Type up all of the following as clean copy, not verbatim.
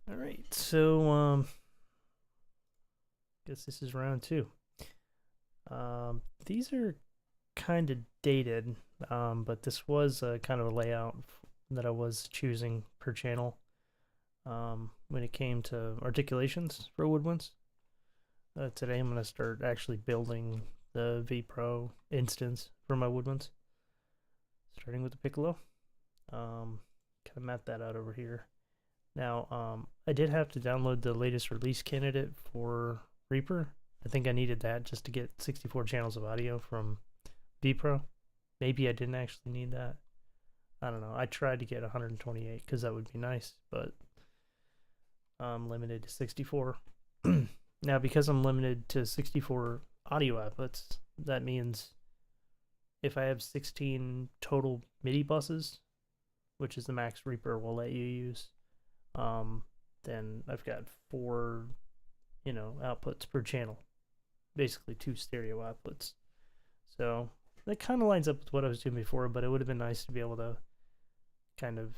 All right, so guess this is round two. These are kind of dated, but this was kind of a layout that I was choosing per channel when it came to articulations for Woodwinds. Today I'm going to start actually building the VEPRO instance for my Woodwinds, starting with the piccolo. Kind of map that out over here. Now, I did have to download the latest release candidate for Reaper. I think I needed that just to get 64 channels of audio from VEPRO. Maybe I didn't actually need that. I don't know. I tried to get 128 because that would be nice, but I'm limited to 64. Now, because I'm limited to 64 audio outputs, that means if I have 16 total MIDI buses, which is the max Reaper will let you use, then I've got 4, outputs per channel, basically 2 stereo outputs. So that kind of lines up with what I was doing before, but it would have been nice to be able to kind of,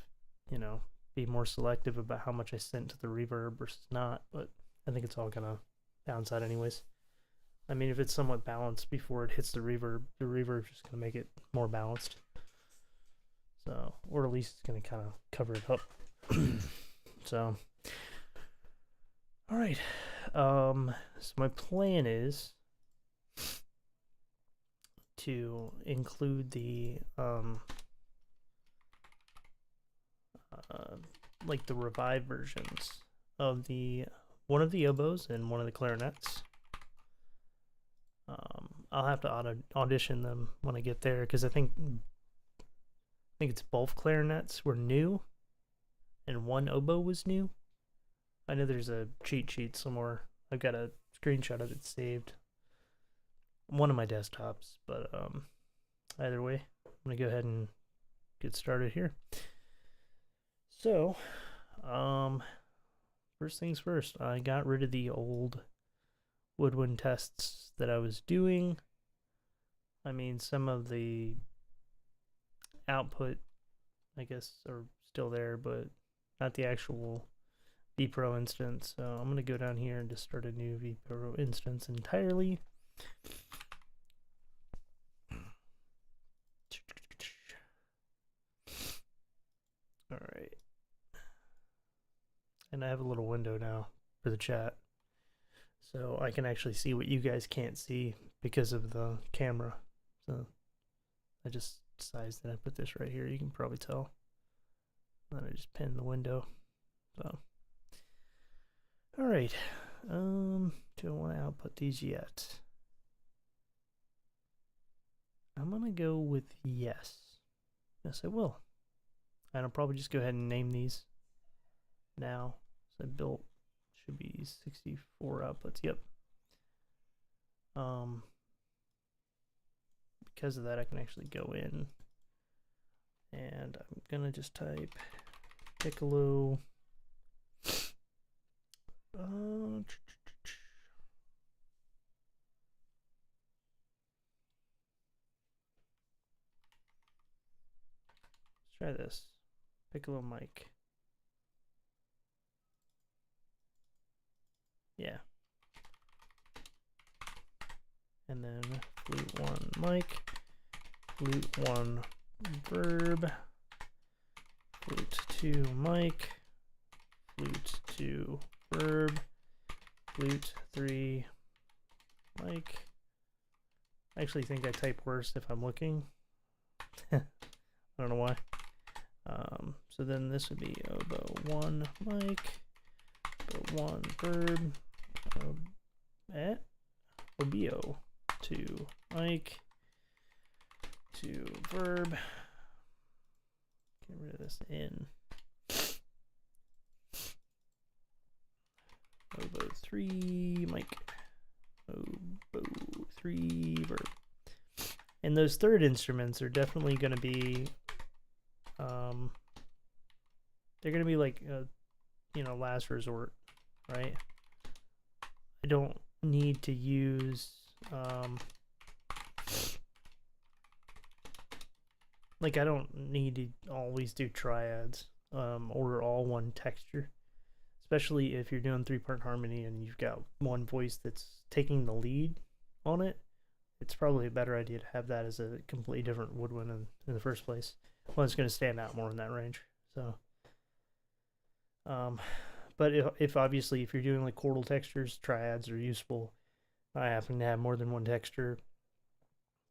be more selective about how much I sent to the reverb versus not, but I think it's all gonna balance out anyways. I mean, if it's somewhat balanced before it hits the reverb's just gonna make it more balanced. So, or at least it's gonna kind of cover it up. So, all right. So my plan is to include the like the revived versions of one of the oboes and one of the clarinets. I'll have to audition them when I get there because I think it's both clarinets were new and one oboe was new. I know there's a cheat sheet somewhere. I've got a screenshot of it saved on one of my desktops, but either way, I'm gonna go ahead and get started here. So, first things first, I got rid of the old Woodwind tests that I was doing. I mean, some of the output, I guess, are still there, but not the actual VEPRO instance. So I'm going to go down here and just start a new VEPRO instance entirely. All right. And I have a little window now for the chat. So I can actually see what you guys can't see because of the camera. So I just sized it. I put this right here. You can probably tell. And then I just pinned the window. So, all right. Do I want to output these yet? I'm gonna go with yes. Yes, I will. And I'll probably just go ahead and name these now. So I built should be 64 outputs. Yep. Because of that, I can actually go in and I'm gonna just type piccolo. Let's try this. Piccolo mic. Yeah. And then flute 1 mic, flute 1 verb, flute 2 mic, flute 2 verb, flute 3 mic. I actually think I type worse if I'm looking. I don't know why. So then this would be oboe 1 mic, oboe 1 verb, oboe 2 mic, 2 verb. Get rid of this in. Oboe 3 mic, oboe 3 verb. And those third instruments are definitely going to be, they're going to be like, last resort, right? I don't need to use, like I don't need to always do triads, or all one texture, especially if you're doing 3-part harmony and you've got one voice that's taking the lead on it. It's probably a better idea to have that as a completely different woodwind in the first place. Well, it's going to stand out more in that range. So, but if obviously if you're doing like chordal textures, triads are useful. I happen to have more than one texture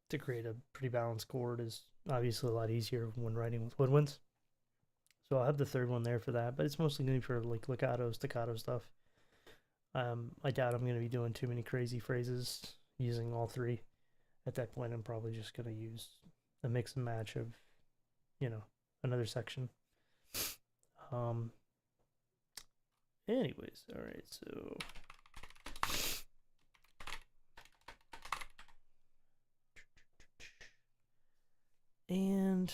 to create a pretty balanced chord is obviously a lot easier when writing with woodwinds. So I'll have the third one there for that, but it's mostly going to be for like legato, staccato stuff. I doubt I'm going to be doing too many crazy phrases using all three. At that point, I'm probably just going to use a mix and match of, another section. Anyways, all right, so and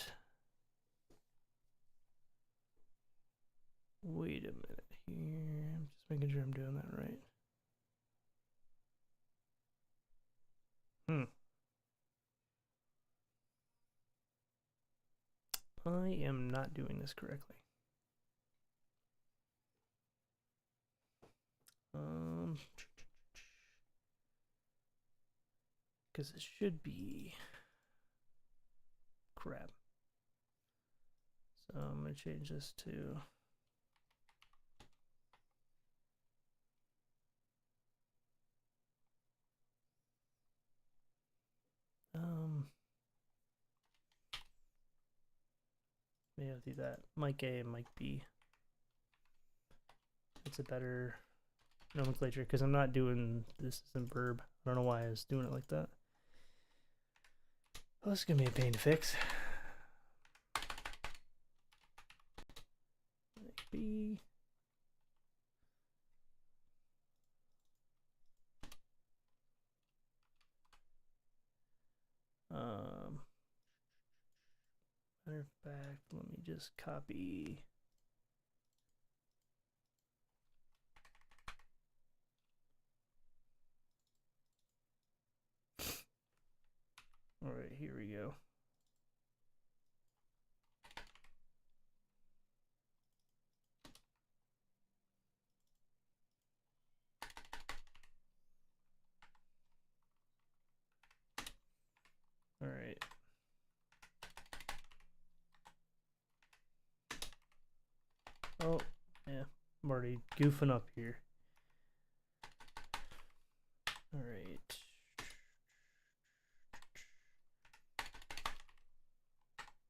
wait a minute here. I'm just making sure I'm doing that right. I am not doing this correctly. Because it should be crap. So I'm going to change this to maybe I'll do that. Mic A and mic B. It's a better nomenclature because I'm not doing this in verb. I don't know why I was doing it like that. Oh, this is going to be a pain to fix. Mic B. Matter of fact, let me just copy. All right, here we go. All right. Oh, yeah, I'm already goofing up here. All right.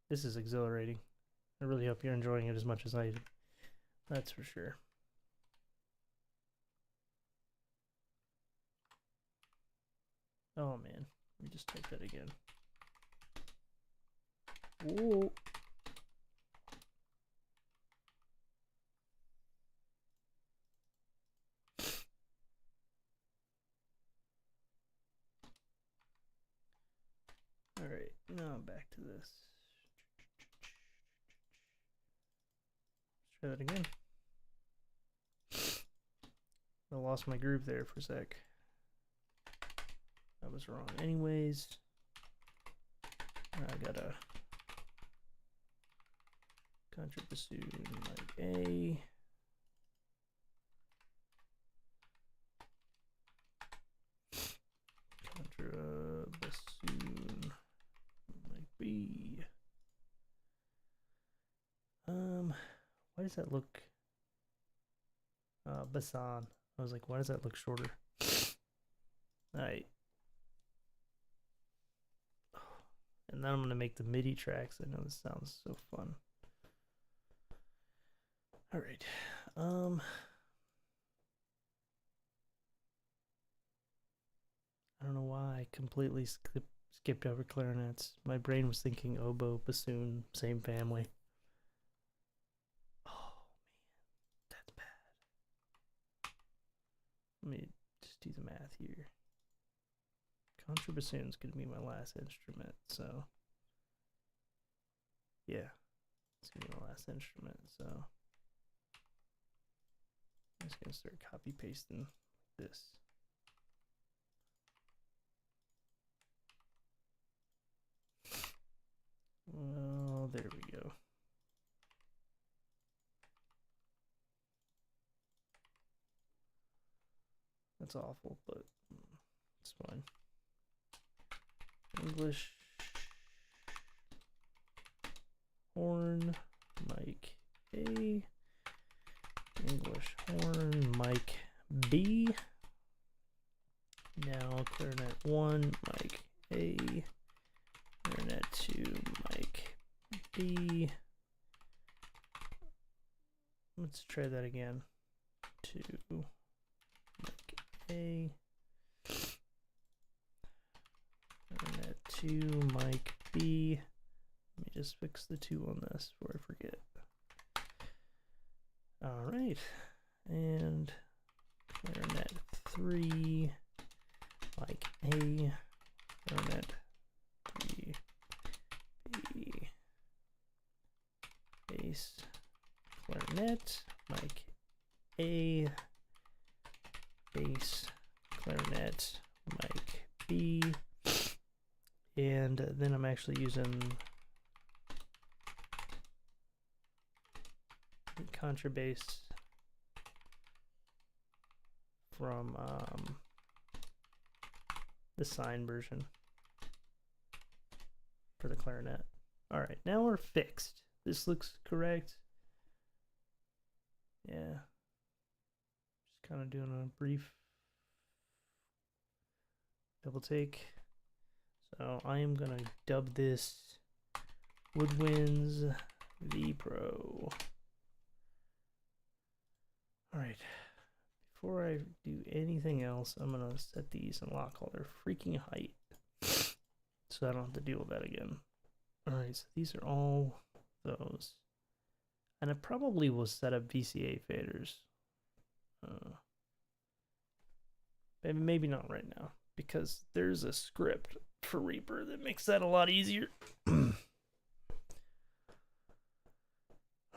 This is exhilarating. I really hope you're enjoying it as much as I do. That's for sure. Oh man, let me just type that again. Whoa. All right, now I'm back to this. Let's try that again. I lost my groove there for a sec. That was wrong anyways. I gotta contra bassoon like A. Contra bassoon like B. Why does that look basson? I was like, why does that look shorter? Alright. And then I'm gonna make the MIDI tracks. I know this sounds so fun. Alright. I don't know why I completely skipped over clarinets. My brain was thinking oboe, bassoon, same family. Oh man, that's bad. Let me just do the math here. Contrabassoon's gonna be my last instrument, so yeah, it's gonna be my last instrument. So I'm just gonna start copy pasting this. Well, there we go. That's awful, but it's fine. English horn, mic A. English horn, mic B. Now clarinet 1, mic A. Clarinet 2, mic B. Let's try that again. 2, mic A. Clarinet 2, mic B. Let me just fix the 2 on this before I forget. All right, and clarinet 3, mic A, clarinet 3, B, bass, clarinet, mic A, bass, clarinet, mic B, and then I'm actually using contrabass from the sine version for the clarinet. All right, now we're fixed. This looks correct. Yeah, just kind of doing a brief double take. So I am gonna dub this Woodwinds VEPRO. All right, before I do anything else, I'm gonna set these and lock all their freaking height so I don't have to deal with that again. All right, so these are all those. And I probably will set up VCA faders. Maybe not right now, because there's a script for Reaper that makes that a lot easier. A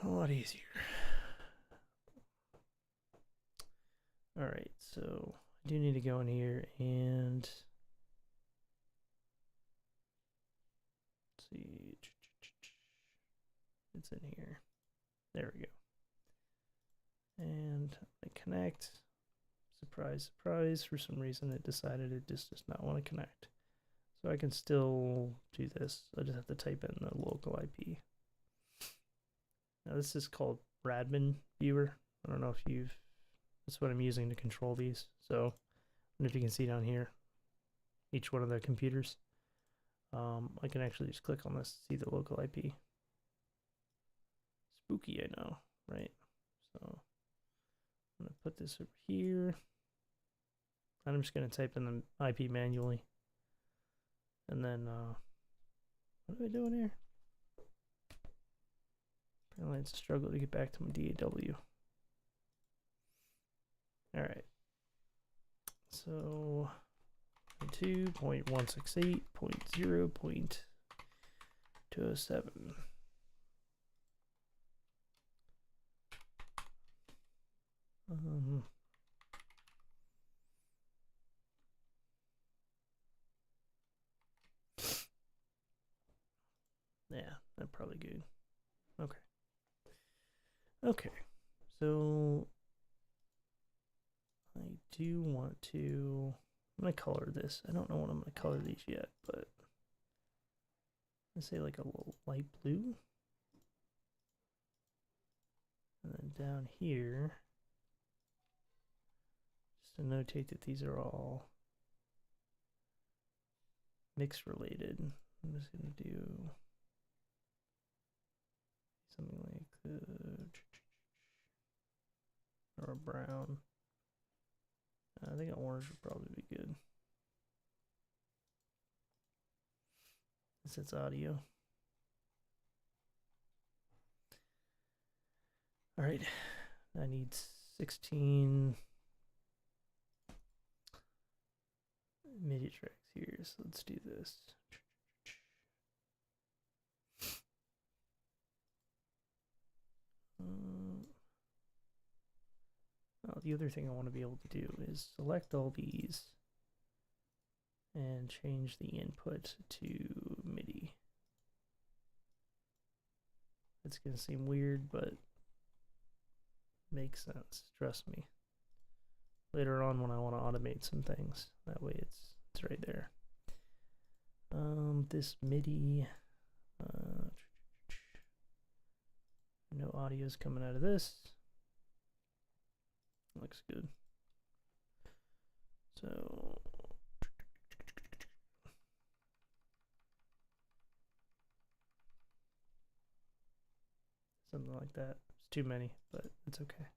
lot easier. All right, so I do need to go in here and let's see. It's in here. There we go. And I connect. Surprise, surprise. For some reason, it decided it just does not want to connect. So I can still do this. I just have to type in the local IP. Now this is called Radman Viewer. I don't know if you've, that's what I'm using to control these. So I don't know if you can see down here, each one of the computers. I can actually just click on this to see the local IP. Spooky, I know, right? So I'm gonna put this over here. I'm just gonna type in the IP manually. And then, what am I doing here? Apparently it's a struggle to get back to my DAW. All right. So 2.168.0.207. Yeah, that's probably good. Okay. Okay. So I do want to, I'm going to color this. I don't know what I'm going to color these yet, but let's say like a little light blue. And then down here, just to notate that these are all mix related, I'm just going to do something like the, or a brown. I think an orange would probably be good. Since it's audio. All right, I need 16 MIDI tracks here, so let's do this. The other thing I want to be able to do is select all these and change the input to MIDI. It's going to seem weird, but makes sense, trust me. later on when I want to automate some things. That way it's right there. This MIDI, no audio's coming out of this. Looks good. So something like that. It's too many, but it's okay.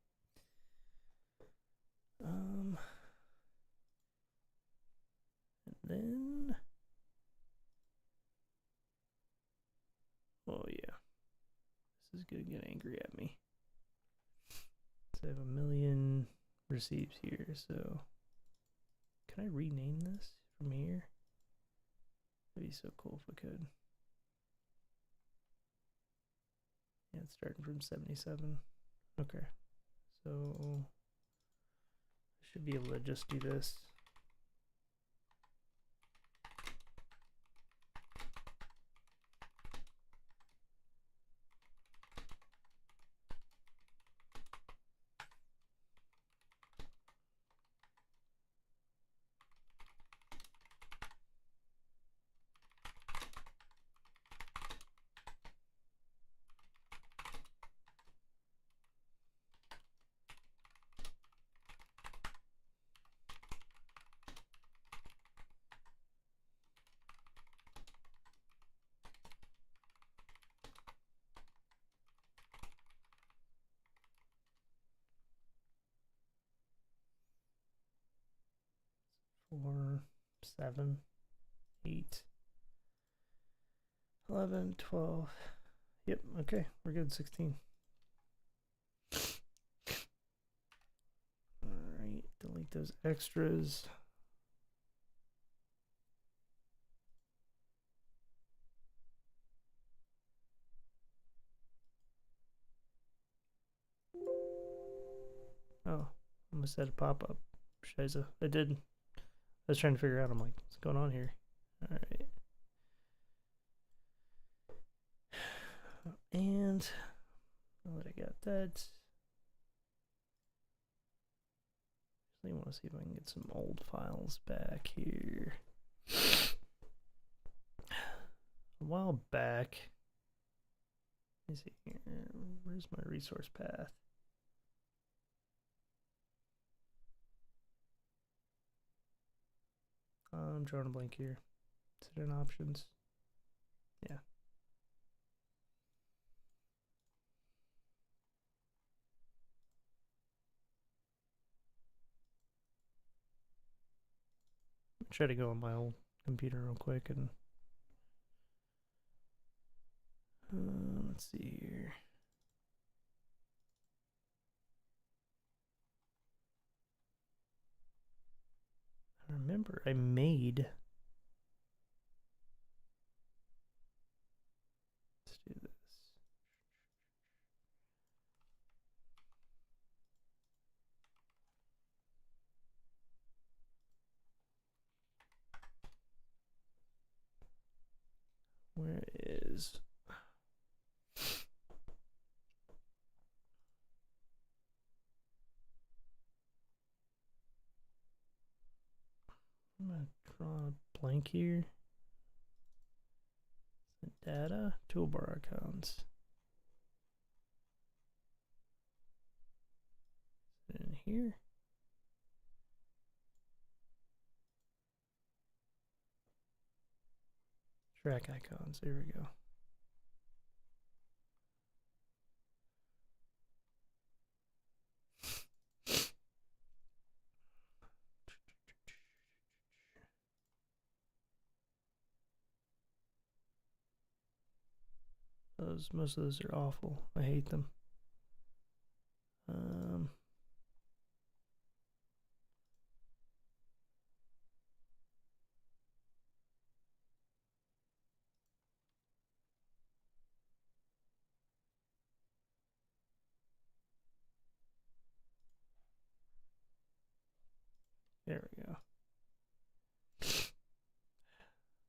And then, oh yeah, this is gonna get angry at me. So I have 1,000,000 receives here. So can I rename this from here? That'd be so cool if I could. Yeah, it's starting from 77. Okay, so I should be able to just do this. Four, 7, 8, 11, 12. Yep, okay, we're good. 16. Alright, delete those extras. Oh, almost had a pop-up. Shiza. I did. I was trying to figure out, I'm like, what's going on here? Alright. And now that I got that, I want to see if I can get some old files back here. A while back, let me see here, where's my resource path? I'm drawing a blank here. Is it in options? Yeah. Try to go on my old computer real quick and let's see here. I remember I made. Let's do this. Where is I'm gonna draw a blank here. Data toolbar icons. In here. Track icons. There we go. Most of those are awful. I hate them. There we go.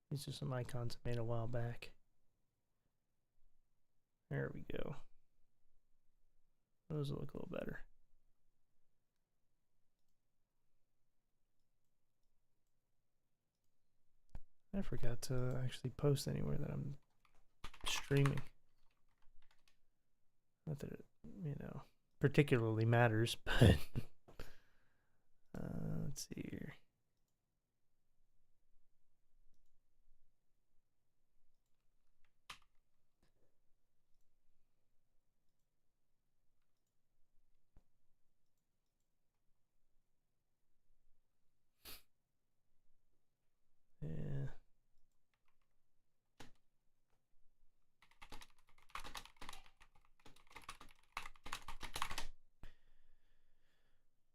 These are some icons I made a while back. There we go. Those look a little better. I forgot to actually post anywhere that I'm streaming. Not that it, particularly matters, but let's see here. Yeah.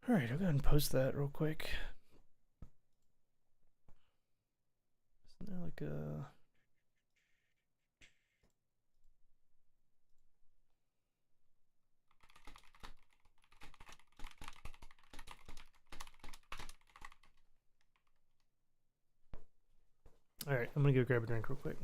All right, I'll go ahead and post that real quick. Isn't there like a... All right, I'm gonna go grab a drink real quick.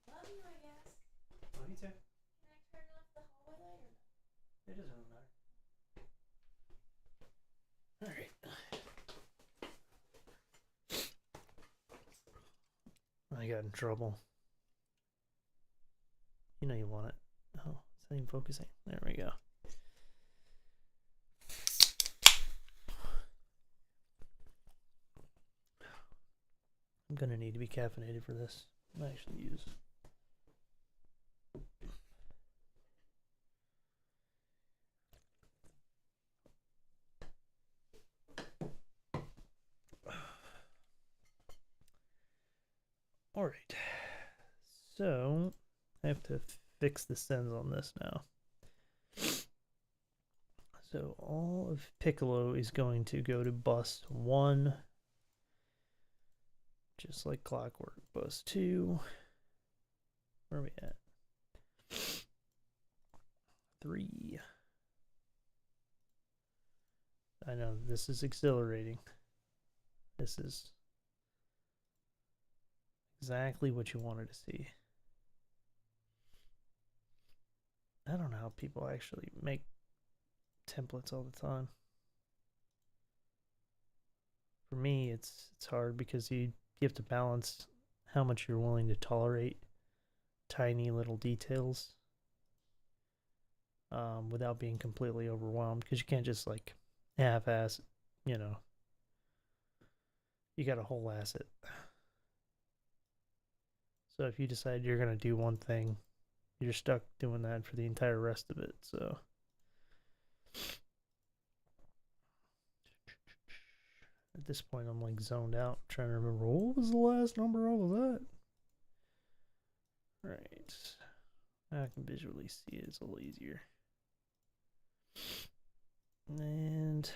Love you, I guess. Love you too. Can I turn off the hallway light or no? It doesn't matter. All right. I got in trouble. You know you want it. Oh, it's not even focusing. There we go. I'm gonna need to be caffeinated for this. I actually use. All right. So I have to fix the sends on this now. So all of Piccolo is going to go to bus 1, just like clockwork. Bus 2, where are we at? 3. I know this is exhilarating. This is exactly what you wanted to see. I don't know how people actually make templates all the time. For me, it's hard because you have to balance how much you're willing to tolerate tiny little details without being completely overwhelmed, because you can't just like half-ass, you got to whole ass it. So if you decide you're going to do one thing, you're stuck doing that for the entire rest of it. So at this point, I'm like zoned out, trying to remember what was the last number I was at. Right. I can visually see it. It's a little easier. And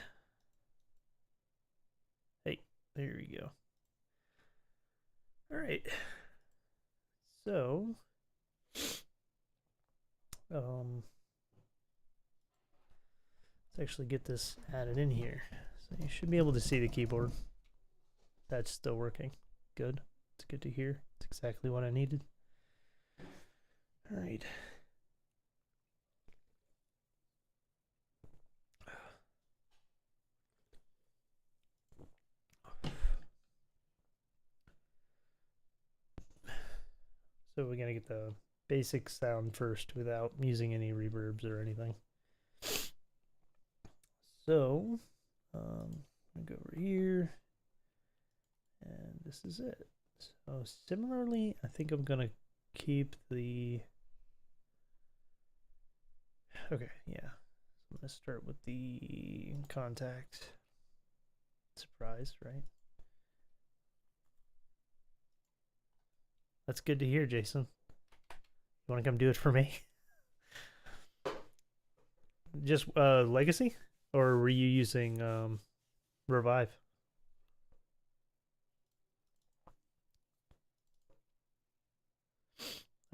hey, there we go. All right. So, let's actually get this added in here. So you should be able to see the keyboard. That's still working. Good. It's good to hear. It's exactly what I needed. All right. So we're going to get the basic sound first without using any reverbs or anything. So, I'm going to go over here. And this is it. So similarly, I think I'm going to keep the... Okay, yeah. So I'm going to start with the contact. Surprise, right? That's good to hear, Jason. You want to come do it for me? Just Legacy, or were you using Revive?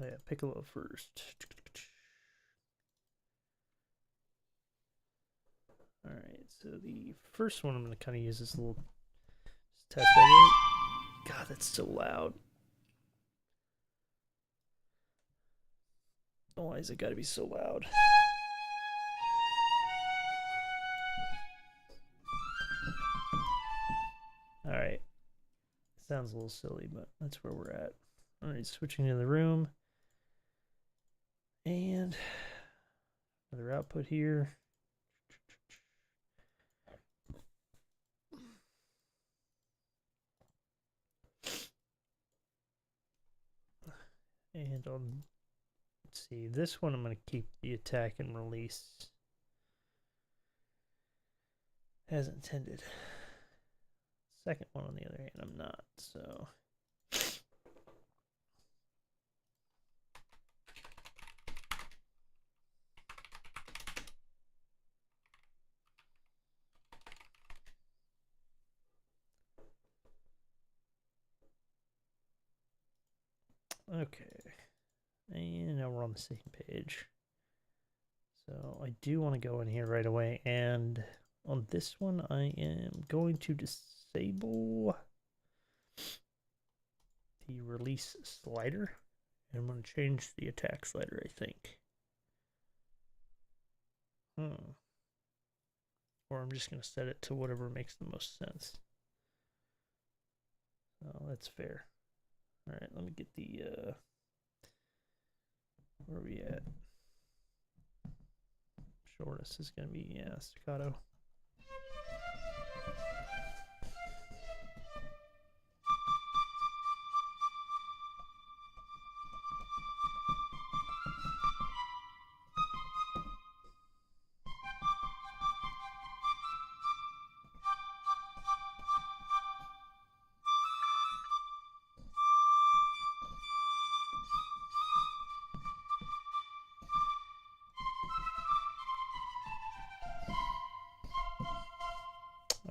Oh, yeah, Piccolo first. All right, so the first one I'm going to kind of use this little test edit. God, that's so loud. Why is it got to be so loud? All right. Sounds a little silly, but that's where we're at. All right, switching to the room. And another output here. And on, let's see, this one I'm going to keep the attack and release as intended. Second one, on the other hand, I'm not, so. Okay, and now we're on the same page. So I do want to go in here right away, and on this one I am going to disable the release slider, and I'm going to change the attack slider, I think. Or I'm just going to set it to whatever makes the most sense. Oh, that's fair. All right, let me get the, where are we at? Shortest is going to be, yeah, staccato.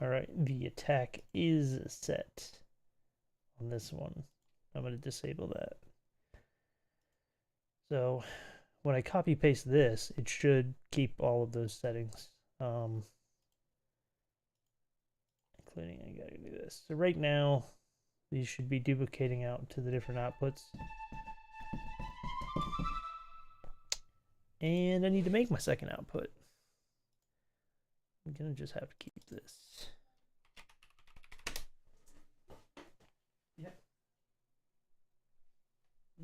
All right, the attack is set on this one. I'm going to disable that. So when I copy paste this, it should keep all of those settings, including I got to do this. So right now, these should be duplicating out to the different outputs. And I need to make my second output. I'm going to just have to keep this. Yeah.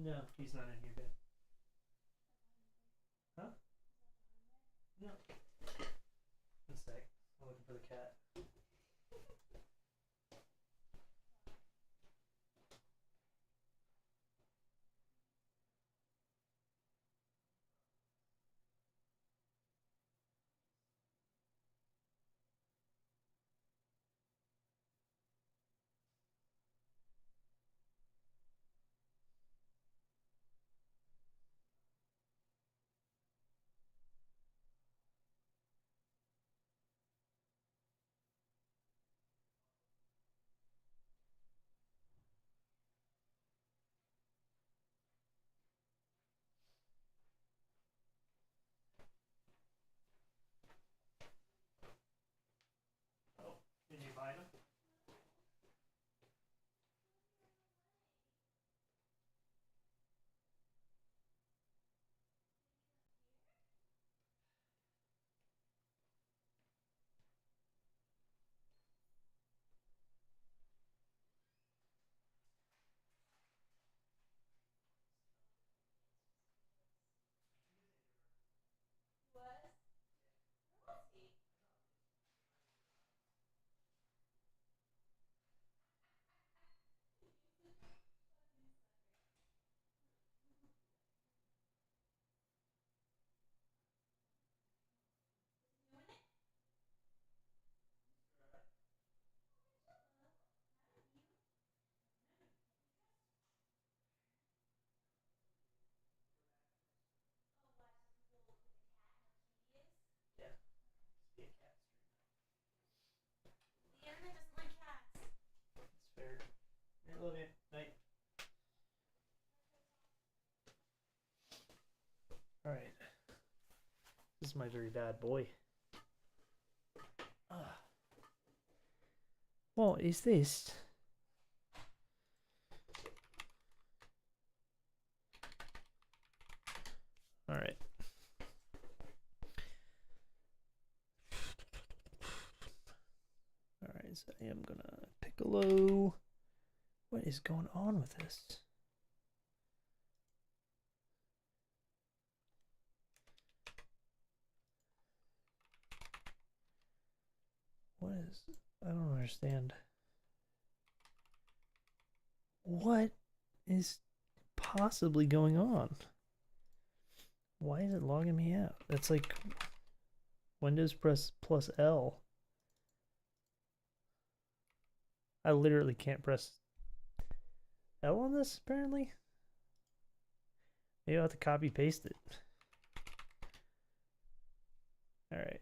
No, he's not in here, babe. Huh? No. One sec. I'm looking for the cat. This is my very bad boy. What is this? All right. All right, so I am gonna piccolo. What is going on with this? What is? I don't understand. What is possibly going on? Why is it logging me out? That's like Windows press plus L. I literally can't press L on this, apparently. Maybe I'll have to copy paste it. Alright.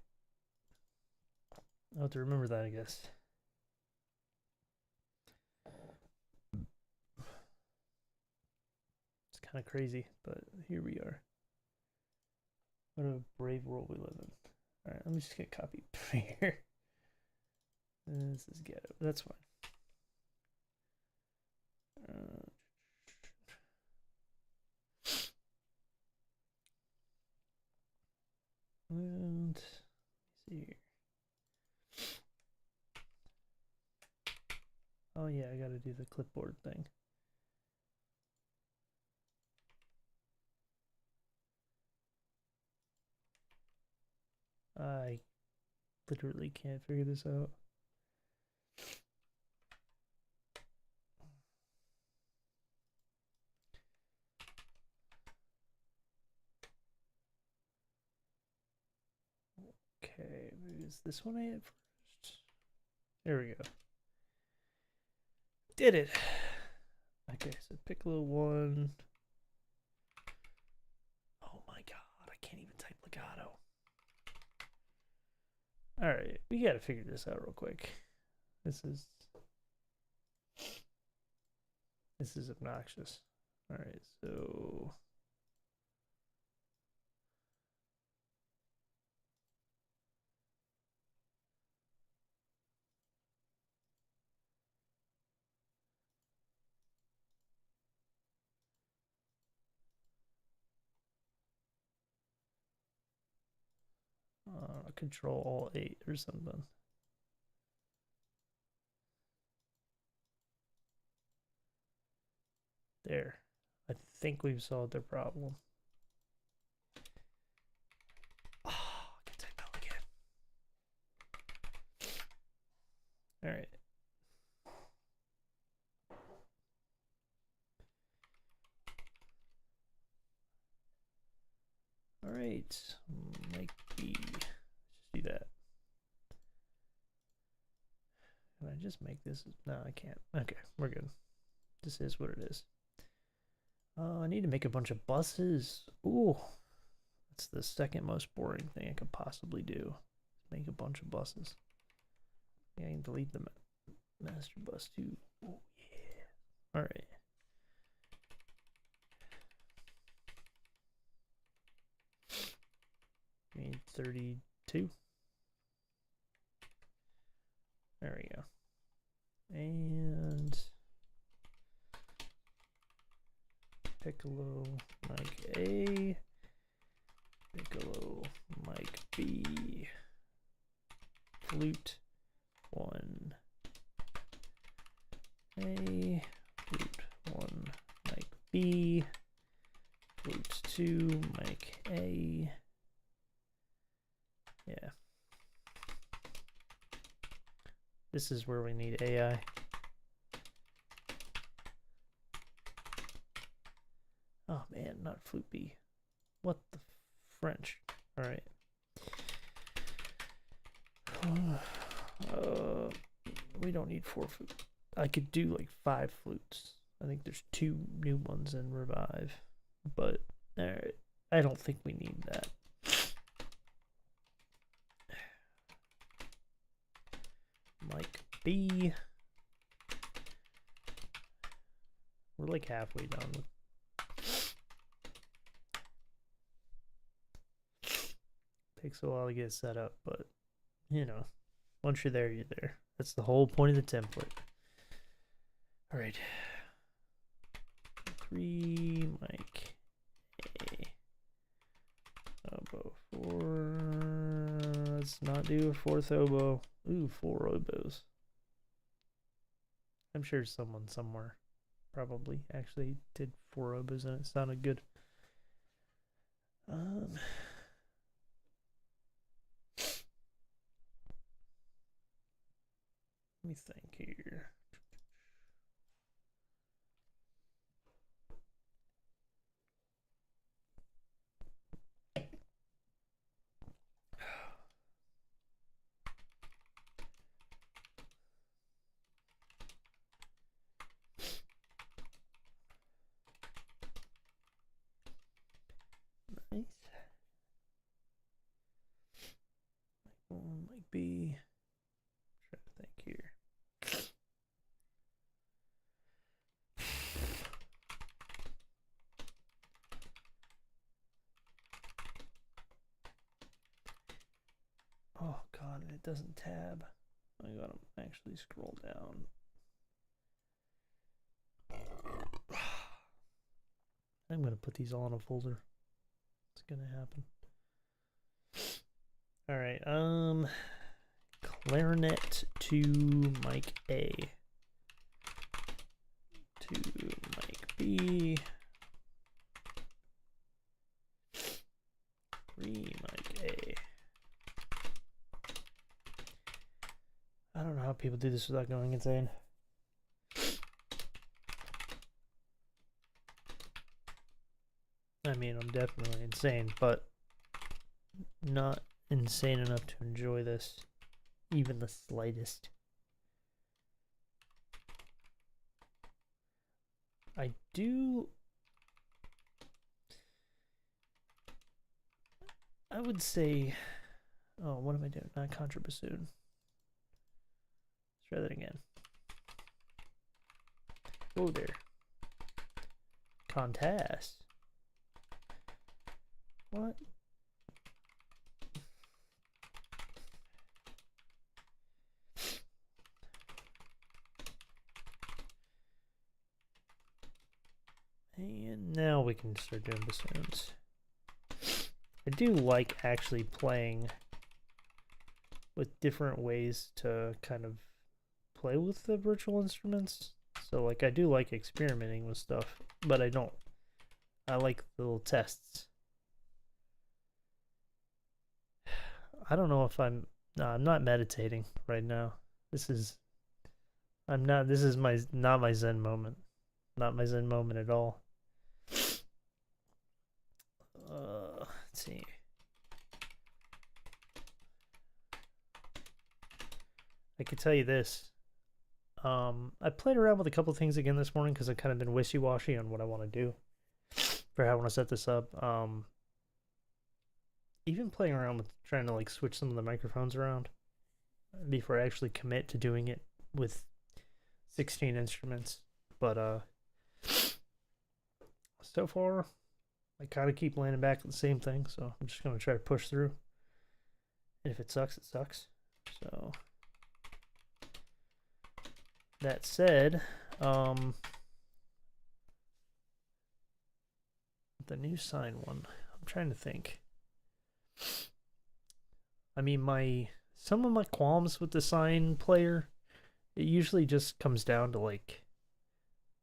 I'll have to remember that, I guess. It's kind of crazy, but here we are. What a brave world we live in. Alright, let me just get copy here. This is ghetto. That's fine. And let's see here. Oh yeah, I gotta do the clipboard thing. I literally can't figure this out. Okay, maybe it's this one I hit first. There we go. Did it. Okay, so piccolo 1. Oh my god, I can't even type legato. Alright, we gotta figure this out real quick. This is obnoxious. Alright, so Control Alt 8 or something. There. I think we've solved their problem. Oh, I can type out again. Alright. Alright. Might be. Let's just do that. Can I just make this? No, I can't. Okay, we're good. This is what it is. I need to make a bunch of buses. Ooh. That's the second most boring thing I could possibly do. Make a bunch of buses. Yeah, I can delete the master bus too. Oh yeah. Alright. We need 32. There we go. And piccolo mic A, piccolo mic B, flute 1 A, flute 1 mic B, flute 2 mic A. Yeah. This is where we need AI. Oh man, not flute B. What the French? Alright. We don't need 4 flutes. I could do like 5 flutes. I think there's 2 new ones in Revive. But alright. I don't think we need that. Mic B. We're like halfway done with Takes a while to get set up, but you know, once you're there, you're there. That's the whole point of the template. All right. 3 mic A. Oboe 4. Let's not do a 4th oboe. Ooh, 4 oboes. I'm sure someone somewhere probably actually did 4 oboes and it sounded good. Let me think here. Nice. Might be. Trying to think here. Oh god, it doesn't tab. I gotta actually scroll down. I'm gonna put these all in a folder. It's gonna happen. All right. Clarinet to mic A. To mic B. 3 mic A. I don't know how people do this without going insane. I mean, I'm definitely insane, but not insane enough to enjoy this, even the slightest. I would say, oh, what am I doing? Not contrabassoon. Let's try that again. Oh, there. Contest. What? And now we can start doing bassoons. I do like actually playing with different ways to kind of play with the virtual instruments. So like I do like experimenting with stuff, but I like the little tests. I don't know if I'm not meditating right now. This is not my Zen moment. Not my Zen moment at all. Let's see. I could tell you this. I played around with a couple things again this morning because I've kind of been wishy-washy on what I want to do for how I want to set this up. Even playing around with trying to like switch some of the microphones around before I actually commit to doing it with 16 instruments. But so far I kind of keep landing back at the same thing, so I'm just gonna try to push through. And if it sucks, it sucks. So that said, the new sign one, I'm trying to think. I mean, some of my qualms with the sign player, it usually just comes down to like,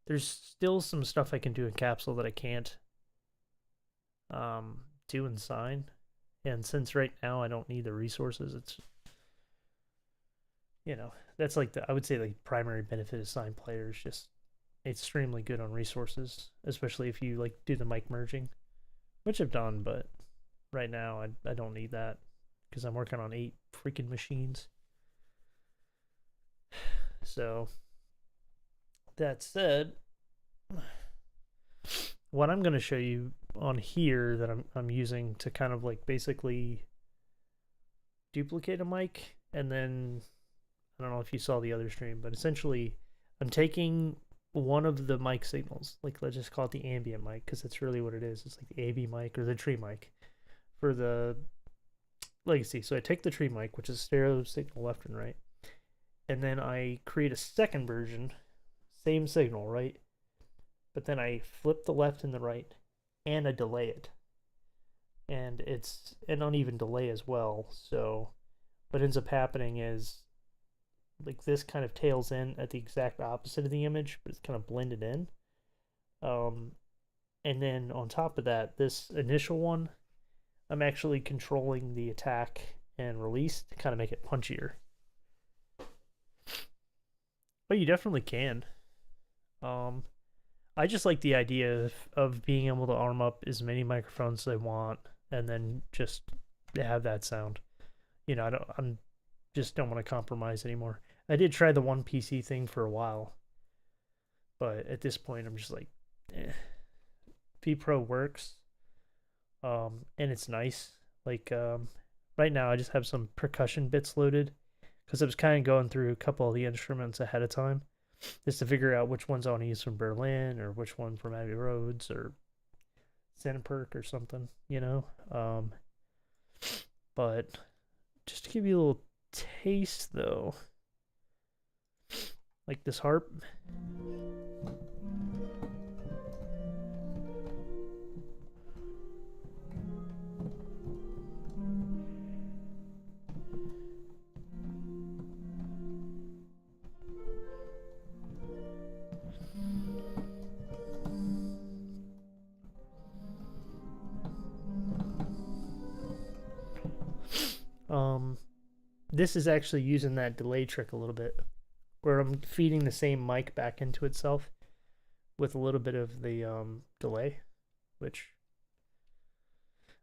there's still some stuff I can do in Capsule that I can't do in sign, and since right now I don't need the resources, it's, you know, that's like I would say the primary benefit of sign player is just extremely good on resources, especially if you like do the mic merging, which I've done, but right now I don't need that because I'm working on 8 freaking machines. So that said, what I'm going to show you on here that I'm using to kind of like basically duplicate a mic, and then I don't know if you saw the other stream, but essentially I'm taking one of the mic signals, like let's just call it the ambient mic because that's really what it is. It's like the AB mic or the tree mic for the legacy. So I take the tree mic, which is stereo signal left and right, and then I create a second version, same signal, right? But then I flip the left and the right, and I delay it, and it's an uneven delay as well. So what ends up happening is like this kind of tails in at the exact opposite of the image, but it's kind of blended in. Um, and then on top of that, this initial one, I'm actually controlling the attack and release to kind of make it punchier. But you definitely can. Um, I just like the idea of being able to arm up as many microphones as I want, and then just have that sound. You know, I'm just don't want to compromise anymore. I did try the one PC thing for a while, but at this point, I'm just like, VEPRO works, and it's nice. Like right now, I just have some percussion bits loaded because I was kind of going through a couple of the instruments ahead of time just to figure out which ones I want to use from Berlin or which one from Abbey Roads or Sandperk or something, you know. But just to give you a little taste, though, like this harp. Um, this is actually using that delay trick a little bit, where I'm feeding the same mic back into itself with a little bit of the delay, which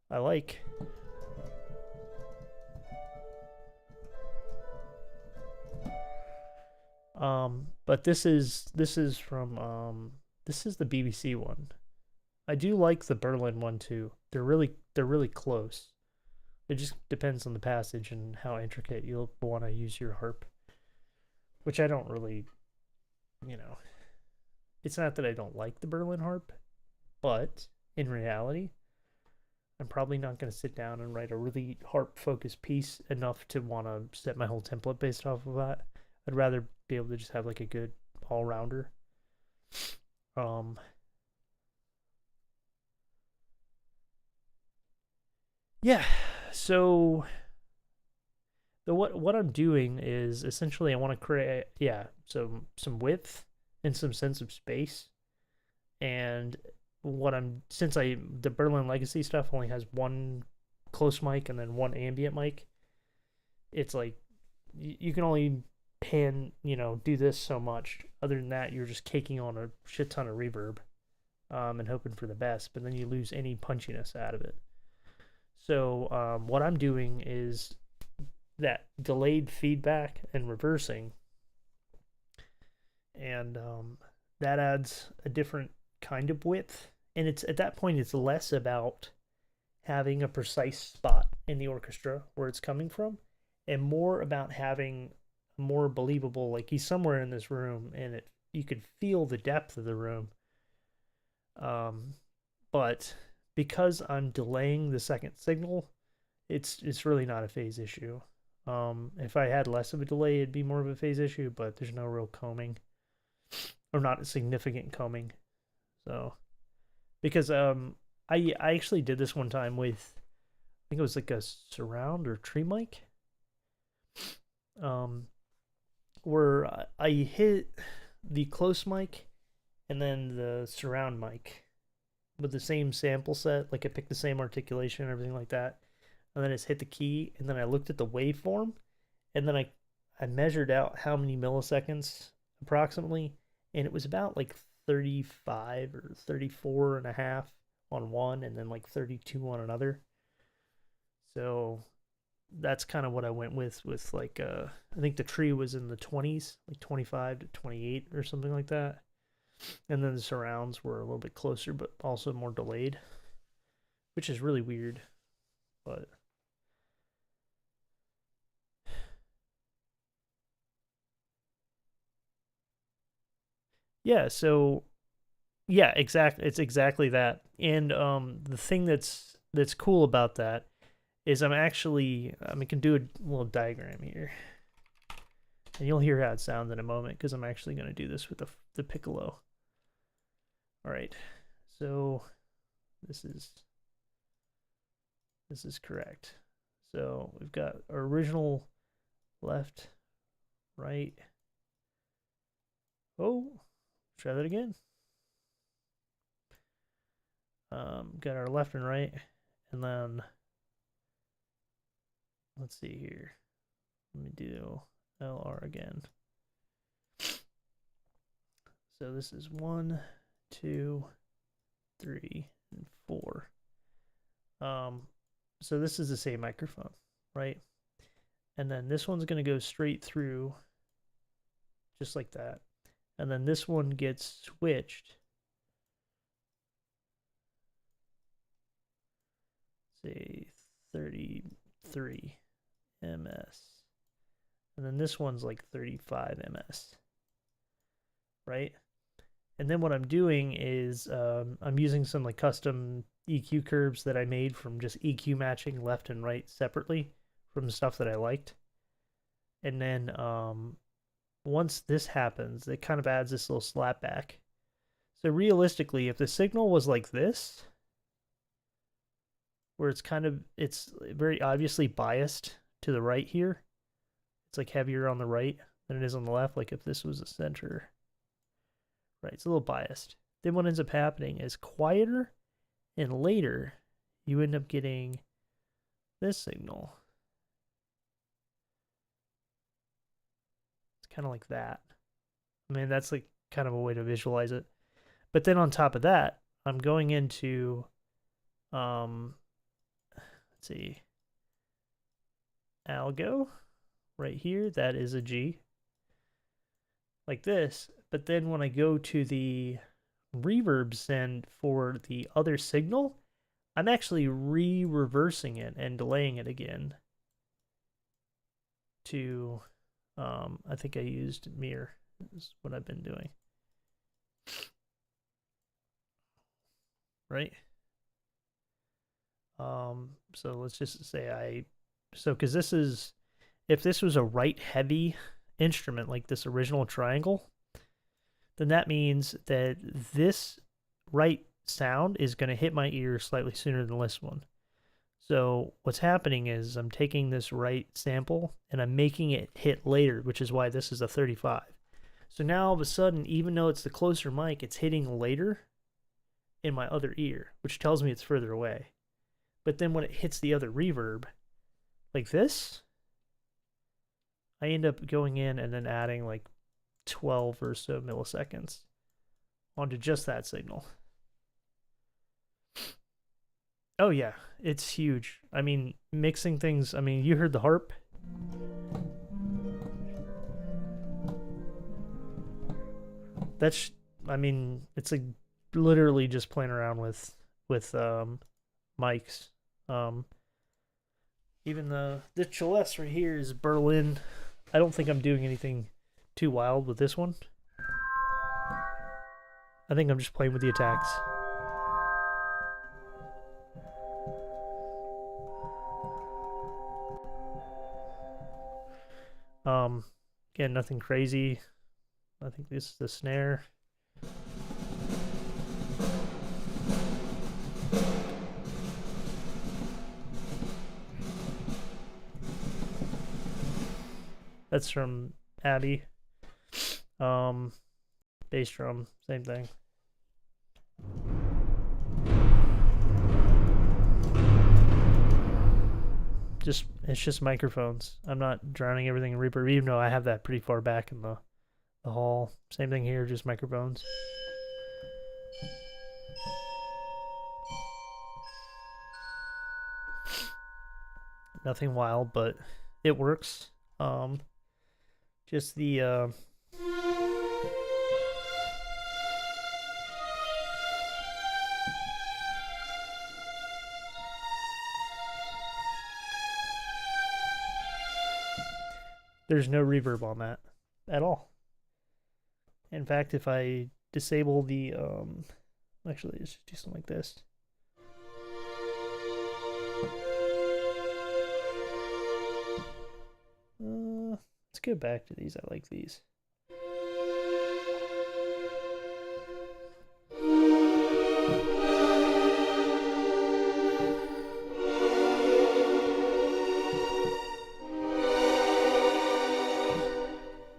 I like. But this is from this is the BBC one. I do like the Berlin one too. They're really close. It just depends on the passage and how intricate you'll want to use your harp, which I don't really, you know. It's not that I don't like the Berlin harp, but in reality, I'm probably not going to sit down and write a really harp focused piece enough to want to set my whole template based off of that. I'd rather be able to just have like a good all rounder. Um, yeah. So what I'm doing is essentially I want to create some width and some sense of space. And what I'm since I the Berlin Legacy stuff only has one close mic and then one ambient mic. It's like you can only do this so much. Other than that, you're just caking on a shit ton of reverb, and hoping for the best. But then you lose any punchiness out of it. So what I'm doing is that delayed feedback and reversing, and that adds a different kind of width. And it's at that point it's less about having a precise spot in the orchestra where it's coming from, and more about having more believable, like he's somewhere in this room and you could feel the depth of the room. But because I'm delaying the second signal, it's really not a phase issue. If I had less of a delay, it'd be more of a phase issue, but there's no real combing, or not a significant combing. So, because I actually did this one time with, I think it was like a surround or tree mic, where I hit the close mic and then the surround mic with the same sample set. Like I picked the same articulation and everything like that, and then it's hit the key, and then I looked at the waveform, and then I measured out how many milliseconds approximately, and it was about like 35 or 34 and a half on one, and then like 32 on another. So that's kind of what I went with like I think the tree was in the 20s, like 25 to 28 or something like that. And then the surrounds were a little bit closer but also more delayed, which is really weird. But yeah, so yeah, exactly, it's exactly that. And the thing that's cool about that is I'm actually, I can do a little diagram here. And you'll hear how it sounds in a moment because I'm actually going to do this with the piccolo. All right, so this is correct. So we've got our original left, right. Oh, try that again. Got our left and right, and then let's see here. Let me do LR again. So this is 1, 2, 3, and 4. So this is the same microphone, right? And then this one's going to go straight through just like that. And then this one gets switched. Say 33 ms. And then this one's like 35 ms, right? And then what I'm doing is I'm using some like custom EQ curves that I made from just EQ matching left and right separately from the stuff that I liked. And then once this happens, it kind of adds this little slap back. So realistically, if the signal was like this, where it's very obviously biased to the right here, it's like heavier on the right than it is on the left. Like if this was a center, right, it's a little biased. Then what ends up happening is quieter, and later you end up getting this signal. It's kind of like that. I mean, that's like kind of a way to visualize it. But then on top of that, I'm going into let's see, algo right here. That is a G, like this. But then when I go to the reverb send for the other signal, I'm actually reversing it and delaying it again to I think I used mirror is what I've been doing, right? So let's just say because this is, if this was a right heavy instrument like this original triangle, then that means that this right sound is going to hit my ear slightly sooner than this one. So what's happening is I'm taking this right sample and I'm making it hit later, which is why this is a 35. So now all of a sudden, even though it's the closer mic, it's hitting later in my other ear, which tells me it's further away. But then when it hits the other reverb, like this, I end up going in and then adding like 12 or so milliseconds onto just that signal. Oh yeah, it's huge. I mean, mixing things, I mean, you heard the harp. That's, I mean, it's like literally just playing around with mics. Even the Chelesse right here is Berlin. I don't think I'm doing anything too wild with this one. I think I'm just playing with the attacks. Again, nothing crazy. I think this is the snare. That's from Abby. Bass drum, same thing. It's just microphones. I'm not drowning everything in reverb, even though I have that pretty far back in the hall. Same thing here, just microphones. Nothing wild, but it works. Just the there's no reverb on that at all. In fact, if I disable the actually let's do something like this. go back to these. I like these.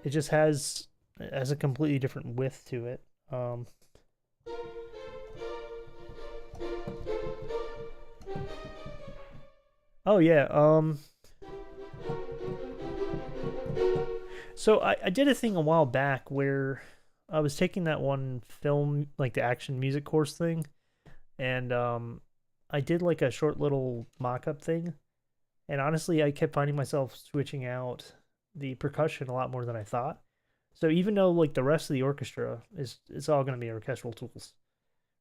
It just has a completely different width to it. Oh yeah. So I did a thing a while back where I was taking that one film, like the action music course thing, and I did like a short little mock-up thing, and honestly, I kept finding myself switching out the percussion a lot more than I thought. So even though like the rest of the orchestra is it's all going to be orchestral tools,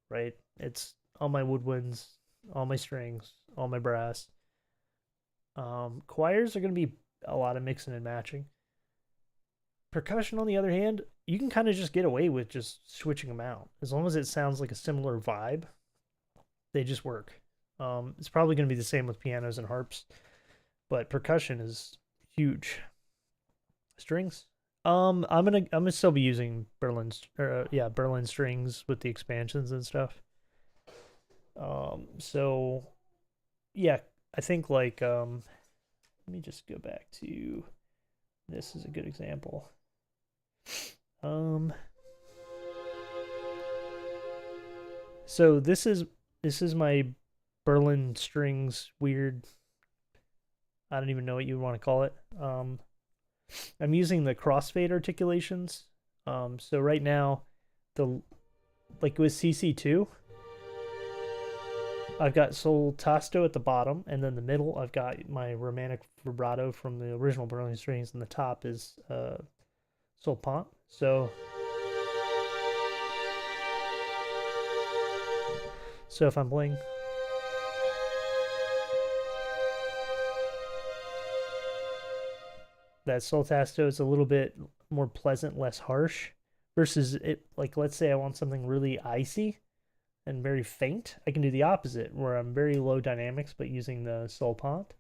right? It's all my woodwinds, all my strings, all my brass. Choirs are going to be a lot of mixing and matching. Percussion, on the other hand, you can kind of just get away with just switching them out as long as it sounds like a similar vibe. They just work. It's probably going to be the same with pianos and harps, but percussion is huge. Strings. I'm gonna still be using Berlin strings with the expansions and stuff. So yeah, I think like let me just go back to this is a good example. So this is my Berlin strings weird. I don't even know what you want to call it. I'm using the crossfade articulations. So right now, the like with CC2, I've got sol tasto at the bottom, and then the middle I've got my romantic vibrato from the original Berlin strings, and the top is sol pont. So if I'm playing that sol tasto, is a little bit more pleasant, less harsh, versus it like let's say I want something really icy and very faint, I can do the opposite where I'm very low dynamics but using the sol pont.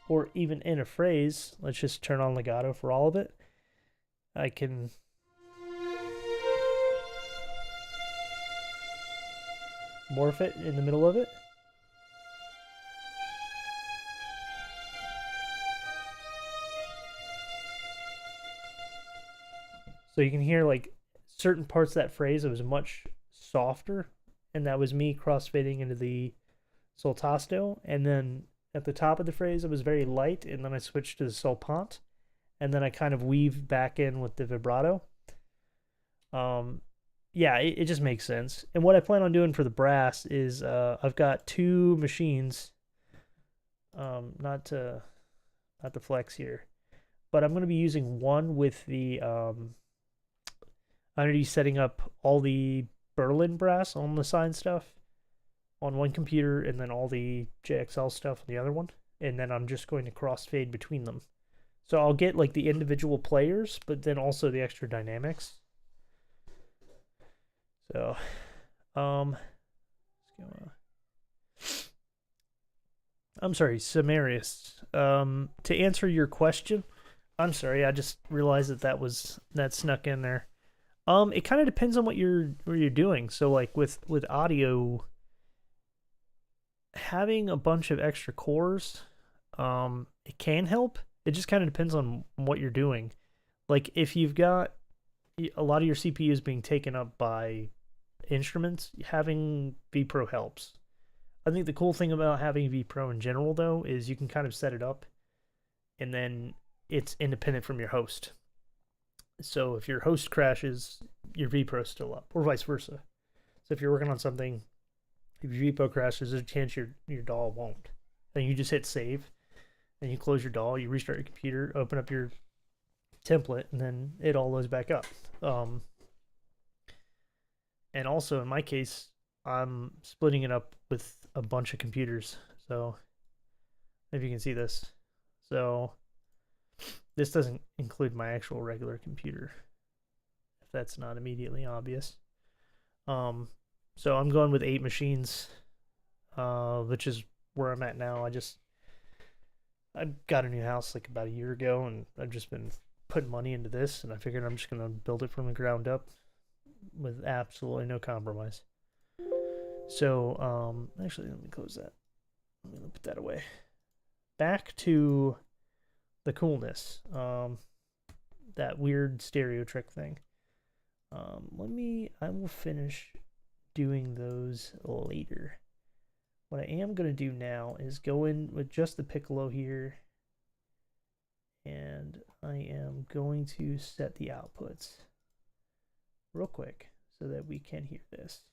Or even in a phrase, let's just turn on legato for all of it. I can morph it in the middle of it. So you can hear like certain parts of that phrase, it was much softer, and that was me crossfading into the sol tasto. And then at the top of the phrase, it was very light, and then I switched to the sol pont, and then I kind of weave back in with the vibrato. Yeah, it just makes sense. And what I plan on doing for the brass is I've got two machines. Not to flex here, but I'm going to be using one with the I'm going to be setting up all the Berlin brass on the side stuff on one computer, and then all the JXL stuff on the other one, and then I'm just going to crossfade between them. So I'll get like the individual players, but then also the extra dynamics. So, I'm sorry, Samarius. To answer your question, I'm sorry, I just realized that snuck in there. It kind of depends on what you're doing. So like with audio, having a bunch of extra cores, it can help. It just kind of depends on what you're doing. Like if you've got a lot of your CPUs being taken up by instruments, having VEPRO helps. I think the cool thing about having VEPRO in general, though, is you can kind of set it up, and then it's independent from your host. So if your host crashes, your VEPRO's still up, or vice versa. So if you're working on something, if your VEPRO crashes, there's a chance your DAW won't. Then you just hit save, and you close your DAW, you restart your computer, open up your template, and then it all loads back up. And also, in my case, I'm splitting it up with a bunch of computers. So if you can see this. So this doesn't include my actual regular computer, if that's not immediately obvious. So I'm going with 8 machines. which is where I'm at now. I got a new house like about a year ago, and I've just been putting money into this, and I figured I'm just gonna build it from the ground up with absolutely no compromise. So, actually, let me close that. I'm gonna put that away. Back to the coolness. That weird stereo trick thing. I will finish doing those later. What I am going to do now is go in with just the piccolo here, and I am going to set the outputs real quick so that we can hear this.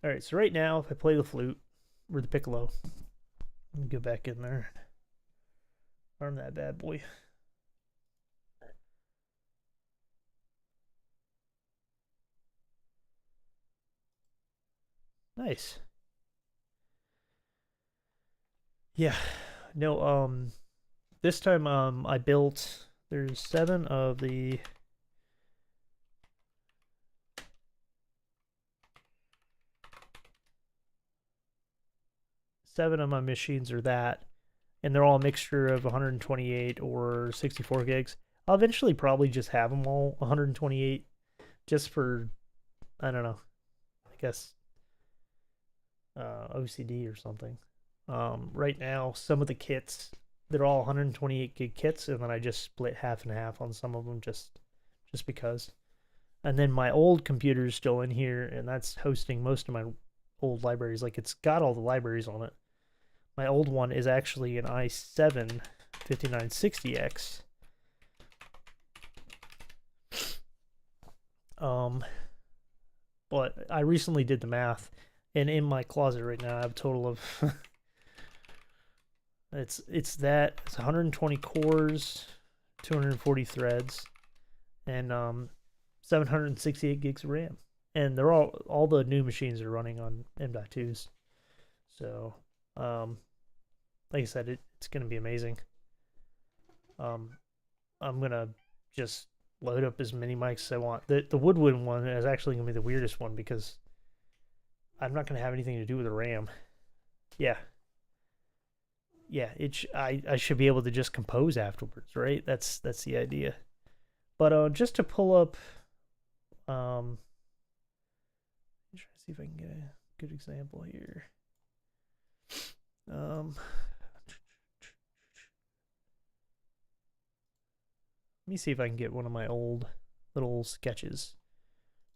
All right, so right now, if I play the flute or the piccolo, let me go back in there. Arm that bad boy. Nice. Yeah. No, this time I built, there's 7 of the my machines are that, and they're all a mixture of 128 or 64 gigs. I'll eventually probably just have them all 128, just for, I don't know, I guess OCD or something. Right now, some of the kits, they're all 128 gig kits, and then I just split half and half on some of them just because. And then my old computer is still in here, and that's hosting most of my old libraries. Like, it's got all the libraries on it. My old one is actually an i7 5960X. But I recently did the math, and in my closet right now I have a total of it's 120 cores, 240 threads, and 768 gigs of RAM. And they're all the new machines are running on M.2s. So, like I said, it's going to be amazing. I'm going to just load up as many mics as I want. The Woodwind one is actually going to be the weirdest one because I'm not going to have anything to do with the RAM. Yeah. Yeah, I should be able to just compose afterwards, right? That's the idea. But just to pull up, try to see if I can get a good example here. Let me see if I can get one of my old little sketches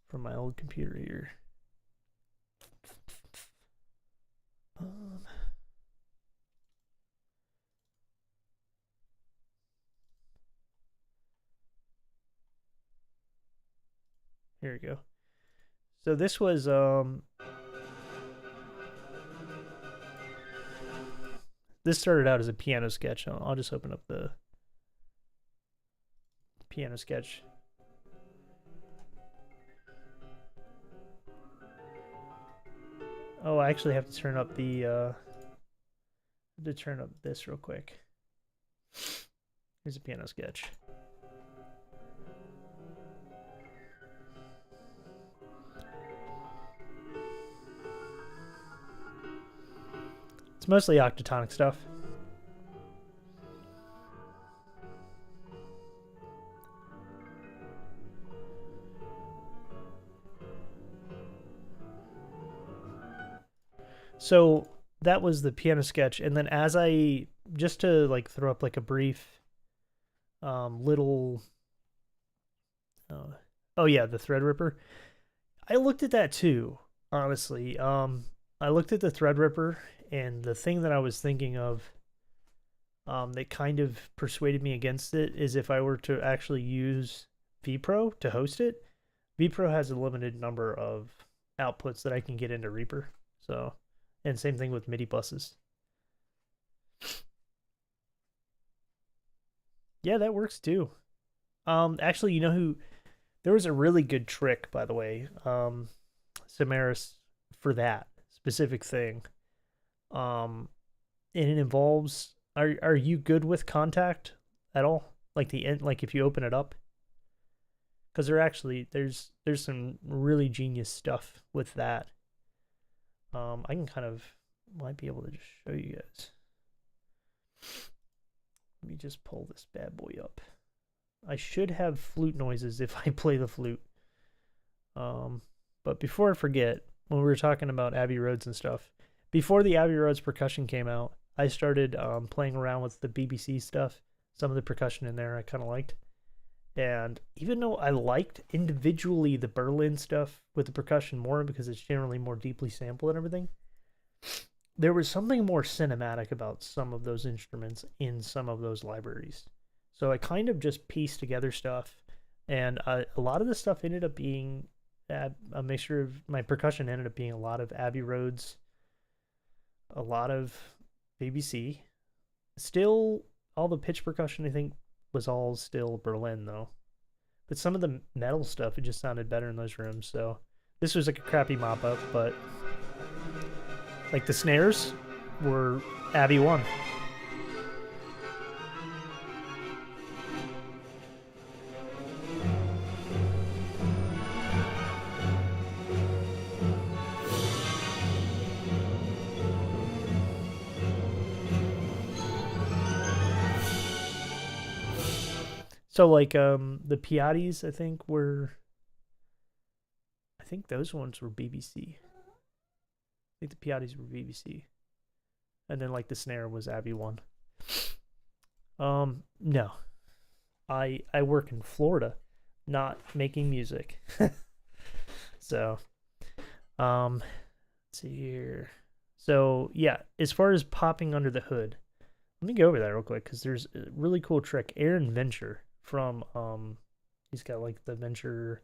from my old computer here. Here we go. So this was this started out as a piano sketch. I'll just open up the piano sketch. Oh, I actually have to turn up this real quick. Here's a piano sketch. It's mostly octatonic stuff. So that was the piano sketch, and then as I just to like throw up like a brief little oh yeah, the Threadripper. I looked at that too, honestly. I looked at the Threadripper, and the thing that I was thinking of that kind of persuaded me against it is if I were to actually use VEPRO to host it. VEPRO has a limited number of outputs that I can get into Reaper. So, and same thing with MIDI buses. Yeah, that works too. Actually, you know who? There was a really good trick, by the way, Samaris, for that specific thing. And it involves. Are you good with contact at all? Like the end, like if you open it up, because there's some really genius stuff with that. I can kind of might be able to just show you guys. Let me just pull this bad boy up. I should have flute noises if I play the flute. But before I forget, when we were talking about Abbey Roads and stuff, before the Abbey Roads percussion came out, I started playing around with the BBC stuff. Some of the percussion in there I kind of liked. And even though I liked individually the Berlin stuff with the percussion more because it's generally more deeply sampled and everything, there was something more cinematic about some of those instruments in some of those libraries. So I kind of just pieced together stuff, and a lot of the stuff ended up being a mixture of my percussion ended up being a lot of Abbey Roads, a lot of BBC. Still, all the pitch percussion I think was all still Berlin though. But some of the metal stuff, it just sounded better in those rooms. So this was like a crappy mop up, but like the snares were Abbey 1. So like the Piattis, I think those ones were BBC. I think the Piattis were BBC. And then like the snare was Abbey 1. No. I work in Florida, not making music. So let's see here. So yeah, as far as popping under the hood, let me go over that real quick because there's a really cool trick. Aaron Venture from he's got like the Venture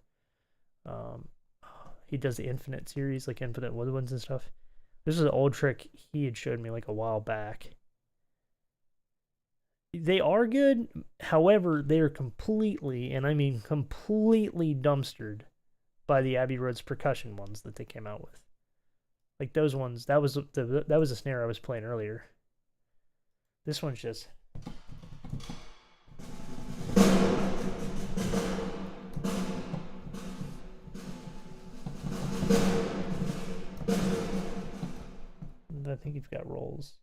he does the Infinite series, like Infinite Woodwinds and stuff. This is an old trick he had showed me like a while back. They are good, however, they are completely, and I mean completely dumpstered by the Abbey Roads percussion ones that they came out with. Like those ones, that was a snare I was playing earlier. This one's just I think you've got rolls.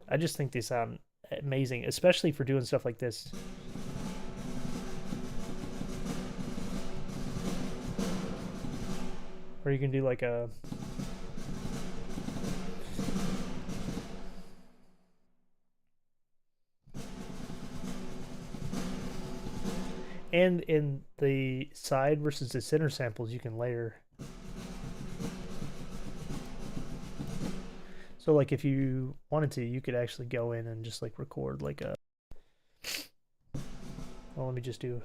I just think they sound amazing, especially for doing stuff like this. Or you can do like a and in the side versus the center samples you can layer. So like if you wanted to, you could actually go in and just like record like a, well, let me just do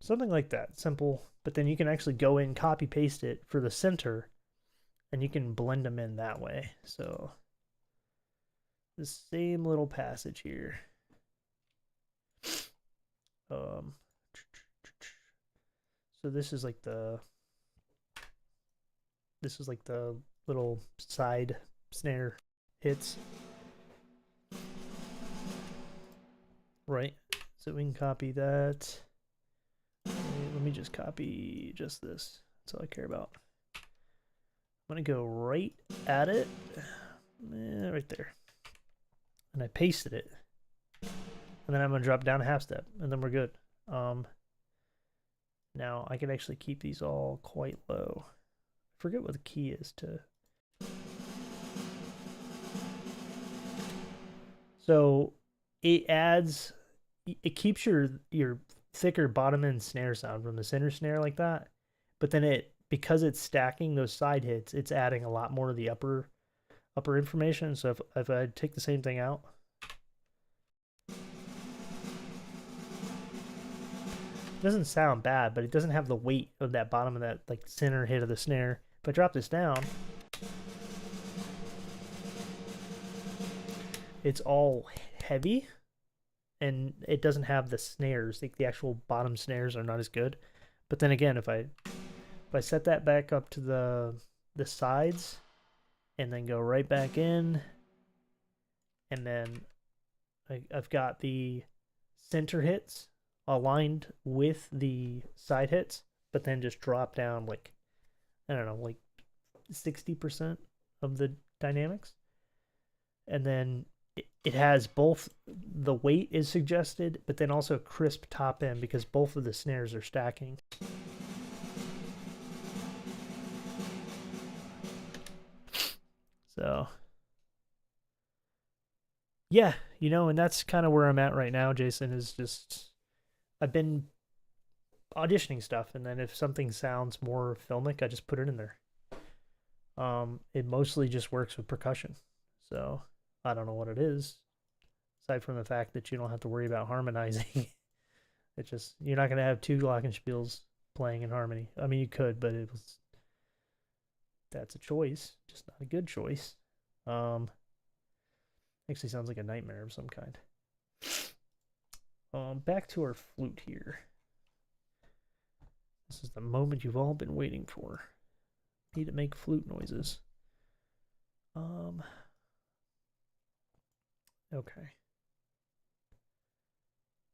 something like that, simple, but then you can actually go in, copy paste it for the center, and you can blend them in that way. So the same little passage here. So this is like the little side snare hits, right? So we can copy that. Let me just copy just this. That's all I care about. I'm gonna go right at it, right there, and I pasted it, and then I'm gonna drop down a half step, and then we're good. Now I can actually keep these all quite low. I forget what the key is to. So it keeps your thicker bottom end snare sound from the center snare like that, but then because it's stacking those side hits, it's adding a lot more of the upper information. So if I take the same thing out, it doesn't sound bad, but it doesn't have the weight of that bottom of that like center hit of the snare. If I drop this down, it's all heavy, and it doesn't have the snares. Like the actual bottom snares are not as good. But then again, if I set that back up to the sides, and then go right back in, and then I've got the center hits aligned with the side hits, but then just drop down like, I don't know, like 60% of the dynamics. And then it has both the weight is suggested, but then also crisp top end because both of the snares are stacking. So, yeah, you know, and that's kind of where I'm at right now, Jason, is just I've been auditioning stuff, and then if something sounds more filmic, I just put it in there. It mostly just works with percussion. So, I don't know what it is, aside from the fact that you don't have to worry about harmonizing. It's just, you're not going to have two glockenspiels playing in harmony. I mean, you could, but that's a choice, just not a good choice. Actually sounds like a nightmare of some kind. Back to our flute here. This is the moment you've all been waiting for. Need to make flute noises. Okay.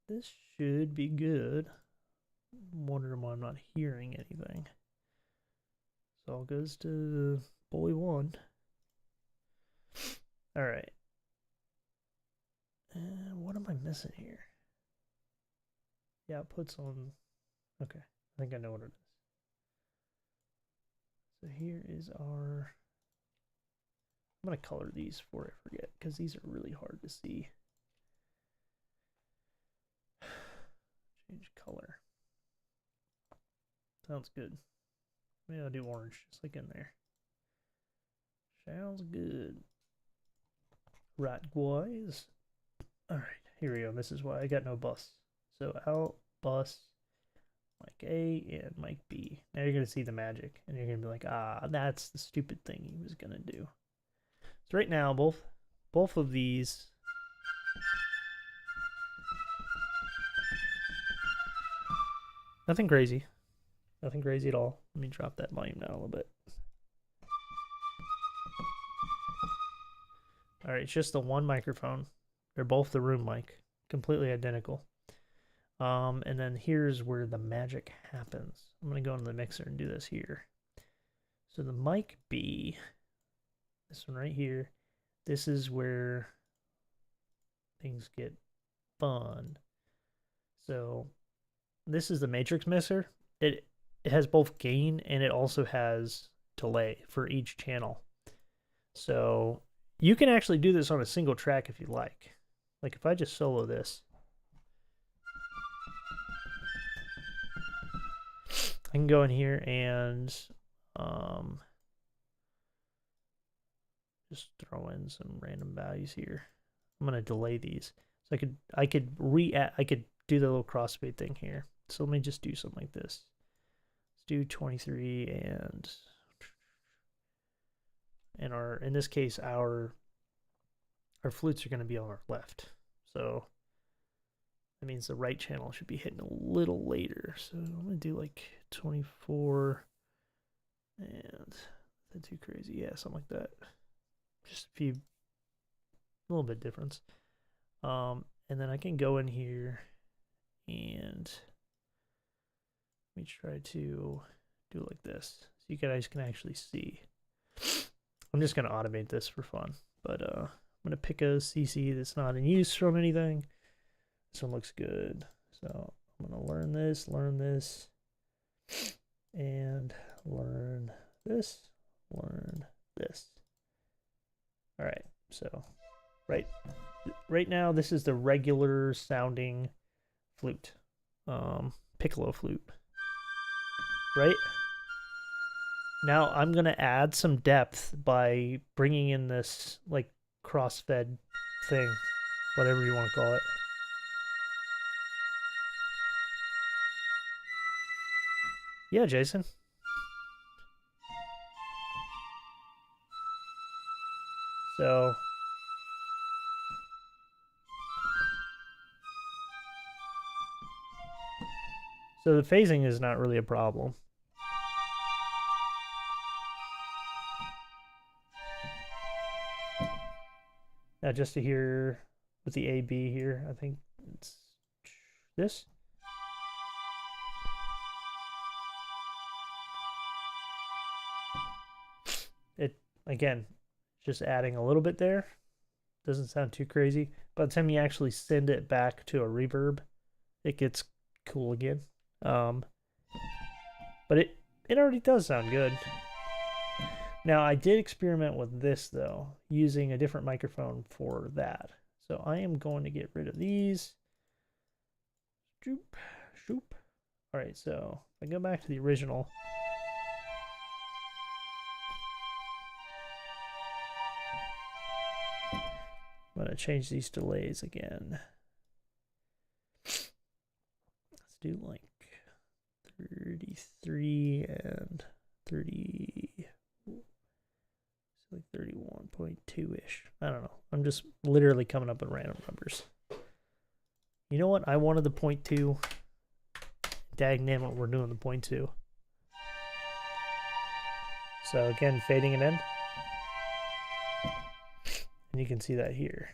This should be good. I'm wondering why I'm not hearing anything. So all goes to boy one. All right. What am I missing here? Yeah, it puts on. Okay, I think I know what it is. So here is our. I'm gonna color these before I forget because these are really hard to see. Change color. Sounds good. Maybe I'll do orange, just like in there. Sounds good. Right, boys. Alright, here we go. This is why I got no bus. So out, bus, mic A, and mic B. Now you're going to see the magic, and you're going to be like, ah, that's the stupid thing he was going to do. So right now, both of these... Nothing crazy. Nothing crazy at all. Let me drop that volume down a little bit. Alright, it's just the one microphone. They're both the room mic. Completely identical. And then here's where the magic happens. I'm going to go into the mixer and do this here. So the mic B, this one right here, this is where things get fun. So this is the matrix mixer. It has both gain and it also has delay for each channel. So you can actually do this on a single track if you like. Like if I just solo this, I can go in here and just throw in some random values here. I'm gonna delay these, so I could do the little crossfade thing here. So let me just do something like this. Let's do 23 and our, in this case, our flutes are gonna be on our left. So that means the right channel should be hitting a little later. So I'm gonna do like 24 and that's too crazy. Yeah, something like that. Just a little bit difference. And then I can go in here and let me try to do it like this. So you guys can actually see. I'm just gonna automate this for fun. But I'm gonna pick a CC that's not in use from anything. This one looks good. So I'm gonna learn this, and learn this, learn this. All right, so right now this is the regular sounding flute, piccolo flute. Right now I'm gonna add some depth by bringing in this like crossfed thing, whatever you want to call it. Yeah, Jason. So the phasing is not really a problem. just to hear with the AB here. I think it's this. It, again, just adding a little bit there. Doesn't sound too crazy. By the time you actually send it back to a reverb, it gets cool again. But it already does sound good. Now, I did experiment with this, though, using a different microphone for that. So I am going to get rid of these. Shoop, shoop. All right, so if I go back to the original. I'm going to change these delays again. Let's do like 33 and 30. Like 31.2-ish. I don't know. I'm just literally coming up with random numbers. You know what? I wanted the 0.2. Dagnammit, we're doing the 0.2. So again, fading it in. And you can see that here.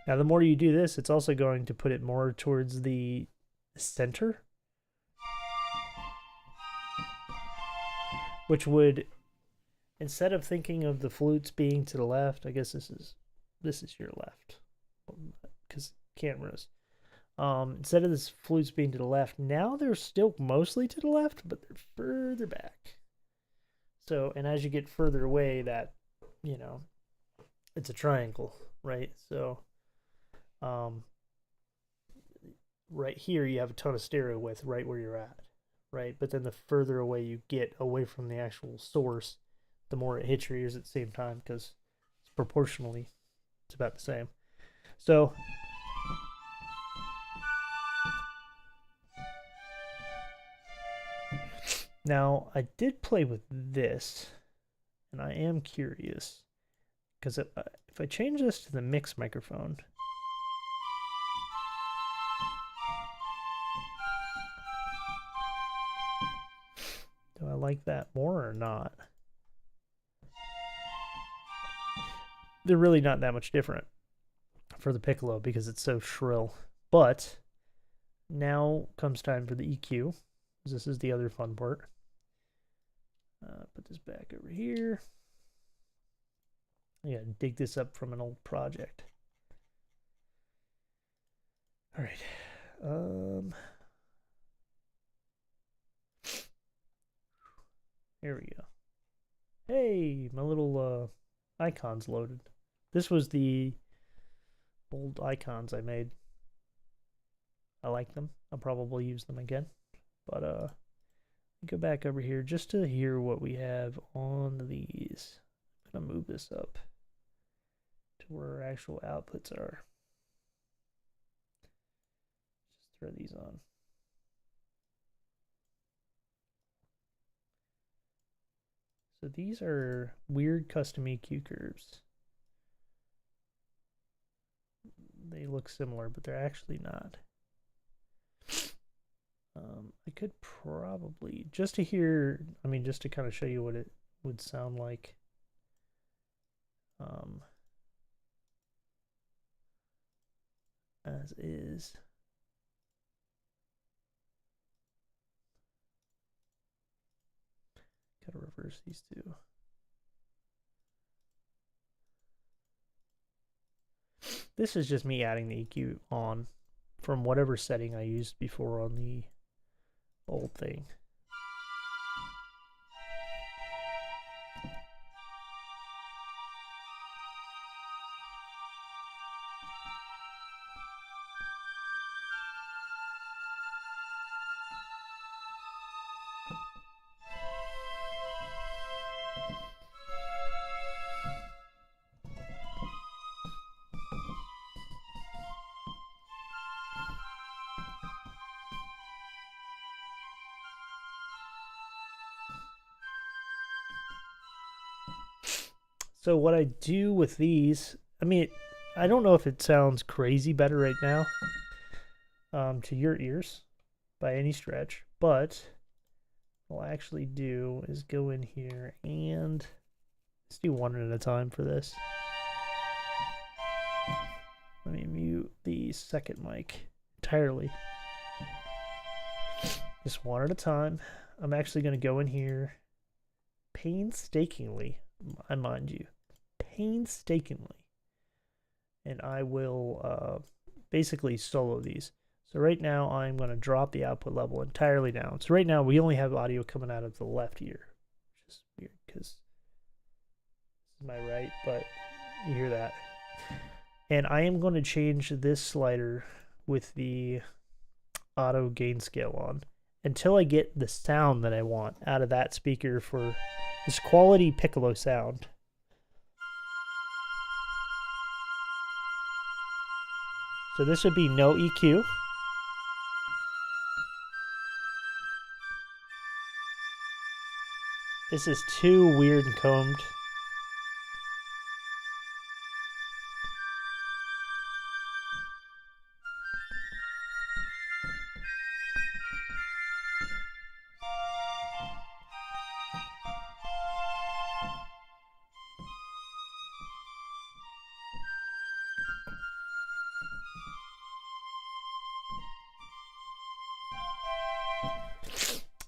Now, the more you do this, it's also going to put it more towards the center, which would, instead of thinking of the flutes being to the left, I guess this is your left, because cameras. Instead of this flutes being to the left, now they're still mostly to the left, but they're further back. So, and as you get further away, that, you know, it's a triangle, right? So right here you have a ton of stereo width right where you're at, right? But then the further away you get away from the actual source, the more it hits your ears at the same time, because it's proportionally, it's about the same. So now I did play with this, and I am curious, because if I change this to the mix microphone, do I like that more or not? They're really not that much different for the piccolo because it's so shrill. But now comes time for the EQ. This is the other fun part. Put this back over here. I gotta dig this up from an old project. All right. Here we go. Hey, my little icons loaded. This was the old icons I made. I like them. I'll probably use them again. But go back over here just to hear what we have on these. I'm gonna move this up to where our actual outputs are. Just throw these on. So these are weird custom EQ curves. They look similar, but they're actually not. I could probably, just to hear, I mean, just to kind of show you what it would sound like. As is. Gotta reverse these two. This is just me adding the EQ on from whatever setting I used before on the old thing. So what I do with these, I mean, I don't know if it sounds crazy better right now to your ears by any stretch, but I'll actually do is go in here and let's do one at a time for this. Let me mute the second mic entirely. Just one at a time. I'm actually going to go in here painstakingly, I mind you, painstakingly, and I will basically solo these. So right now I'm going to drop the output level entirely down. So right now we only have audio coming out of the left ear, which is weird because this is my right, but you hear that. And I am going to change this slider with the auto gain scale on until I get the sound that I want out of that speaker for this quality piccolo sound. So this would be no EQ. This is too weird and combed.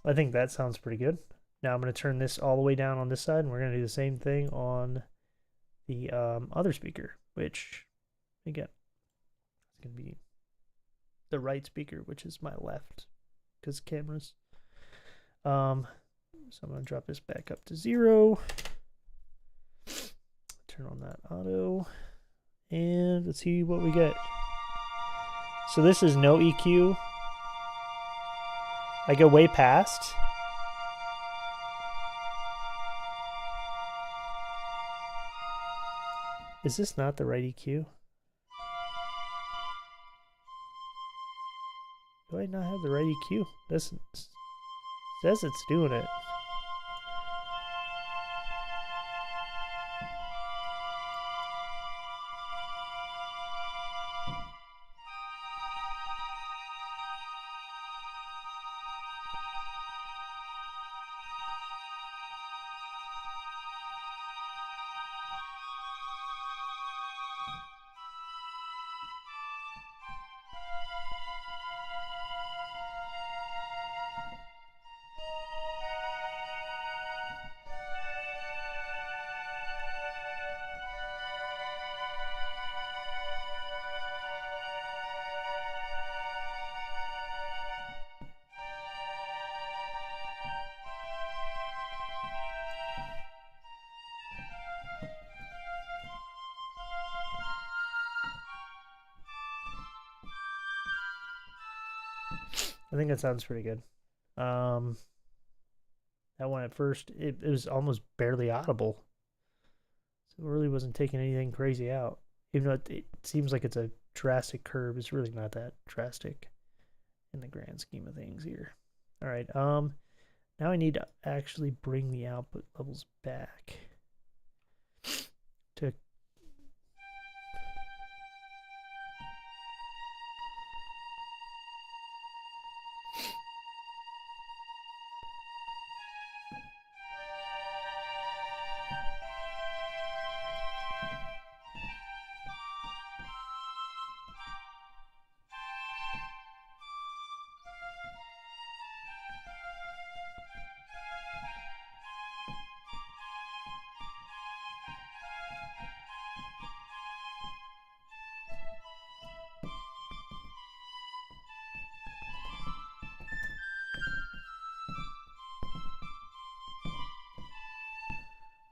I think that sounds pretty good. Now I'm going to turn this all the way down on this side, and we're going to do the same thing on the other speaker, which, again, is going to be the right speaker, which is my left, because cameras. So I'm going to drop this back up to 0. Turn on that auto, and let's see what we get. So this is no EQ. I go way past. Is this not the right EQ? Do I not have the right EQ? This says it's doing it. I think that sounds pretty good. That one at first, it was almost barely audible. So it really wasn't taking anything crazy out. Even though it seems like it's a drastic curve, it's really not that drastic in the grand scheme of things here. All right, now I need to actually bring the output levels back to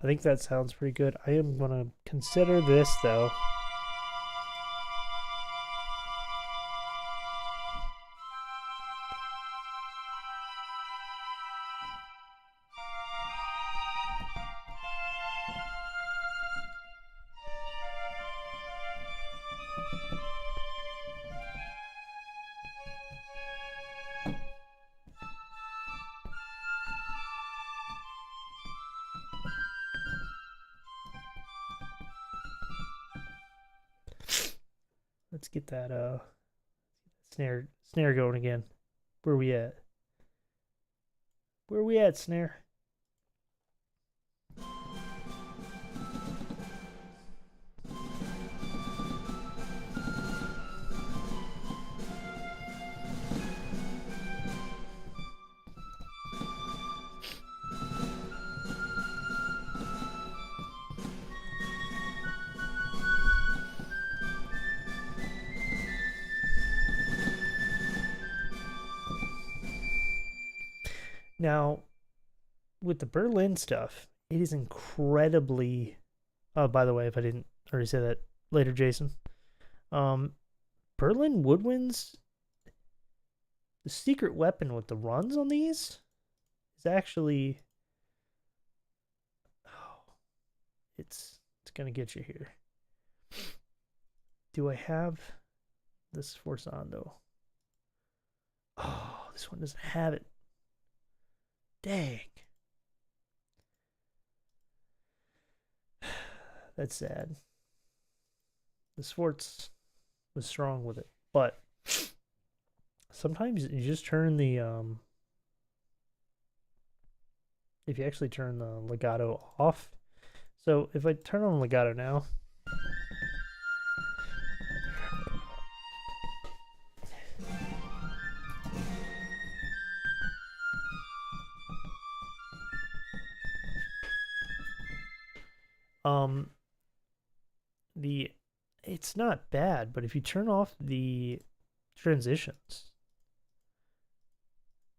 I think that sounds pretty good. I am going to consider this, though. Let's get that snare going again. Where are we at? Where we at, snare? Now, with the Berlin stuff, it is incredibly. Oh, by the way, if I didn't already say that, later, Jason. Um, Berlin Woodwinds, the secret weapon with the runs on these is actually. Oh, it's gonna get you here. Do I have this Forzando? Oh, this one doesn't have it. Dang. That's sad. The Swartz was strong with it, but sometimes you just turn the if you actually turn the legato off. So if I turn on legato now, um the it's not bad, but if you turn off the transitions,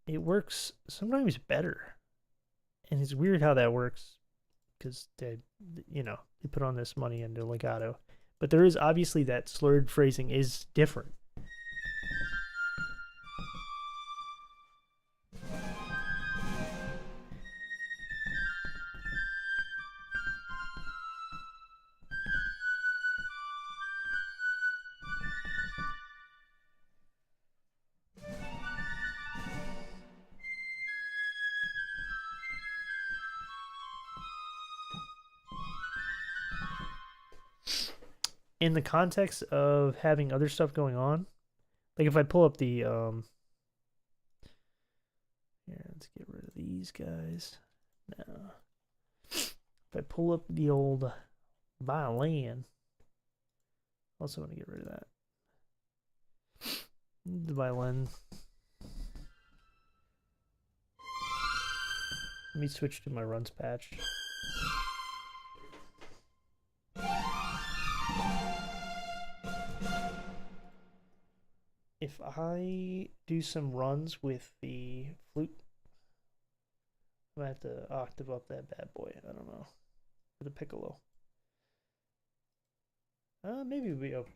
it works sometimes better. And it's weird how that works because they put on this money into legato, but there is obviously that slurred phrasing is different. In the context of having other stuff going on, like if I pull up the here, let's get rid of these guys. Now, if I pull up the old violin, also want to get rid of that. The violin. Let me switch to my runs patch. If I do some runs with the flute, I might have to octave up that bad boy. I don't know. For the piccolo. Maybe we okay.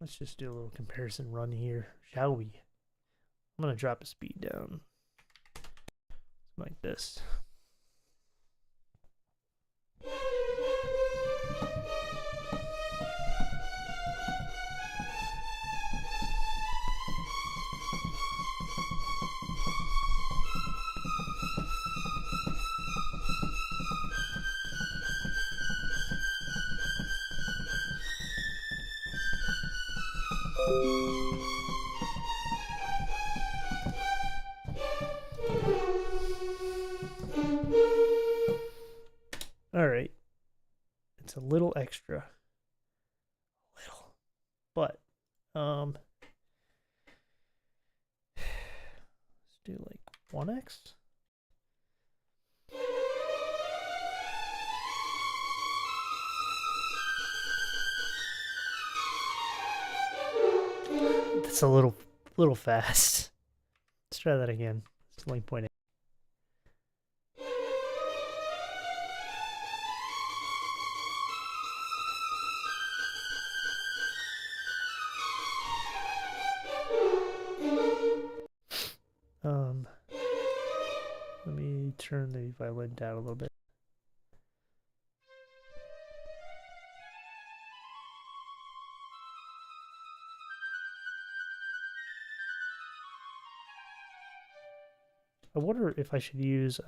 Let's just do a little comparison run here, shall we? I'm gonna drop the speed down like this. All right, it's a little extra, little, but let's do like 1x. That's a little fast. Let's try that again. It's like 0.8. Let me turn the violin down a little bit. I wonder if I should use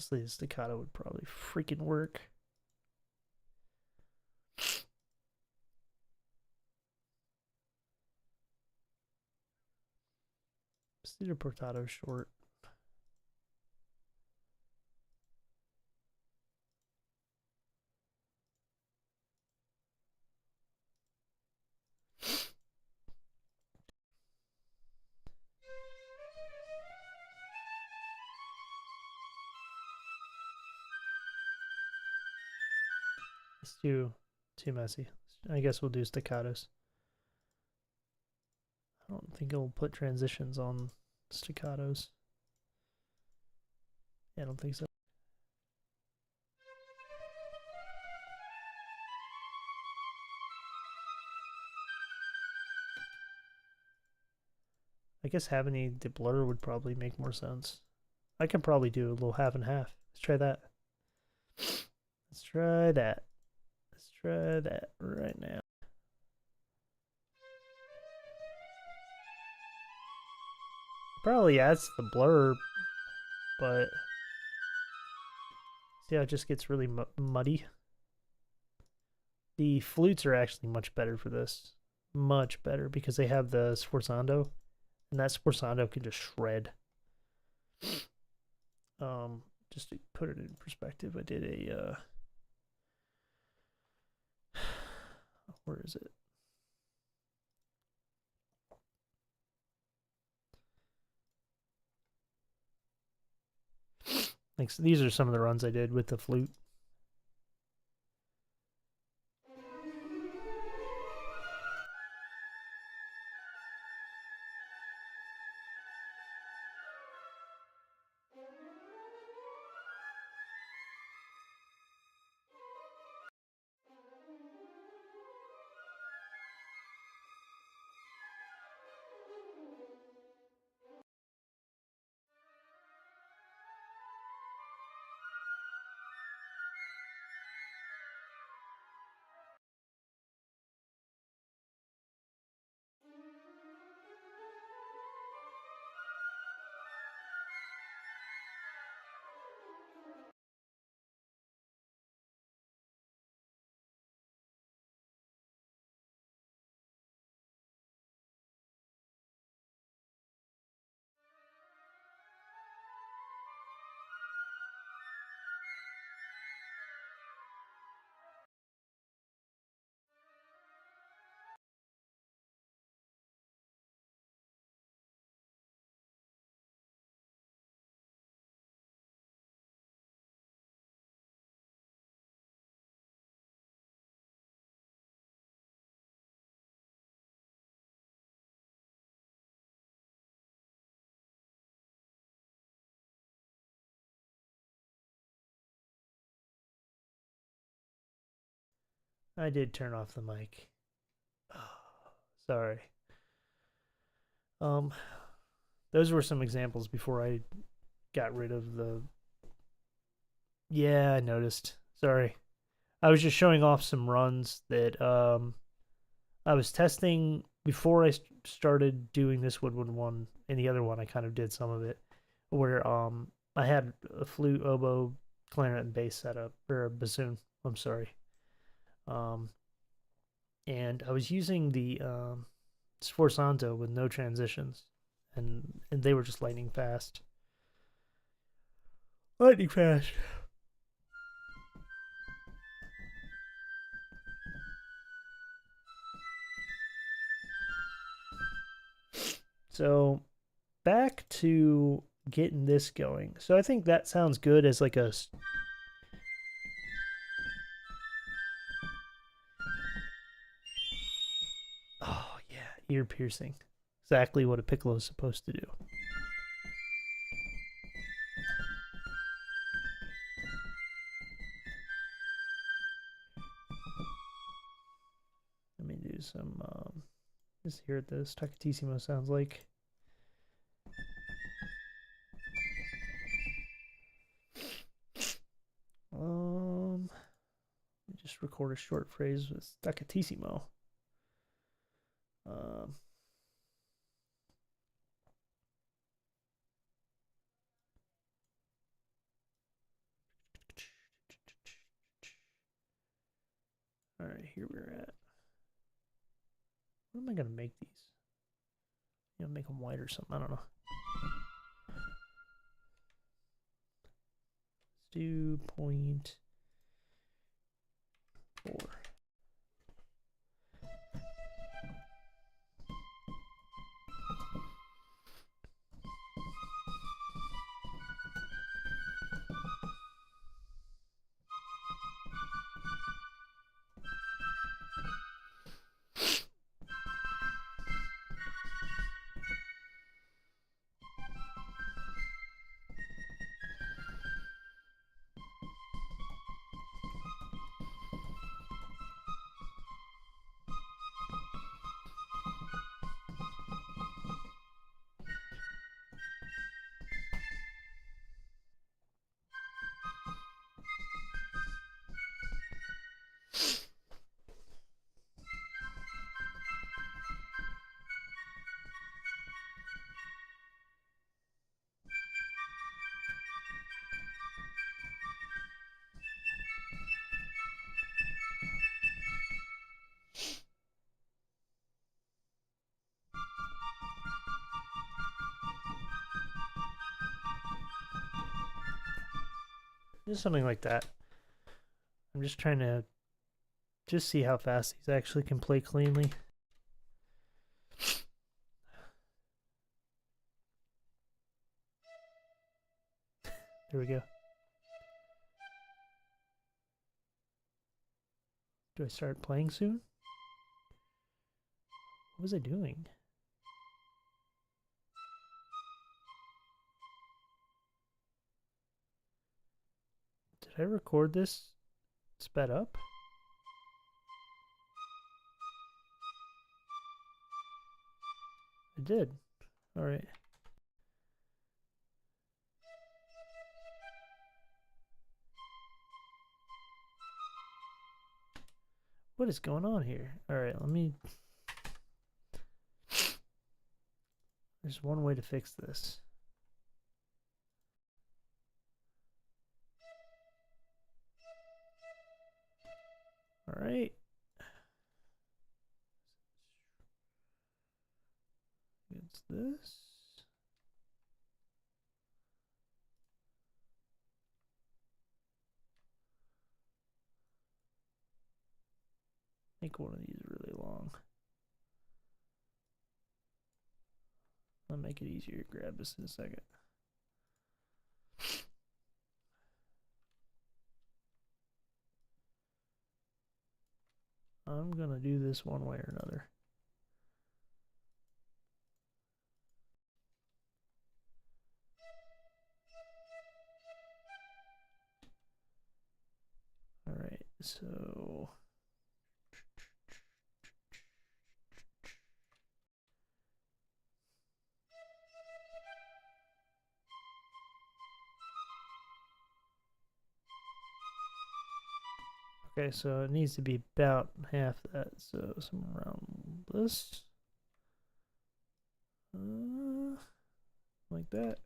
honestly, the staccato would probably freaking work. Let's do the portato short. It's too messy. I guess we'll do staccatos. I don't think it'll put transitions on staccatos. Yeah, I don't think so. I guess having the blur would probably make more sense. I can probably do a little half and half. Let's try that. Let's try that. Let's try that right now. Probably adds the blur, but see how it just gets really muddy? The flutes are actually much better for this. Much better because they have the sforzando, and that sforzando can just shred. Just to put it in perspective, I did a where is it? Like so these are some of the runs I did with the flute. I did turn off the mic. Oh, sorry. Um, those were some examples before I got rid of the. Yeah, I noticed. Sorry. I was just showing off some runs that I was testing before I started doing this Woodwind one, and the other one I kind of did some of it, where I had a flute, oboe, clarinet, and bass setup or a bassoon. I'm sorry. Um, and I was using the Sforzando with no transitions, and they were just lightning fast. Lightning fast. So back to getting this going. So I think that sounds good as like a. Oh yeah, ear piercing. Exactly what a piccolo is supposed to do. Let me do some. Just hear what this staccatissimo sounds like. Let me just record a short phrase with staccatissimo. Um, all right, here we're at. What am I gonna make these? You know, make them white or something. I don't know. Let's do 0.4. Just something like that. I'm just trying to just see how fast these actually can play cleanly. There we go. Do I start playing soon? What was I doing? Did I record this sped up? I did. All right. What is going on here? All right, let me... There's one way to fix this. All right. It's this. Make one of these really long. I'll make it easier to grab this in a second. I'm gonna do this one way or another. All right, so okay, so it needs to be about half that, so somewhere around this, like that.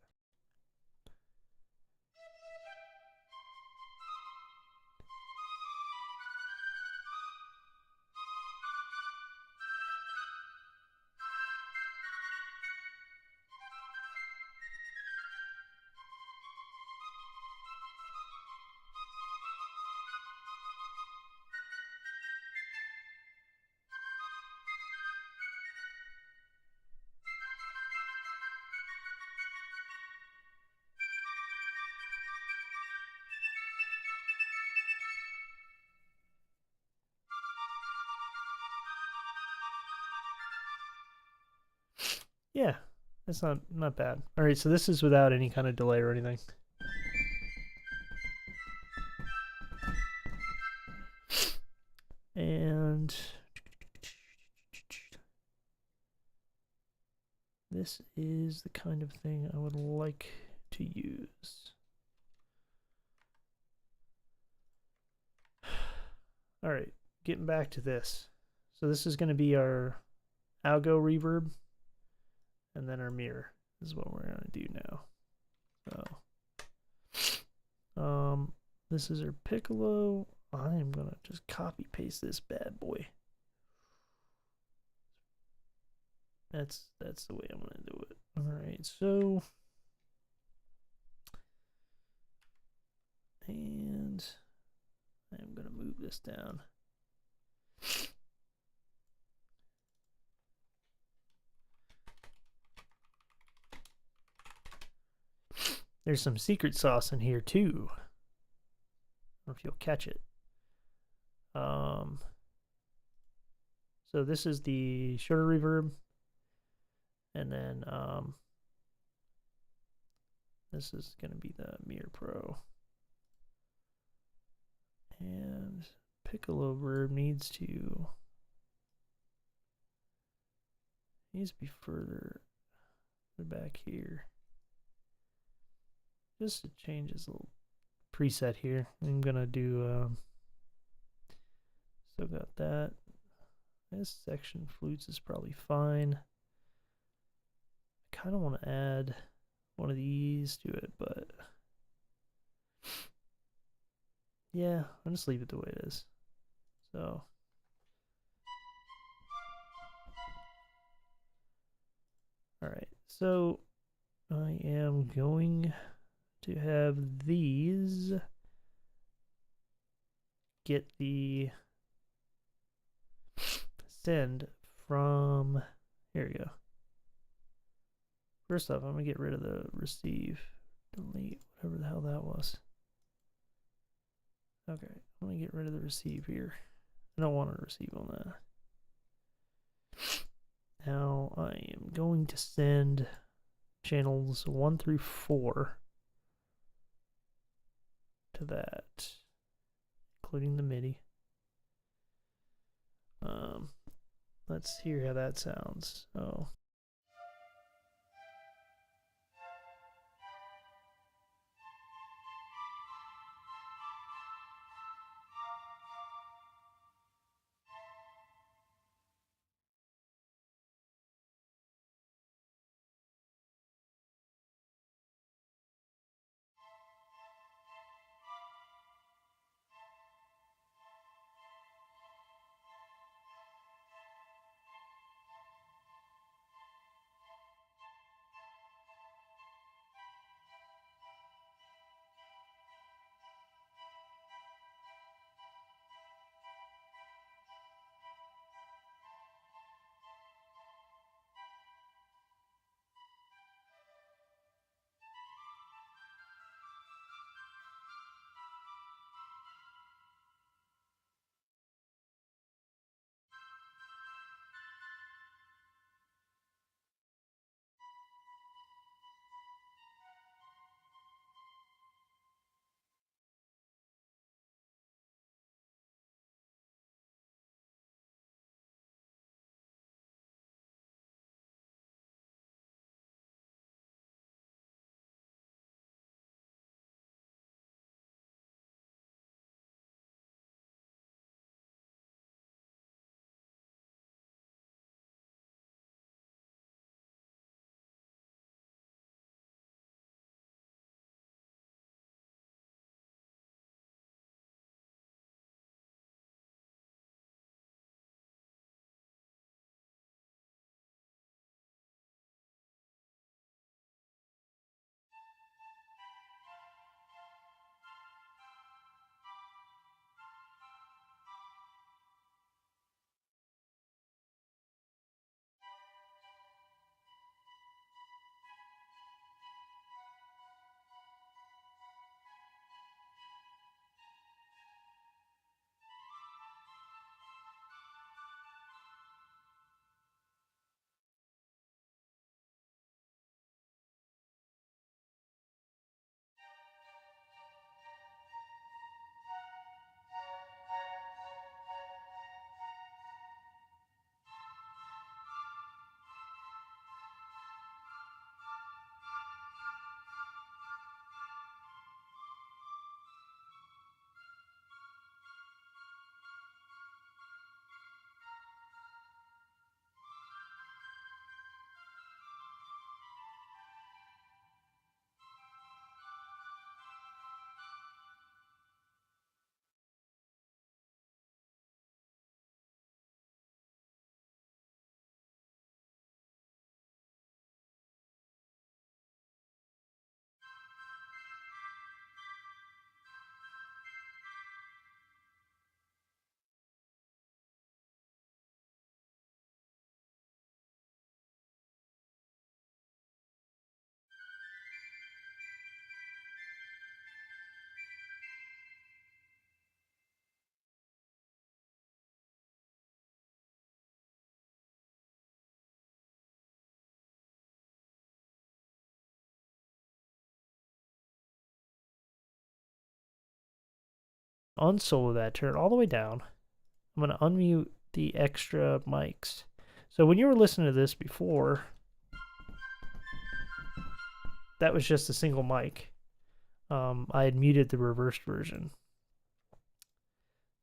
Yeah, that's not bad. All right, so this is without any kind of delay or anything. And this is the kind of thing I would like to use. All right, getting back to this. So this is going to be our algo reverb, and then our mirror is what we're gonna do now. So, this is our piccolo. I am gonna just copy paste this bad boy. That's the way I'm gonna do it. All right, so, and I'm gonna move this down. There's some secret sauce in here too. I don't know if you'll catch it. So this is the shorter reverb, and then this is gonna be the Mirror Pro, and piccolo verb needs to be further back here. Just to change this little preset here. I'm gonna do still got that. This section flutes is probably fine. I kind of want to add one of these to it, but yeah, I'll just leave it the way it is. So all right, so I am going to have these get the send from, here we go. First off, I'm gonna get rid of the receive, delete, whatever the hell that was. Okay, I'm gonna get rid of the receive here. I don't want to receive on that. Now I am going to send channels 1 through 4 to that, including the MIDI. Let's hear how that sounds. Oh. unsolo that, turn it all the way down. I'm going to unmute the extra mics. So when you were listening to this before, that was just a single mic. I had muted the reversed version.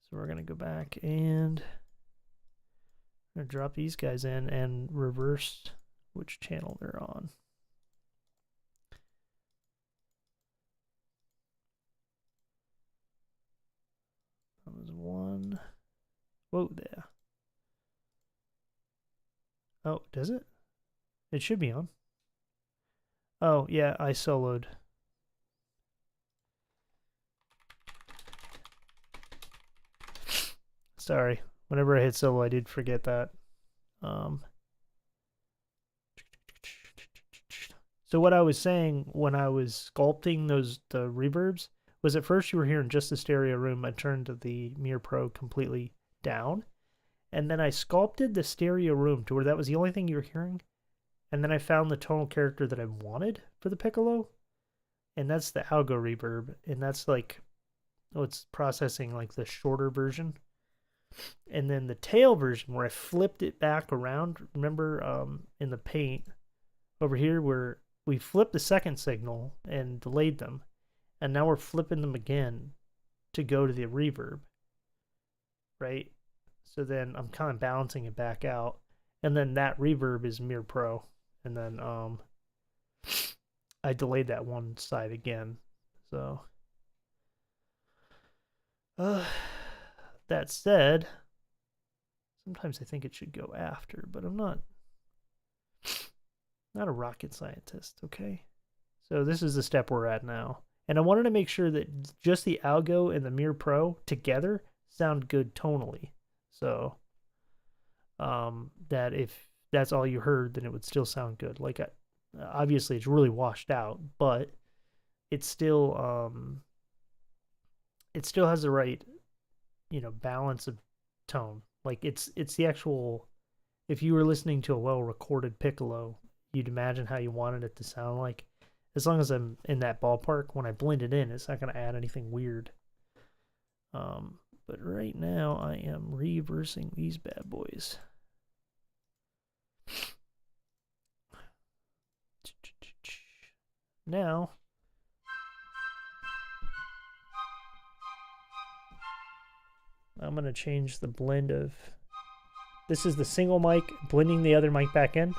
So we're going to go back and I'm going to drop these guys in and reverse which channel they're on. That was one. Whoa there. Oh, does it? It should be on. Oh, yeah, I soloed. Sorry. Whenever I hit solo, I did forget that. So what I was saying when I was sculpting the reverbs was at first you were hearing just the stereo room. I turned the Mirror Pro completely down. And then I sculpted the stereo room to where that was the only thing you were hearing. And then I found the tonal character that I wanted for the piccolo. And that's the algo reverb. And that's like, oh, it's processing like the shorter version. And then the tail version where I flipped it back around. Remember in the paint over here where we flipped the second signal and delayed them. And now we're flipping them again to go to the reverb. Right? So then I'm kind of balancing it back out. And then that reverb is Mirror Pro. And then I delayed that one side again. So that said, sometimes I think it should go after, but I'm not a rocket scientist, okay? So this is the step we're at now. And I wanted to make sure that just the algo and the Mirror Pro together sound good tonally. So that if that's all you heard, then it would still sound good. Like obviously it's really washed out, but it still has the right, balance of tone. Like it's the actual, if you were listening to a well-recorded piccolo, you'd imagine how you wanted it to sound like. As long as I'm in that ballpark, when I blend it in, it's not going to add anything weird. But right now I am reversing these bad boys. Now I'm going to change the blend of, this is the single mic, blending the other mic back in.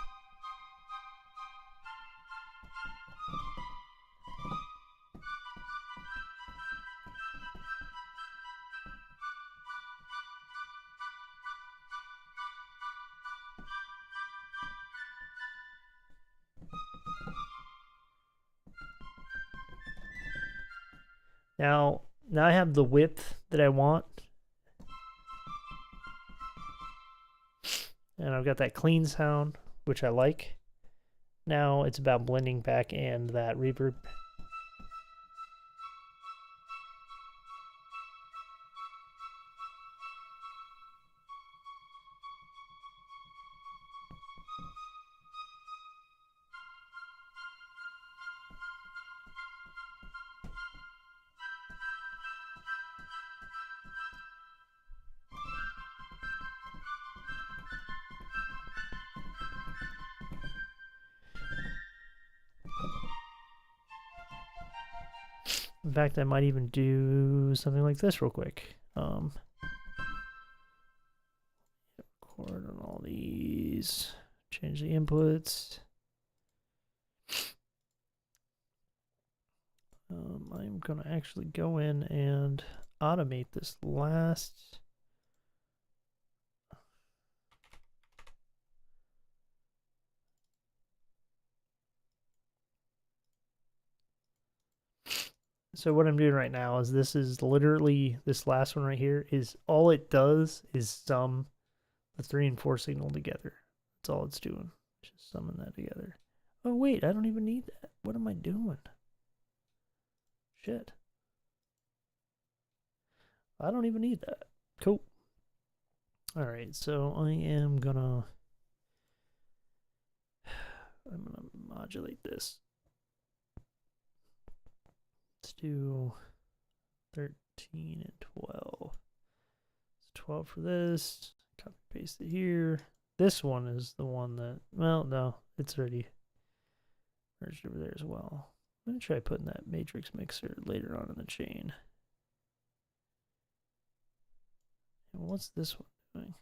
Now I have the width that I want. And I've got that clean sound, which I like. Now it's about blending back in that reverb. In fact, I might even do something like this real quick. Record on all these. Change the inputs. I'm going to actually go in and automate this last. So what I'm doing right now is this is literally, this last one right here is all it does is sum the 3 and 4 signal together. That's all it's doing. Just summing that together. Oh wait, I don't even need that. What am I doing? Shit. I don't even need that. Cool. Alright, so I'm gonna modulate this. Let's do 13 and 12. So 12 for this. Copy paste it here. This one is the one that, well, no, it's already merged over there as well. I'm going to try putting that matrix mixer later on in the chain. And what's this one doing?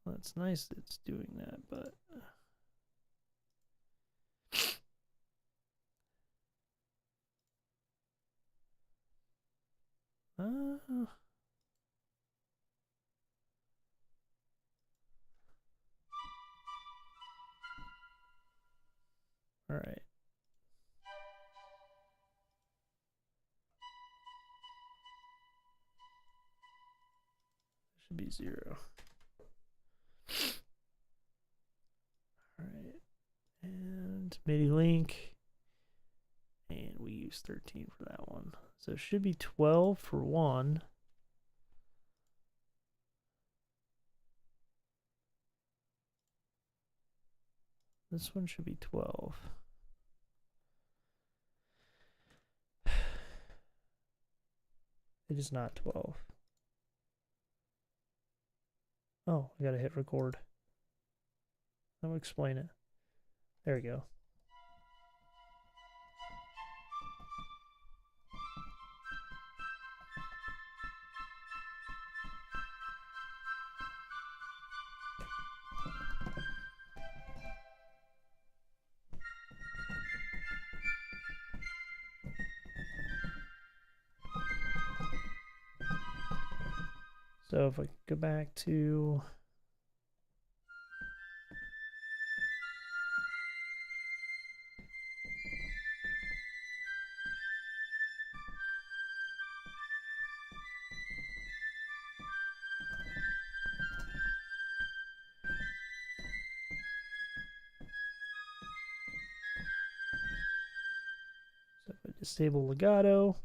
Well, it's nice that it's doing that, but all right. Should be 0. All right. And MIDI link. And we use 13 for that one. So it should be 12 for one. This one should be 12. It is not 12. Oh, I gotta hit record. That will explain it. There we go. So if I go back to so if I disable legato,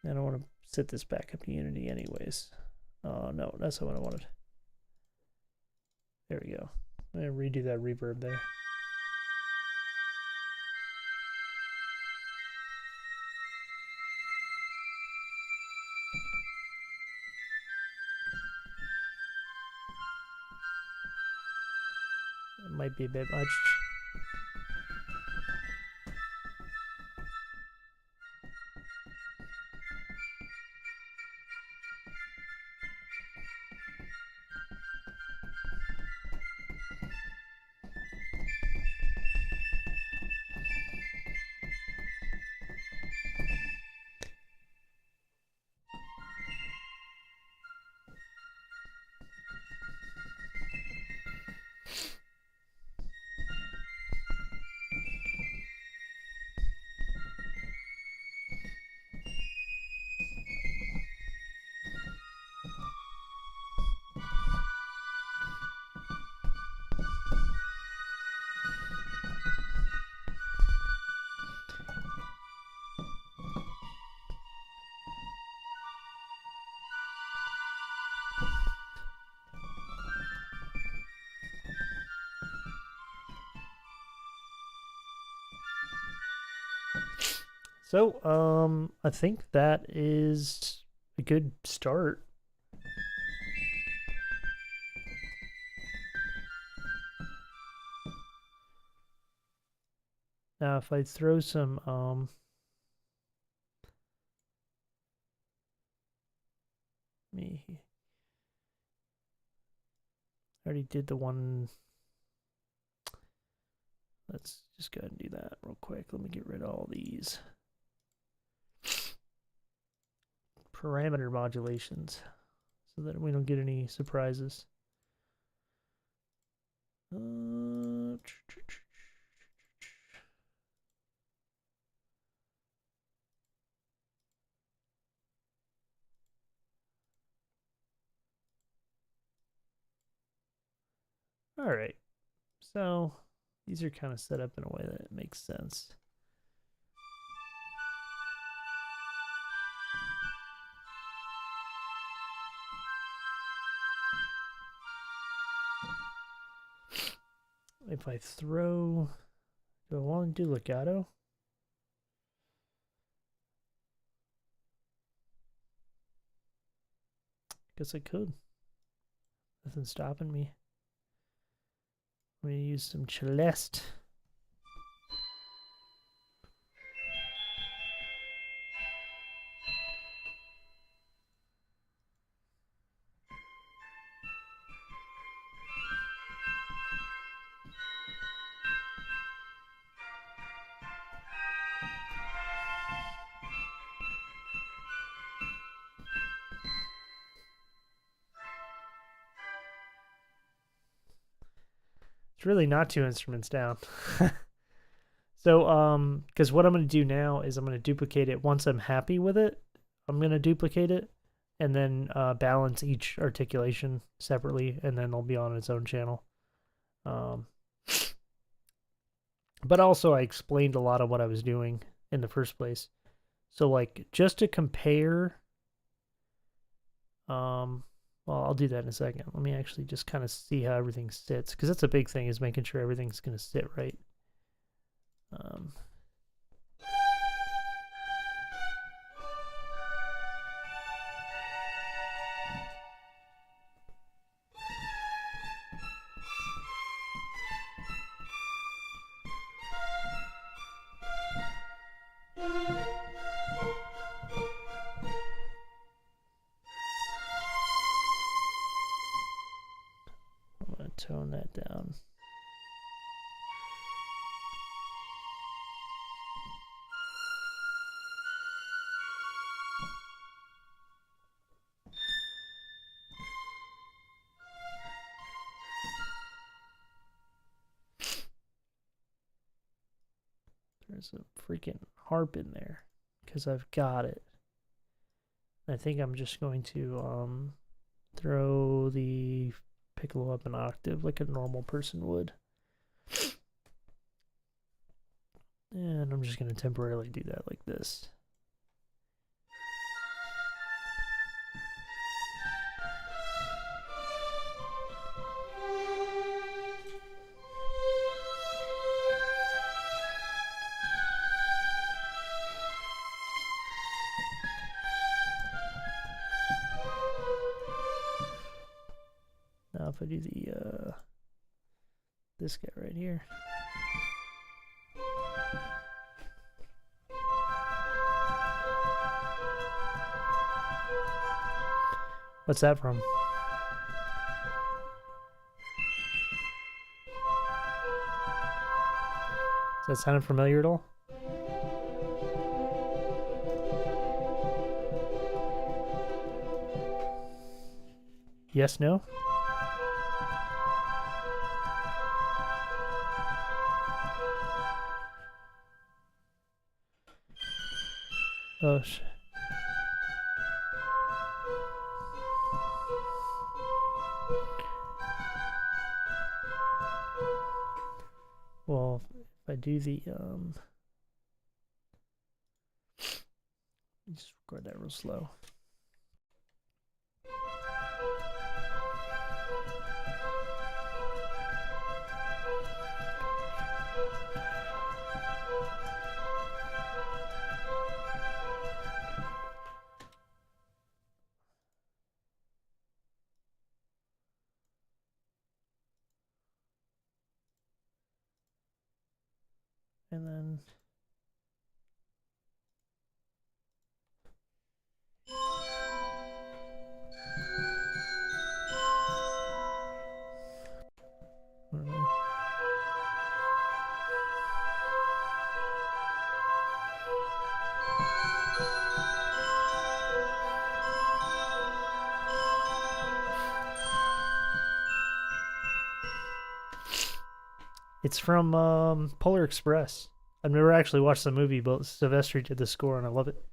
and I want to set this back up to Unity anyways. Oh no, that's not what I wanted. There we go. I'm gonna redo that reverb there. It might be a bit much. So, I think that is a good start. Now, if I throw some, I already did the one. Let's just go ahead and do that real quick. Let me get rid of all these parameter modulations so that we don't get any surprises. All right, so these are kind of set up in a way that makes sense. if I throw, do I want to do legato? Guess I could. Nothing's stopping me. I'm gonna use some celeste. It's really not two instruments down. So, because what I'm going to do now is I'm going to duplicate it. Once I'm happy with it, I'm going to duplicate it and then balance each articulation separately, and then it'll be on its own channel. But also, I explained a lot of what I was doing in the first place. So, like, just to compare, well, I'll do that in a second. Let me actually just kind of see how everything sits, because that's a big thing, is making sure everything's going to sit right. I'm going to tone that down. There's a freaking harp in there because I've got it. I think I'm just going to throw the piccolo up an octave like a normal person would. And I'm just going to temporarily do that like this. Now if I do the this guy right here. What's that from? Does that sound familiar at all? Yes, no? Oh, shit. Well, if I do the just record that real slow. And then it's from Polar Express. I've never actually watched the movie, but Sylvester did the score, and I love it.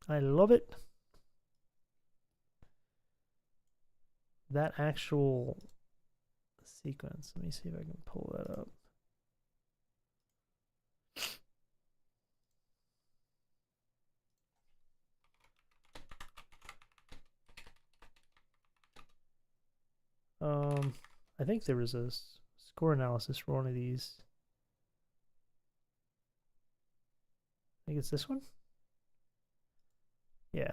I love it. That actual sequence. Let me see if I can pull that up. I think there was a score analysis for one of these. I think it's this one. Yeah.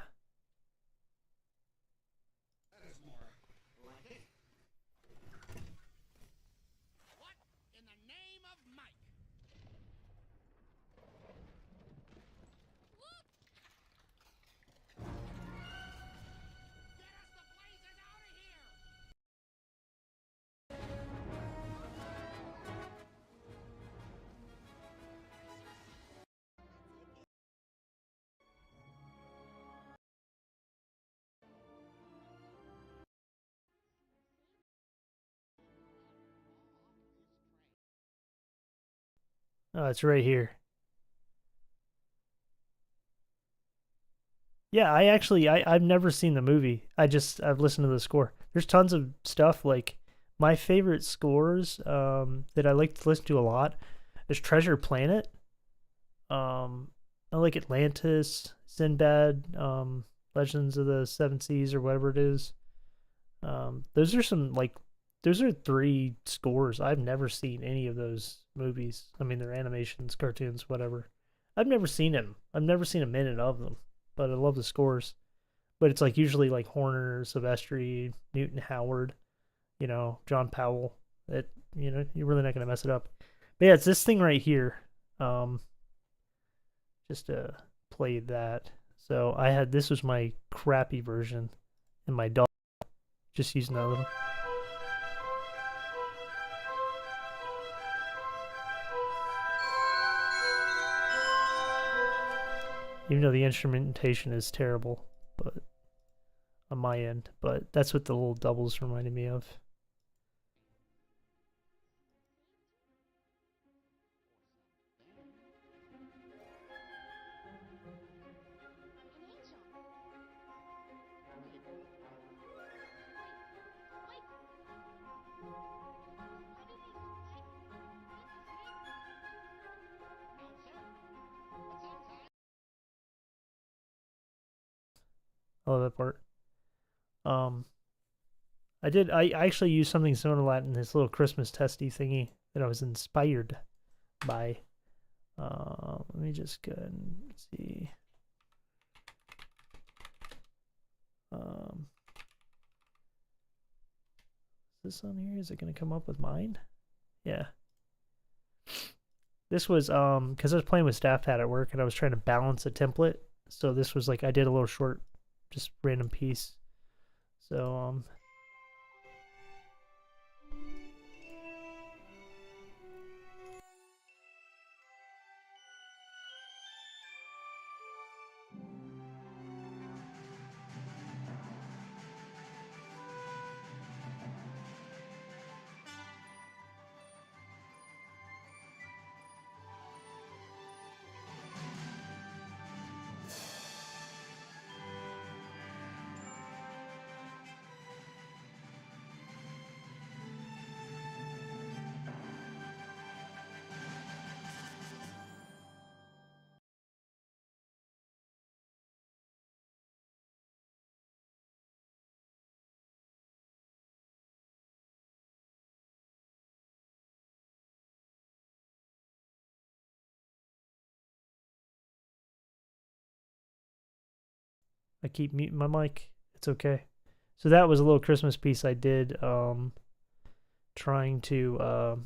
What in the name of Mike? Get us the blazes out of here! Oh, it's right here. Yeah, I've never seen the movie. I've listened to the score. There's tons of stuff like my favorite scores that I like to listen to a lot is Treasure Planet. I like Atlantis, Sinbad, Legends of the Seven Seas or whatever it is. Those are some like those are three scores. I've never seen any of those movies. I mean, they're animations, cartoons, whatever. I've never seen them. I've never seen a minute of them, but I love the scores. But it's like usually like Horner, Silvestri, Newton Howard, John Powell. It you're really not gonna mess it up. But yeah, it's this thing right here. Um, just to play that. So I had this was my crappy version, and my dog just using that little. Even though the instrumentation is terrible, but on my end, but that's what the little doubles reminded me of. I love that part. Um, I actually used something similar to that in this little Christmas testy thingy that I was inspired by. Let me just go and see. Is this on here? Is it gonna come up with mine? Yeah. This was because I was playing with staff pad at work and I was trying to balance a template. So this was like I did a little short, just random piece. So I keep muting my mic. It's okay. So that was a little Christmas piece I did, trying to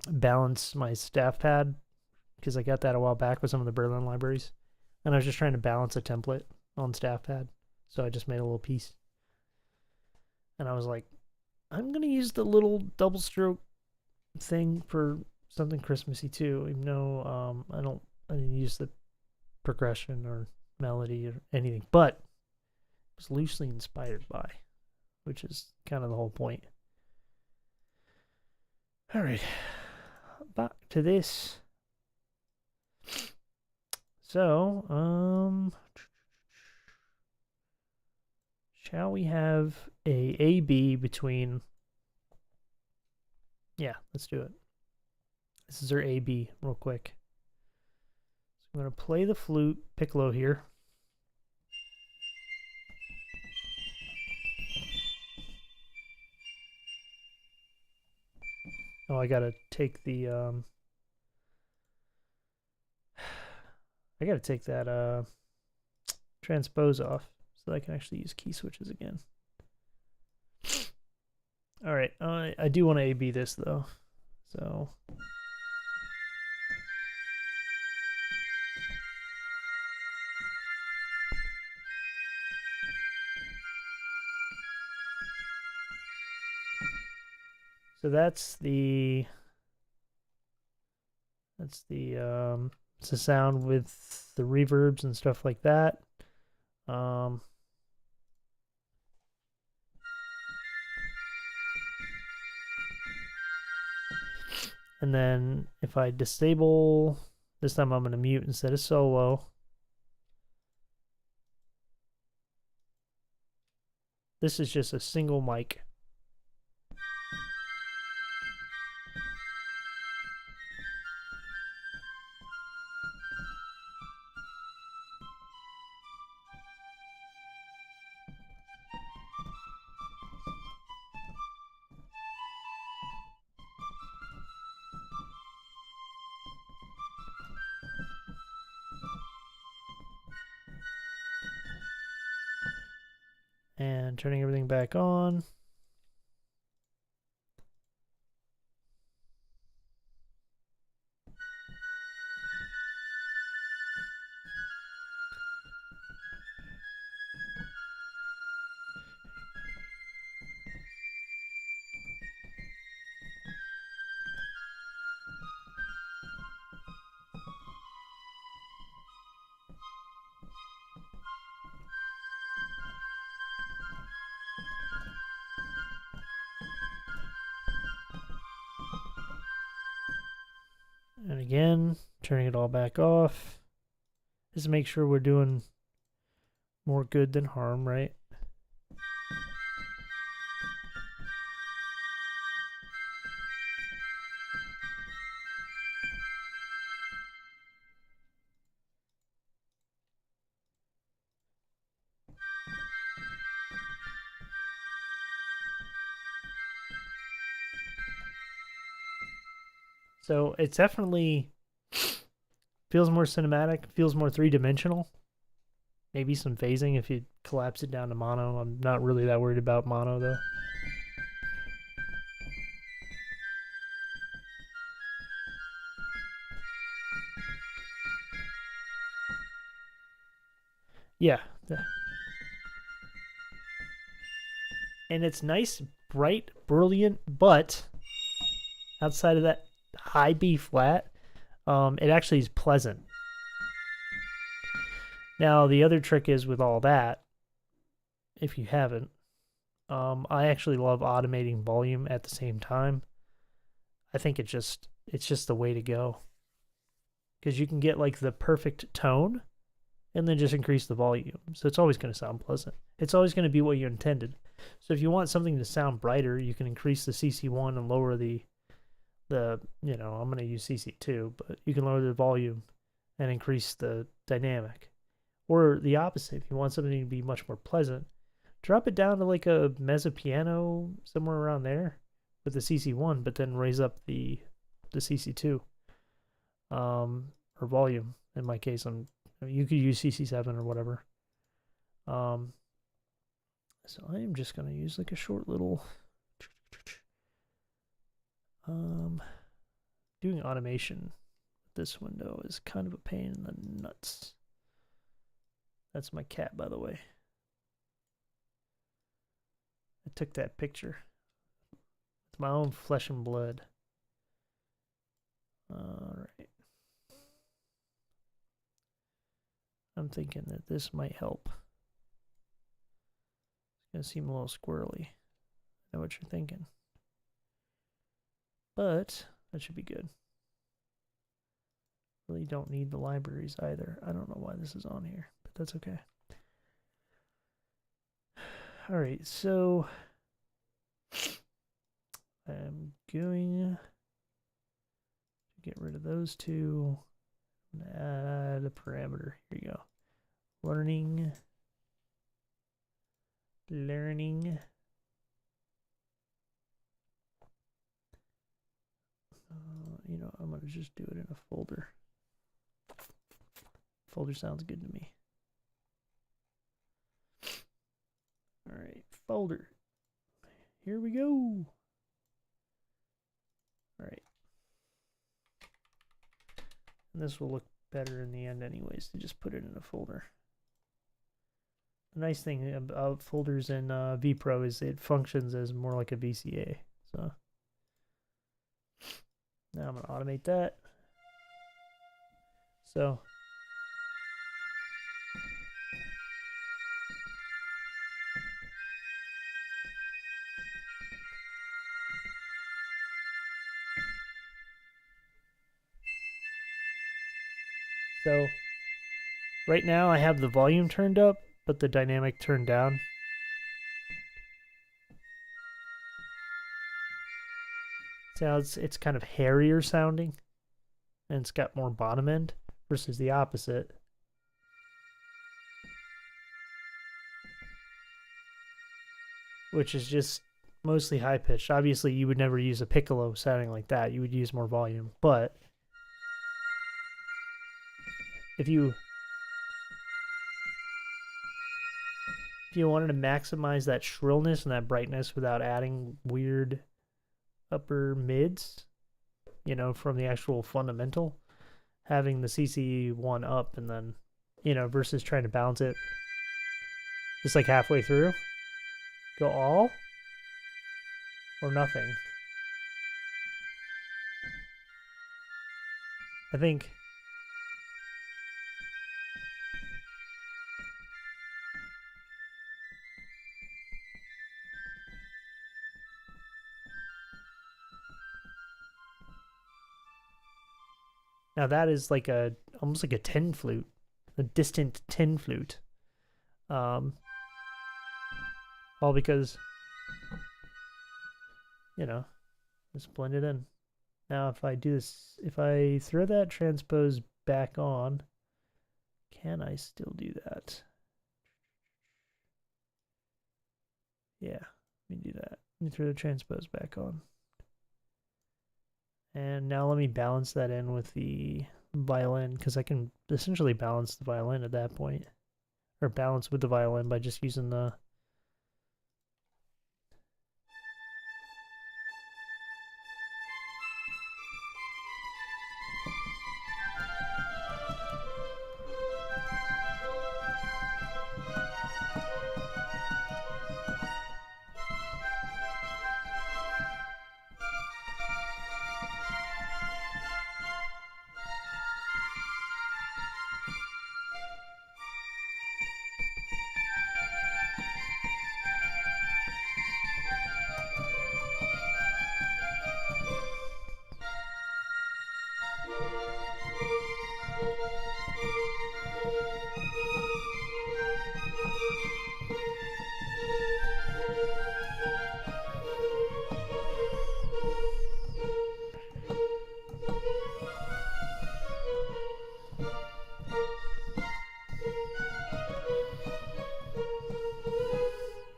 balance my staff pad because I got that a while back with some of the Berlin libraries, and I was just trying to balance a template on staff pad. So I just made a little piece, and I was like, I'm gonna use the little double stroke thing for something Christmassy too, even though I didn't use the progression or melody or anything, but it was loosely inspired by, which is kind of the whole point. All right, back to this. So, shall we have a B between? Yeah, let's do it. This is our A B real quick. So I'm gonna play the flute piccolo here. Oh, I gotta take the I gotta take that transpose off so that I can actually use key switches again. All right, I do want to A/B this though, so. So that's the it's the sound with the reverbs and stuff like that. Um, and then if I disable, this time I'm going to mute instead of solo. This is just a single mic. And turning everything back on. And again, turning it all back off. Just to make sure we're doing more good than harm, right? So it's definitely feels more cinematic, feels more three-dimensional. Maybe some phasing if you collapse it down to mono. I'm not really that worried about mono though. Yeah. And it's nice, bright, brilliant, but outside of that high B flat, it actually is pleasant. Now, the other trick is with all that, if you haven't, I actually love automating volume at the same time. I think it's just the way to go. Because you can get like the perfect tone and then just increase the volume. So it's always going to sound pleasant. It's always going to be what you intended. So if you want something to sound brighter, you can increase the CC1 and lower the I'm going to use CC2, but you can lower the volume and increase the dynamic. Or the opposite, if you want something to be much more pleasant, drop it down to like a mezzo piano somewhere around there with the CC1, but then raise up the CC2 or volume. In my case, you could use CC7 or whatever. So I am just going to use like a short little doing automation with this window is kind of a pain in the nuts. That's my cat, by the way. I took that picture with my own flesh and blood. All right. I'm thinking that this might help. It's going to seem a little squirrely. I know what you're thinking. But that should be good. Really don't need the libraries either. I don't know why this is on here, but that's okay. All right, so I'm going to get rid of those two. Add a parameter. Here you go. Learning. You know, I'm gonna just do it in a folder. Folder sounds good to me. All right, folder. Here we go. All right. And this will look better in the end anyways to just put it in a folder. The nice thing about folders in VEPRO is it functions as more like a VCA. So now I'm going to automate that. So right now I have the volume turned up, but the dynamic turned down. So it's kind of hairier sounding, and it's got more bottom end versus the opposite. Which is just mostly high pitched. Obviously, you would never use a piccolo sounding like that. You would use more volume. But if you wanted to maximize that shrillness and that brightness without adding weird upper mids, you know, from the actual fundamental, having the CC1 up and then, you know, versus trying to balance it just like halfway through, go all or nothing. I think now that is like almost like a tin flute, a distant tin flute. All because, you know, just blend it in. Now if I do this, if I throw that transpose back on, can I still do that? Yeah, let me do that. Let me throw the transpose back on. And now let me balance that in with the violin, because I can essentially balance the violin at that point. Or balance with the violin by just using the...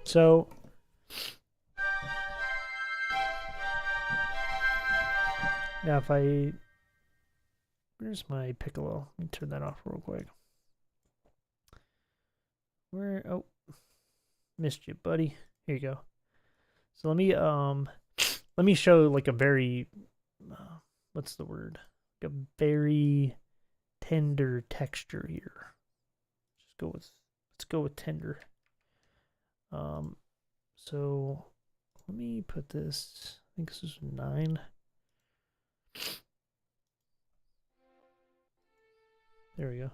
So now if I... Where's my piccolo? Let me turn that off real quick. Where... Oh. Missed you, buddy. Here you go. So let me show like a very... what's the word? Like a very tender texture here. Let's go with tender. So let me put this, I think this is 9. There we go.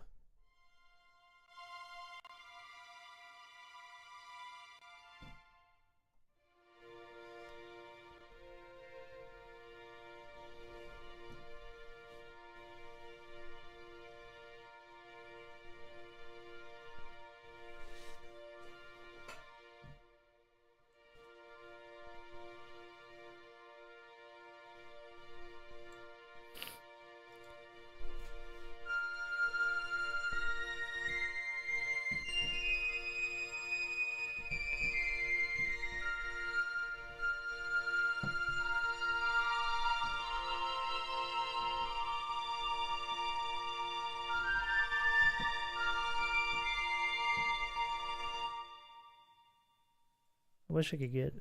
wish I could get.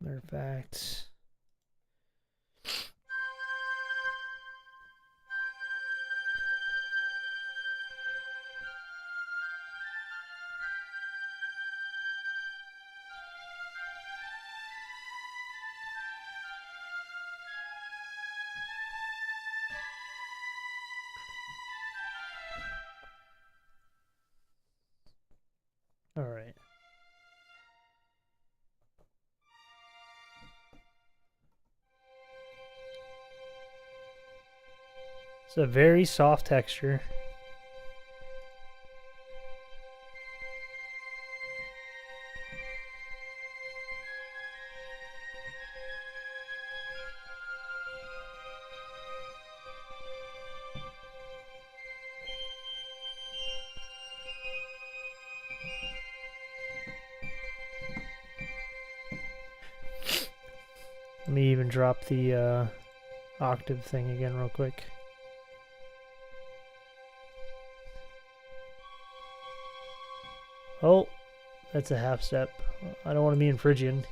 Matter of fact. All right. It's a very soft texture. Let me even drop the octave thing again real quick. Oh, that's a half step. I don't want to be in Phrygian.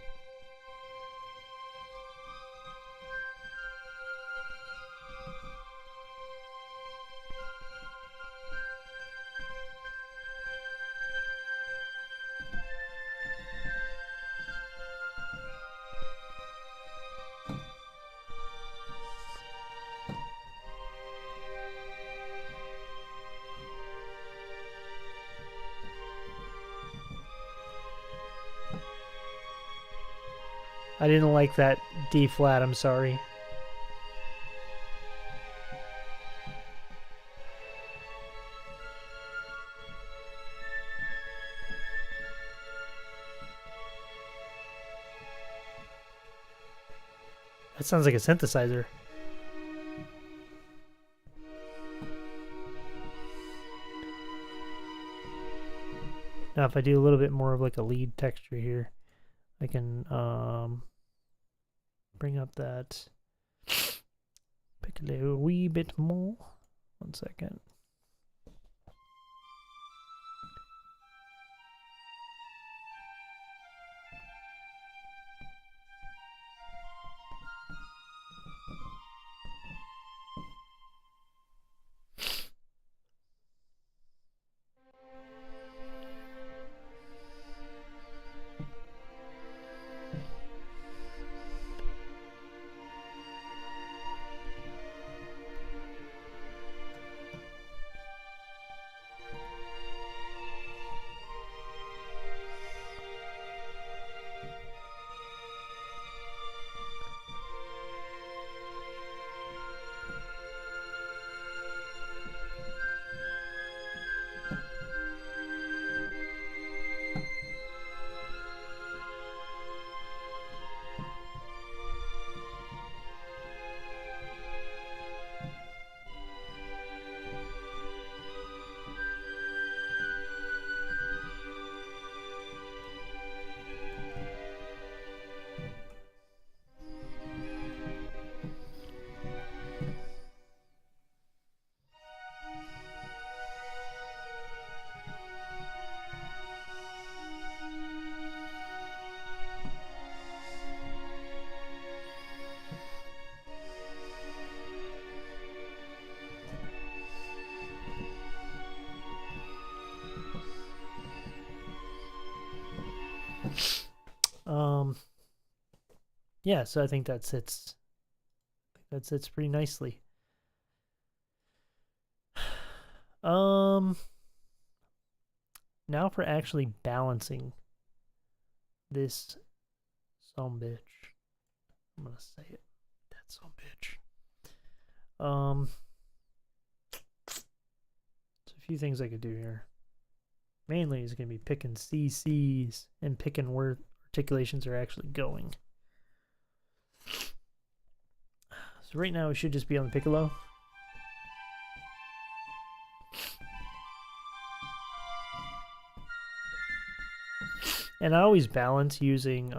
I didn't like that D flat, I'm sorry. That sounds like a synthesizer. Now if I do a little bit more of like a lead texture here, I can bring up that, pick a little wee bit more. 1 second. Yeah, so I think that sits pretty nicely. Now for actually balancing this sumbitch. I'm gonna say it. That sumbitch. There's a few things I could do here. Mainly is gonna be picking CCs and picking where articulations are actually going. So right now we should just be on the piccolo. And I always balance using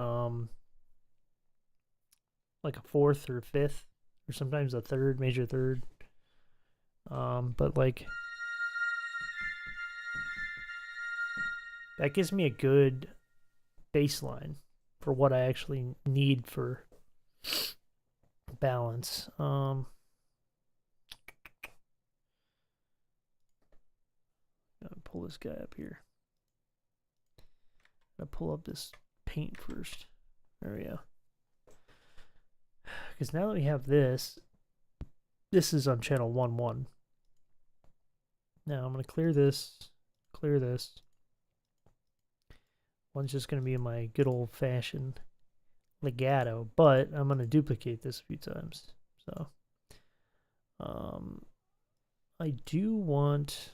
like a fourth or fifth, or sometimes a third, major third. But like that gives me a good baseline for what I actually need for balance. Gotta pull this guy up here. Gotta pull up this paint first. There we go. Because now that we have this, this is on channel 1-1. Now I'm gonna clear this, clear this. One's just gonna be my good old fashioned legato, but I'm gonna duplicate this a few times. So, I do want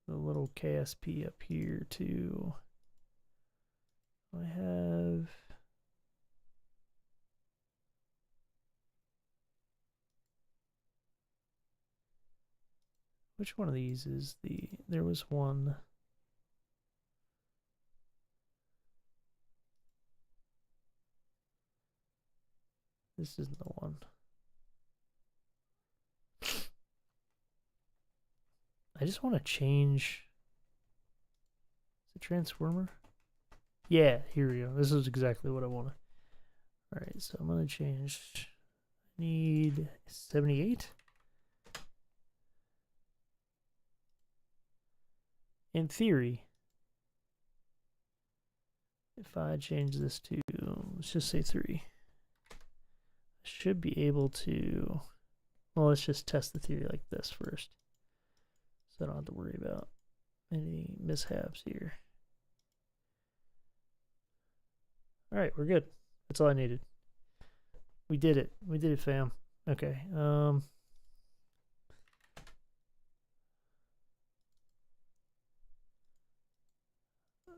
the little KSP up here too. I have which one of these is the there was one this isn't the one. I just want to change the transformer. Yeah, here we go. This is exactly what I want. All right, so I'm going to change. I need 78. In theory, if I change this to, let's just say 3, I should be able to, well, let's just test the theory like this first. So I don't have to worry about any mishaps here. All right, we're good. That's all I needed. We did it. We did it, fam. Okay.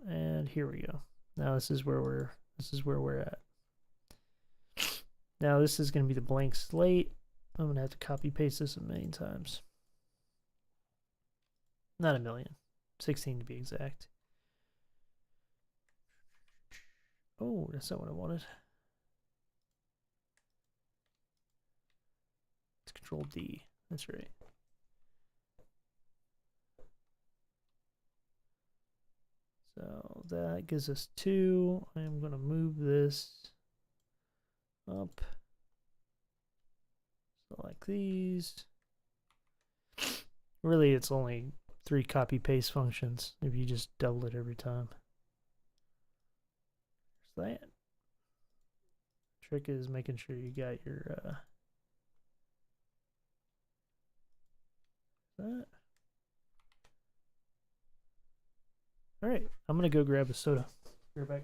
And here we go. Now this is where we're at. Now this is going to be the blank slate. I'm going to have to copy paste this a million times. Not a million. 16 to be exact. Oh, that's not what I wanted. It's Control D. That's right. So that gives us 2. I'm going to move this up. Select these. Really, it's only 3 copy paste functions if you just double it every time. There's that. Trick is making sure you got your that. All right, I'm gonna go grab a soda. Be right back.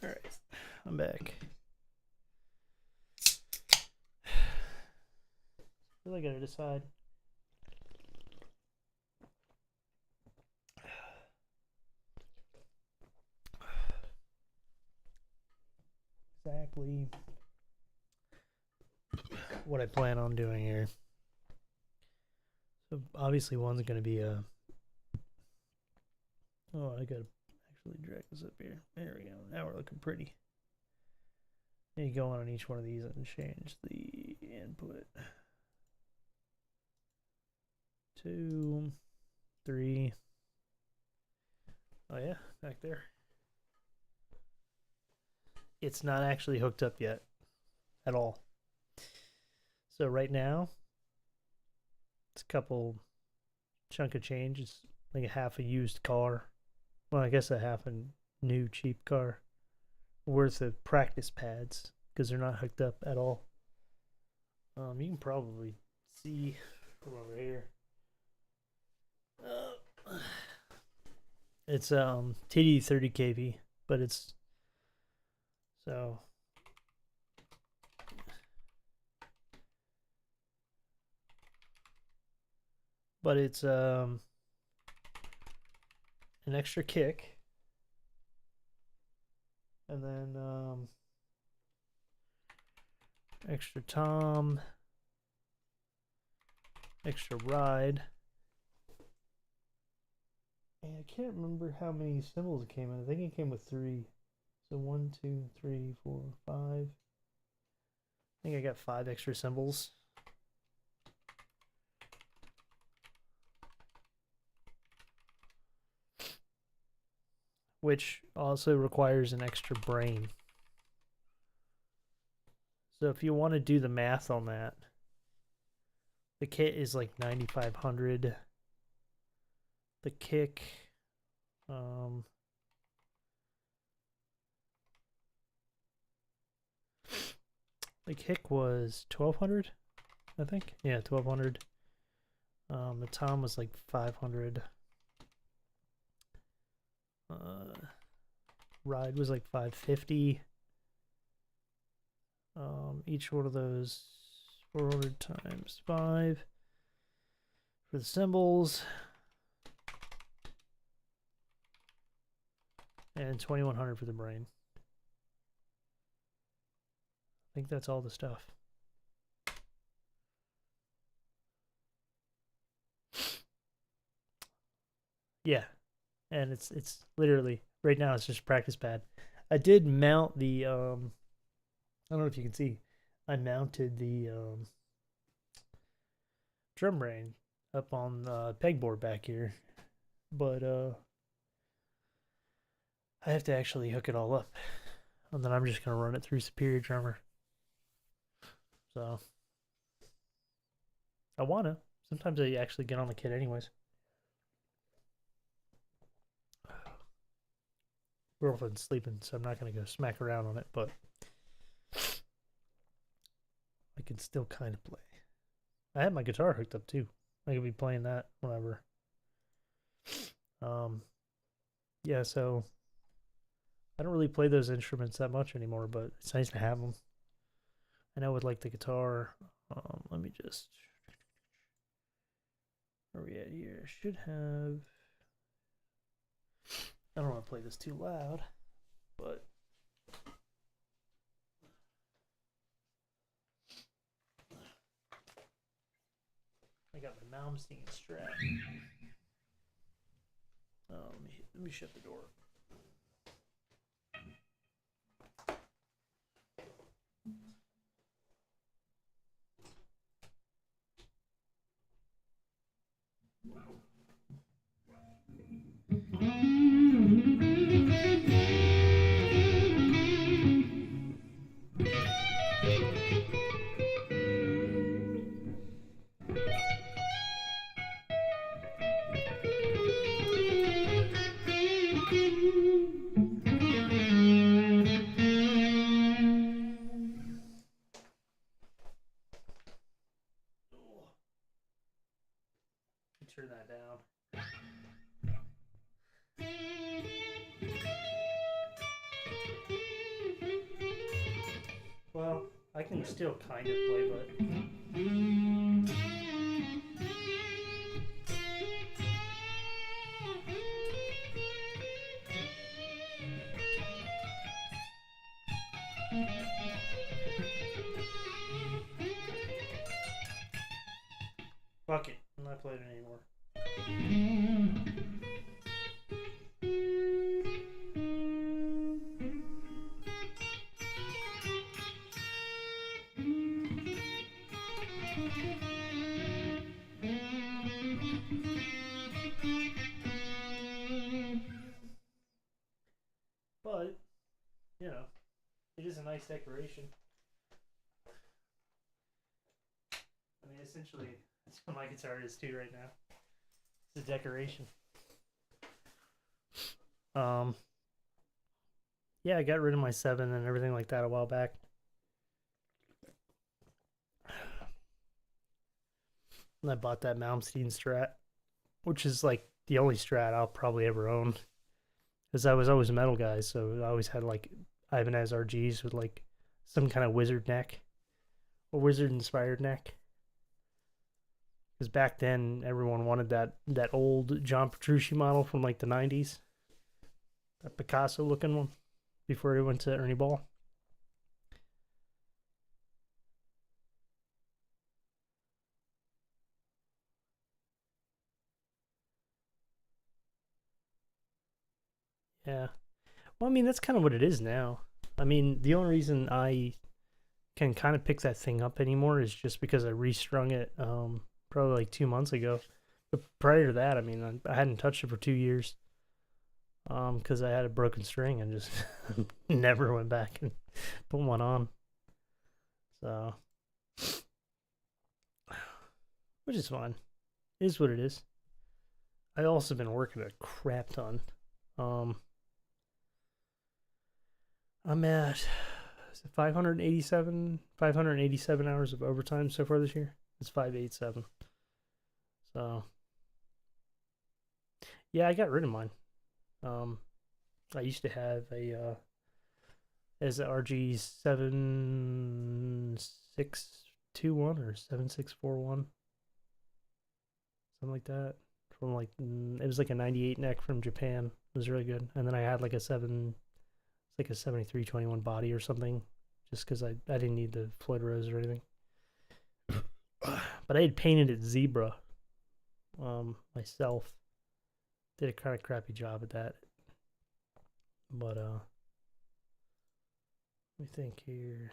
All right, I'm back. Really gotta decide. Exactly what I plan on doing here. So obviously one's gonna be a. Oh, I gotta actually drag this up here. There we go. Now we're looking pretty. Then you go on each one of these and change the input. 2, 3. Oh yeah, back there. It's not actually hooked up yet at all. So right now, it's a couple chunk of change. It's like a half a used car. Well, I guess a half a new cheap car worth of practice pads because they're not hooked up at all. You can probably see from over here. It's TD 30 kV, but it's so. But it's an extra kick, and then extra tom, extra ride, and I can't remember how many cymbals it came in. I think it came with 3. So 1, 2, 3, 4, 5. I think I got 5 extra cymbals. Which also requires an extra brain. So if you want to do the math on that, the kit is like 9,500. The kick, the kick was 1,200, I think. Yeah, 1,200. The tom was like 500. Ride was like 550. Each one of those 400 times 5 for the cymbals, and 2,100 for the brain. I think that's all the stuff. Yeah, and it's literally right now it's just a practice pad. I did mount the I don't know if you can see. I mounted the drum brain up on the pegboard back here, but I have to actually hook it all up, and then I'm just gonna run it through Superior Drummer. So I wanna. Sometimes I actually get on the kit anyways. Girlfriend's sleeping, so I'm not gonna go smack around on it, but I can still kind of play. I have my guitar hooked up too. I could be playing that whenever. Yeah, so I don't really play those instruments that much anymore, but it's nice to have them. I know with like the guitar, let me just, where are we at here? Should have, I don't want to play this too loud, but I got my Malmsteen strap. Let me shut the door. Turn that down. Well, I can still kind of play, but fuck it. I'm not playing it anymore. But, you know, it is a nice decoration. I mean, essentially, that's what my guitar is too right now. It's a decoration. Yeah, I got rid of my 7 and everything like that a while back. And I bought that Malmsteen Strat, which is like the only Strat I'll probably ever own. Because I was always a metal guy, so I always had like Ibanez RGs with like some kind of wizard neck or wizard inspired neck. Because back then everyone wanted that old John Petrucci model from like the 90s, that Picasso looking one before he went to Ernie Ball. Yeah. Well, I mean, that's kind of what it is now. I mean, the only reason I can kind of pick that thing up anymore is just because I restrung it probably like 2 months ago. But prior to that, I mean, I hadn't touched it for 2 years because I had a broken string and just never went back and put one on. So, which is fine. It is what it is. I also been working a crap ton. I'm at 587 hours of overtime so far this year. It's 587. So yeah, I got rid of mine. I used to have a as a RG 7621 or 7641, something like that. From like it was like a 98 neck from Japan. It was really good. And then I had like a 7321 body or something, just because I didn't need the Floyd Rose or anything. But I had painted it zebra myself. Did a kind of crappy job at that. But let me think here.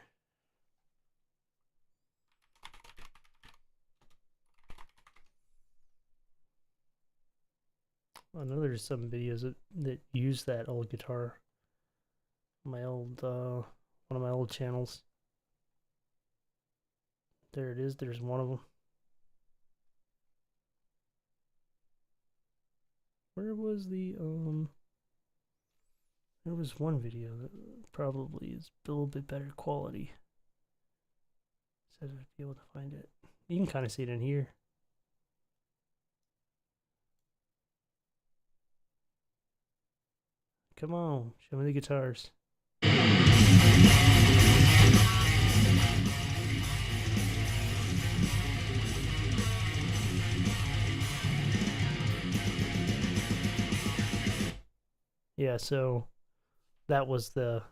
I know there's some videos that use that old guitar. My old one of my old channels. There it is. There's one of them. Where was the there was one video that probably is a little bit better quality. Said I'd be able to find it. You can kind of see it in here. Come on, show me the guitars. Yeah, so that was the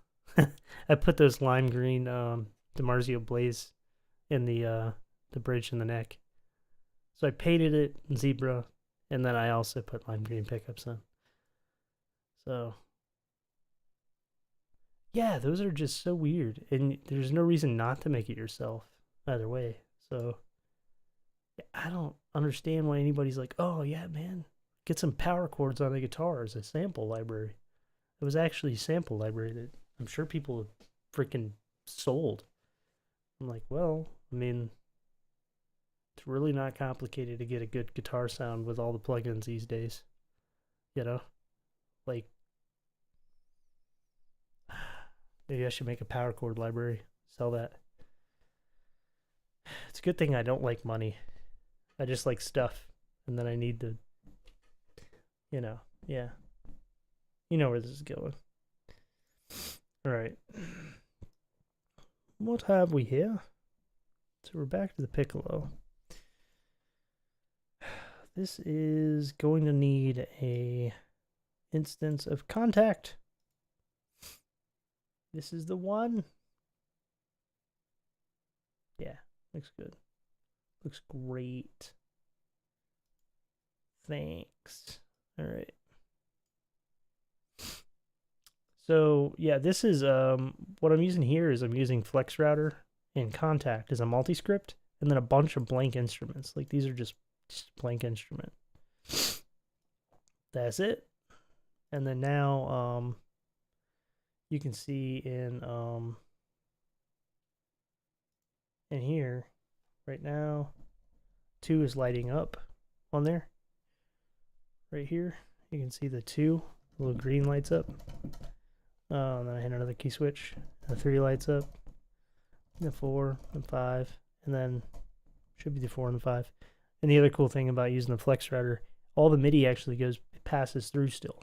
I put those lime green DiMarzio Blaze in the bridge and the neck. So I painted it in zebra, and then I also put lime green pickups in. So yeah, those are just so weird, and there's no reason not to make it yourself either way. So I don't understand why anybody's like, oh yeah, man, get some power chords on the guitar as a sample library. It was actually a sample library that I'm sure people have freaking sold. I'm like, well, I mean, it's really not complicated to get a good guitar sound with all the plugins these days. You know? Like, maybe I should make a power chord library, sell that. It's a good thing I don't like money. I just like stuff. And then I need to, yeah. You know where this is going. All right. What have we here? So we're back to the piccolo. This is going to need a instance of contact. This is the one. Yeah, looks good. Looks great. Thanks. All right. So yeah, this is what I'm using here is I'm using Flex Router and Contact as a multi-script, and then a bunch of blank instruments. Like these are just blank instrument. That's it. And then now you can see in here right now 2 is lighting up on there. Right here you can see the 2 little green lights up. And then I hit another key switch. The 3 lights up. The 4 and 5, and then should be the 4 and the 5. And the other cool thing about using the flex router, all the MIDI actually passes through still.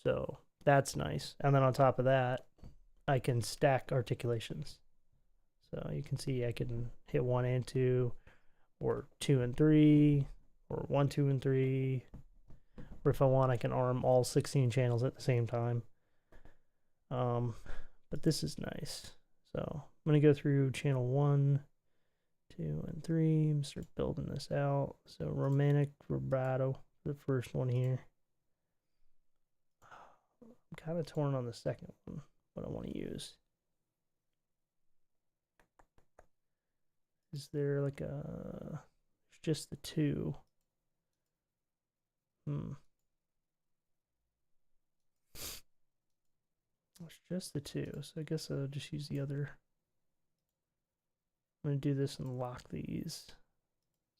So that's nice. And then on top of that, I can stack articulations. So you can see I can hit 1 and 2, or 2 and 3, or 1, 2, and 3. Or if I want, I can arm all 16 channels at the same time. But this is nice. So I'm going to go through channel 1, 2, and 3, and start building this out. So romantic vibrato, the first one here. I'm kind of torn on the second one, what I want to use. Is there like a... It's just the 2. It's just the 2, so I guess I'll just use the other. I'm going to do this and lock these, so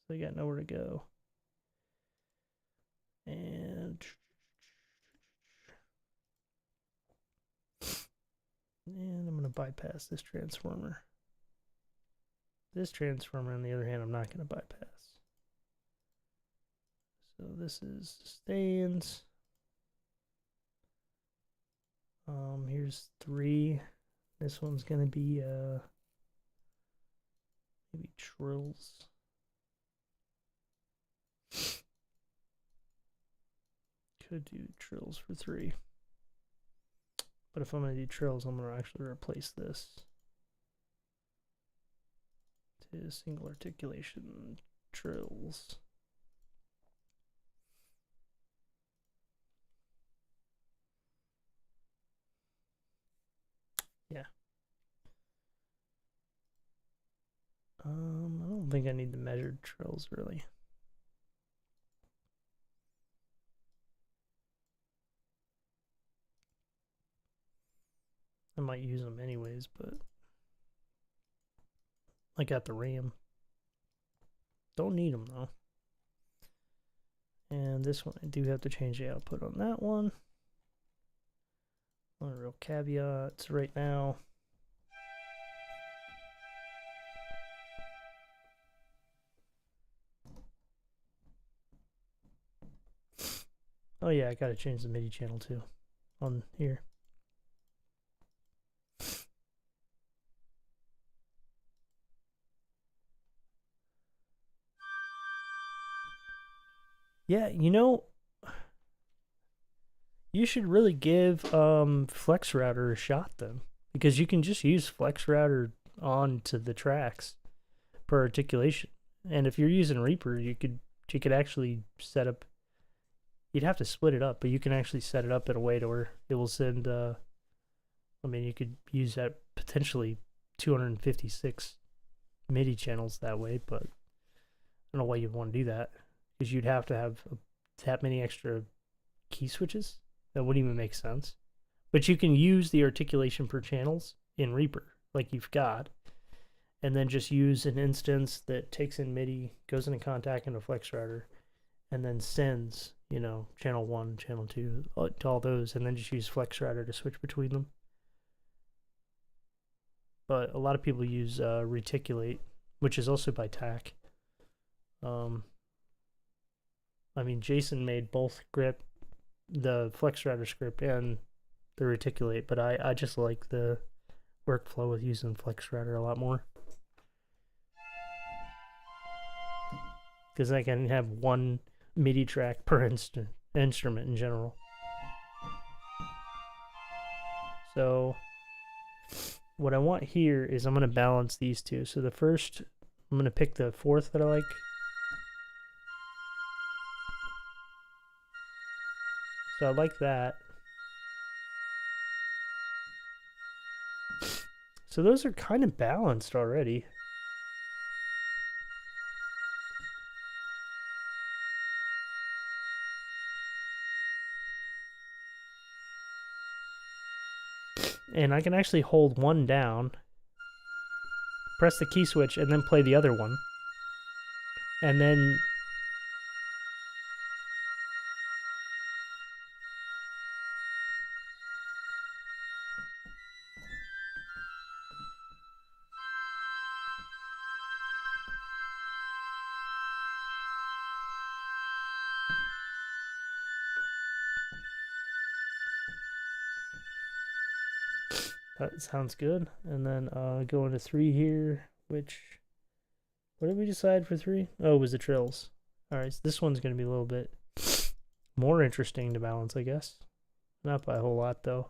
they got nowhere to go. And I'm going to bypass this transformer. This transformer, on the other hand, I'm not going to bypass. So this is stands. Here's 3. This one's going to be maybe trills. Could do trills for 3. But if I'm going to do trills, I'm going to actually replace this to single articulation trills. Yeah. I don't think I need the measured trills really. I might use them anyways, but I got the RAM. Don't need them though. And this one, I do have to change the output on that one. One real caveats right now. Oh yeah, I gotta change the MIDI channel too on here. Yeah, you know, you should really give Flex Router a shot then, because you can just use Flex Router onto the tracks per articulation. And if you're using Reaper, you could actually set up. You'd have to split it up, but you can actually set it up in a way to where it will send. I mean, you could use that potentially 256 MIDI channels that way, but I don't know why you'd want to do that, because you'd have to have that many extra key switches. That wouldn't even make sense. But you can use the articulation per channels in Reaper, like you've got, and then just use an instance that takes in MIDI, goes into contact into Flex Router, and then sends, you know, channel 1, channel 2, to all those, and then just use Flex Router to switch between them. But a lot of people use Reticulate, which is also by TAC. I mean, Jason made both grip, the Flex Router script and the Reticulate, but I just like the workflow with using Flex Router a lot more, because I can have one MIDI track per instrument in general. So what I want here is I'm going to balance these two. So the first, I'm going to pick the 4th that I like. So I like that. So those are kind of balanced already. And I can actually hold one down, press the key switch, and then play the other one. And then That sounds good. And then go into 3 here, which, what did we decide for 3? Oh, it was the trills. All right, so this one's going to be a little bit more interesting to balance, I guess. Not by a whole lot, though.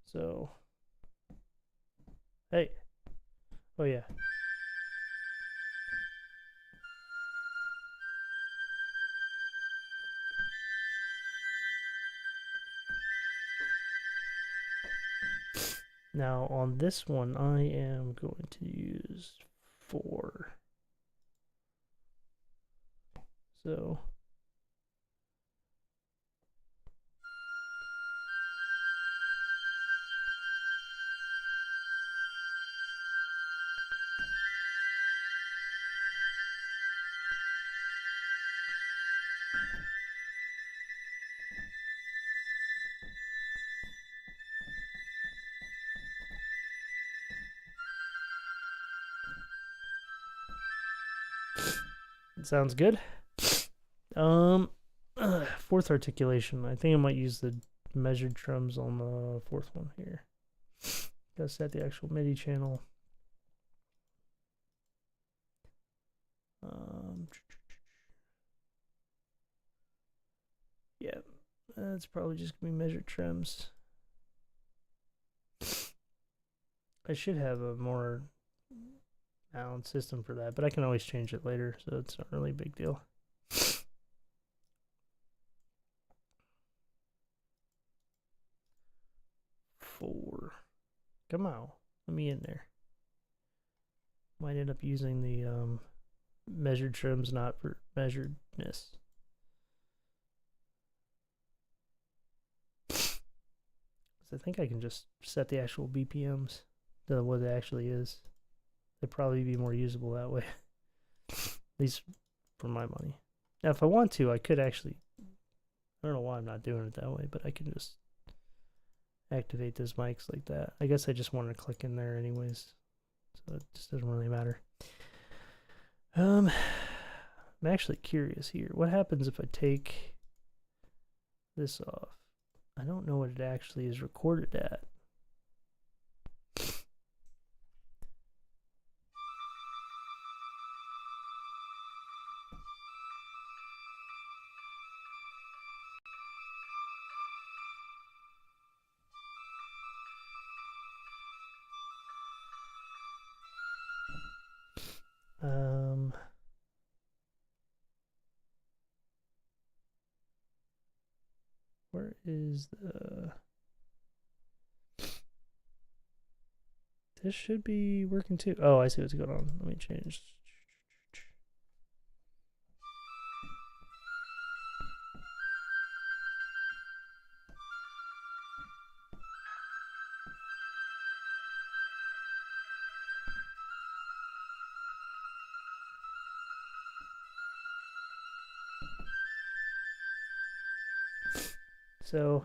So, hey. Oh, yeah. Now, on this one, I am going to use 4. So, it sounds good. Fourth articulation. I think I might use the measured trims on the 4th one here. Gotta set the actual MIDI channel. Yeah, that's probably just gonna be measured trims. I should have a more balanced system for that, but I can always change it later, so it's not really a big deal. Four. Come on, let me in there. Might end up using the measured trims, not for measuredness. I think I can just set the actual BPMs to what it actually is. They'd probably be more usable that way. At least for my money. Now, if I want to, I could actually. I don't know why I'm not doing it that way, but I can just activate those mics like that. I guess I just wanted to click in there anyways, so it just doesn't really matter. I'm actually curious here. What happens if I take this off? I don't know what it actually is recorded at. Where is the... This should be working too. Oh, I see what's going on. Let me change. So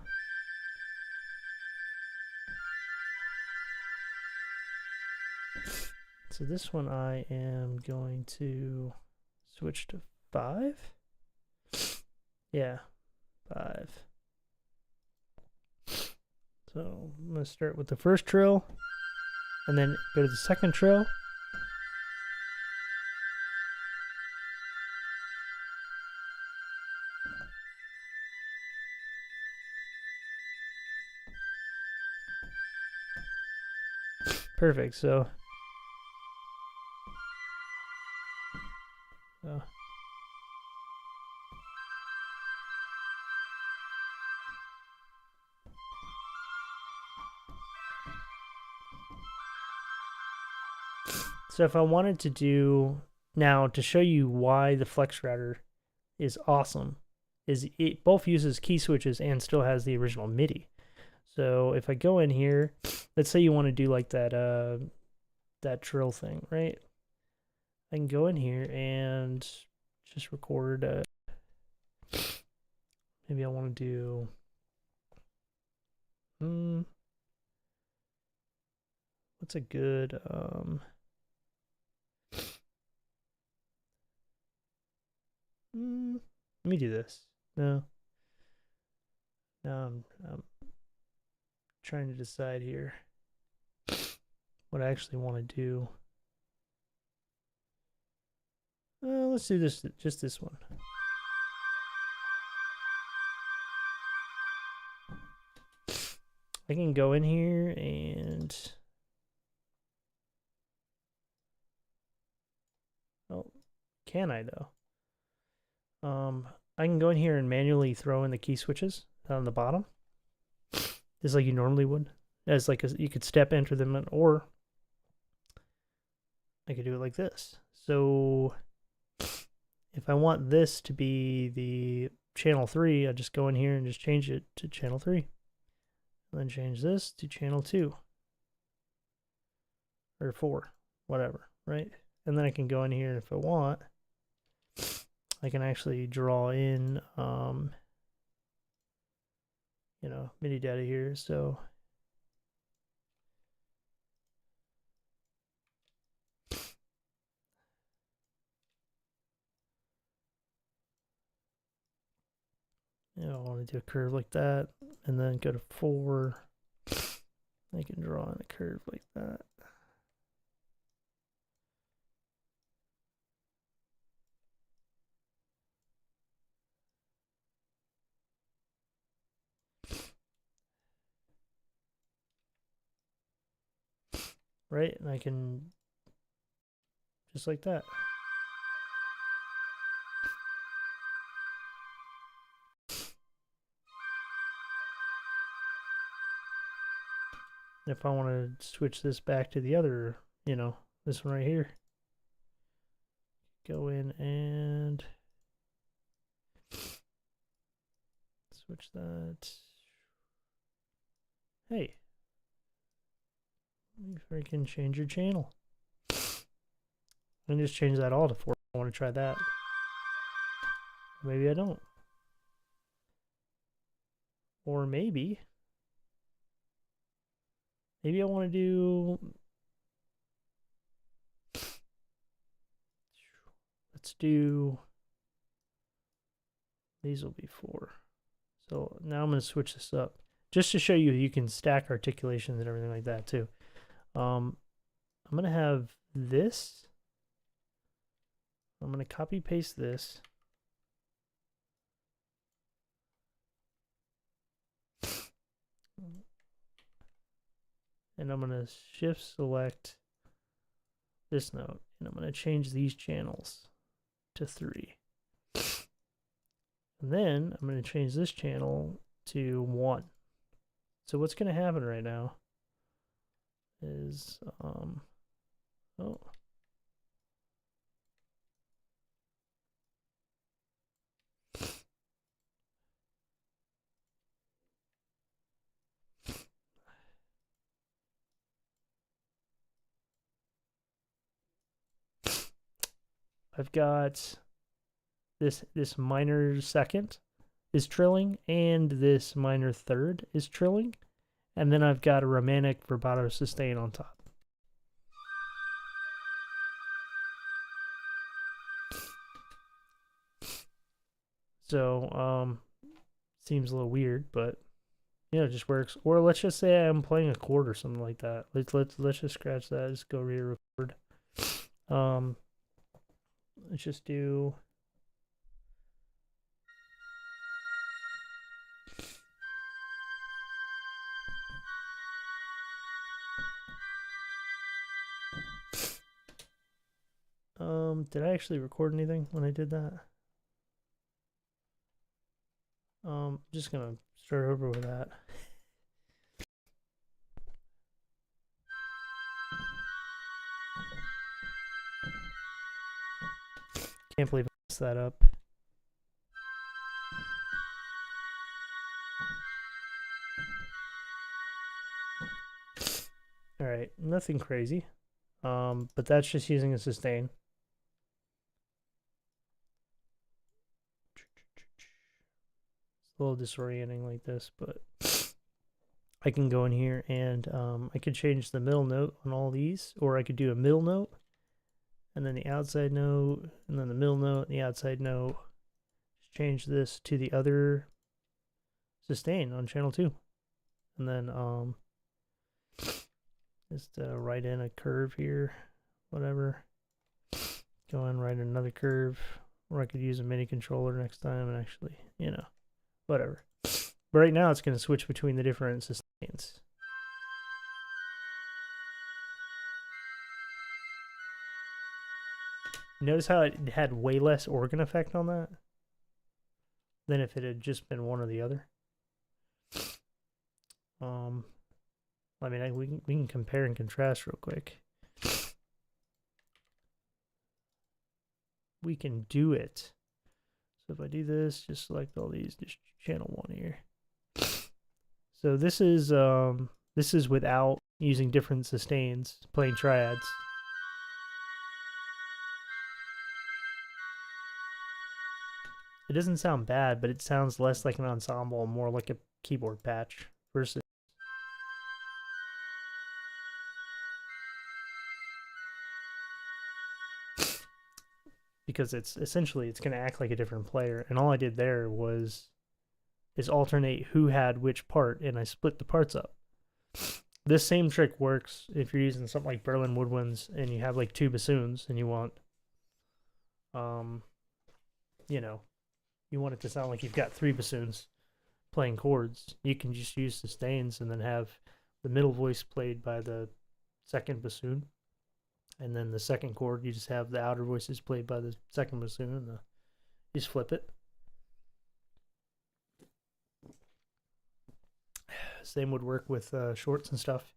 this one I am going to switch to 5. Yeah, 5. So I'm going to start with the first trill and then go to the second trill. Perfect. So if I wanted to do now, to show you why the Flex Router is awesome, is it both uses key switches and still has the original MIDI. So if I go in here, let's say you want to do like that that trill thing, right? I can go in here and just record. Maybe I want to do. What's a good let me do this. No. I'm trying to decide here what I actually want to do. Let's do this, just this one. I can go in here and oh, can I though? I can go in here and manually throw in the key switches on the bottom, just like you normally would. As like you could step enter them in, or I could do it like this. So if I want this to be the channel 3, I just go in here and just change it to channel 3. And then change this to channel 2. Or 4, whatever, right? And then I can go in here, and if I want, I can actually draw in, you know, MIDI data here. So you know, I want to do a curve like that, and then go to 4. I can draw in a curve like that. Right, and I can just like that. If I want to switch this back to the other, you know, this one right here, go in and switch that. Hey, you freaking change your channel. And just change that all to 4. I want to try that. Maybe I don't. Or maybe I want to do, let's do, these will be 4. So now I'm going to switch this up just to show you can stack articulations and everything like that too. I'm going to have this. I'm going to copy paste this. And I'm going to shift select this note, and I'm going to change these channels to 3. And then I'm going to change this channel to 1. So what's going to happen right now is, oh. I've got this minor second is trilling, and this minor third is trilling, and then I've got a romantic vibrato sustain on top. So seems a little weird, but you know, it just works. Or let's just say I'm playing a chord or something like that. Let's just scratch that. Just go re-record. Let's just do. Did I actually record anything when I did that? Just gonna start over with that. Can't believe I messed that up. All right, nothing crazy. But that's just using a sustain. It's a little disorienting like this, but I can go in here and I could change the middle note on all these, or I could do a middle note, and then the outside note, and then the middle note, and the outside note. Just change this to the other sustain on channel 2. and then just write in a curve here, whatever. Go in, write another curve, or I could use a MIDI controller next time and actually, you know, whatever. But right now it's going to switch between the different sustains. Notice how it had way less organ effect on that than if it had just been one or the other. I mean, we can compare and contrast real quick. We can do it. So if I do this, just select all these, just channel 1 here. So this is without using different sustains, playing triads. It doesn't sound bad, but it sounds less like an ensemble and more like a keyboard patch versus. Because it's essentially it's going to act like a different player, and all I did there is alternate who had which part, and I split the parts up. This same trick works if you're using something like Berlin Woodwinds and you have like 2 bassoons and you want, you know, you want it to sound like you've got 3 bassoons playing chords. You can just use sustains and then have the middle voice played by the second bassoon, and then the second chord you just have the outer voices played by the second bassoon, and you just flip it. Same would work with shorts and stuff,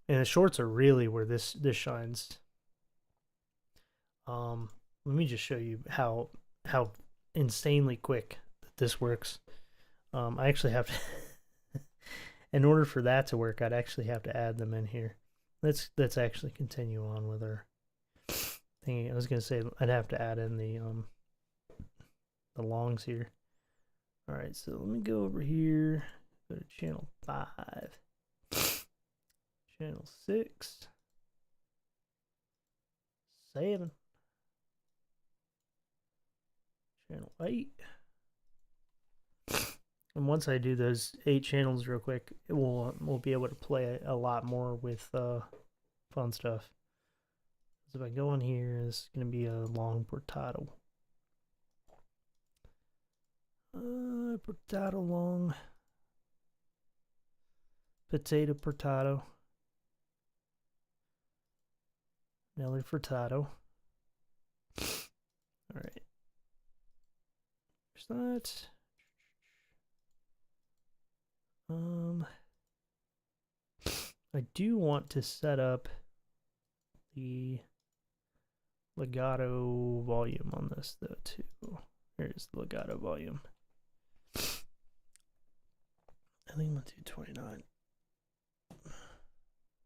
and the shorts are really where this shines. Let me just show you how insanely quick this works. I actually have to in order for that to work, I'd actually have to add them in here. Let's actually continue on with our thing. I was gonna say I'd have to add in the longs here. All right, so let me go over here. Go to channel 5, channel 6, 7, channel 8. And once I do those 8 channels real quick, we'll be able to play a lot more with fun stuff. So if I go in here, it's going to be a long portato. Portato long. Potato portato. Nelly furtado. Alright. There's that. I do want to set up the legato volume on this though too. Here's the legato volume. I think I'm gonna do 29. Let's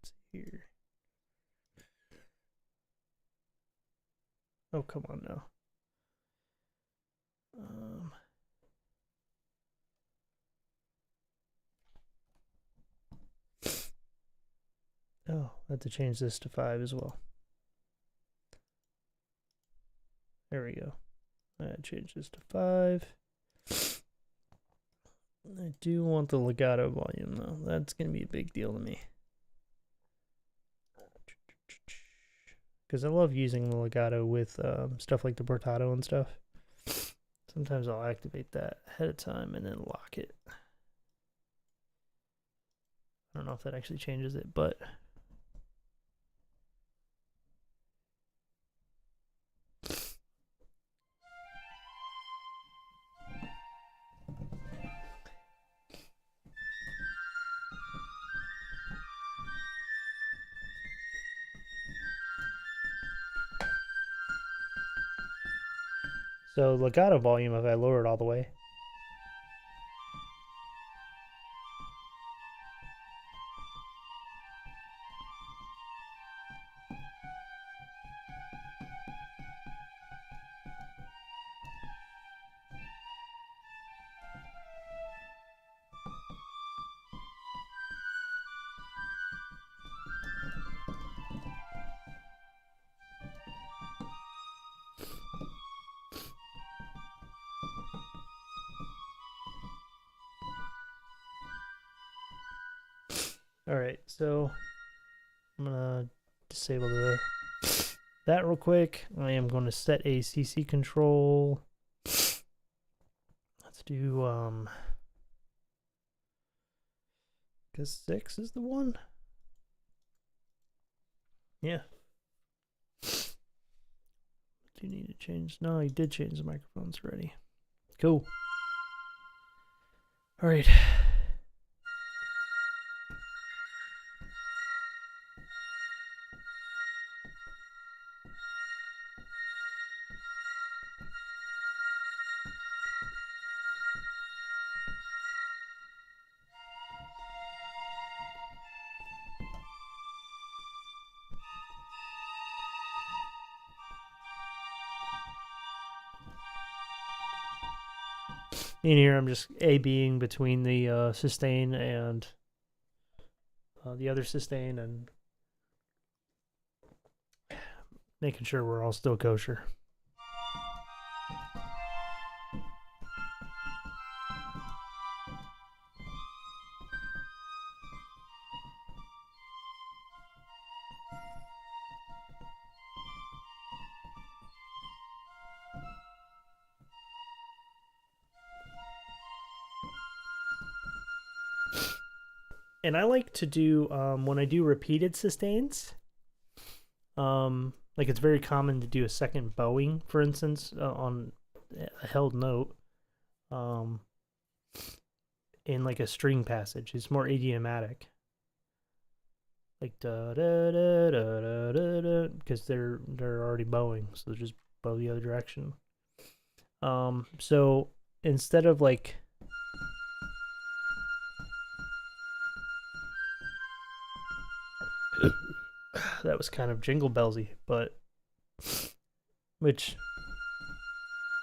see here. Oh, come on now. Oh, I have to change this to 5 as well. There we go. I change this to 5. I do want the legato volume though. That's going to be a big deal to me. Because I love using the legato with stuff like the portato and stuff. Sometimes I'll activate that ahead of time and then lock it. I don't know if that actually changes it, but so legato volume, if I lower it all the way, All right, so I'm gonna disable that real quick. I am going to set a CC control. Let's do because 6 is the one. Yeah. Do you need to change? No, you did change the microphones already. Cool. All right. In here, I'm just A-Bing between the sustain and the other sustain and making sure we're all still kosher. And I like to do, when I do repeated sustains, like it's very common to do a second bowing, for instance, on a held note, in like a string passage. It's more idiomatic. Like da da da da da da da, because they're already bowing, so just bow the other direction. So instead of like that was kind of jingle bellsy, but which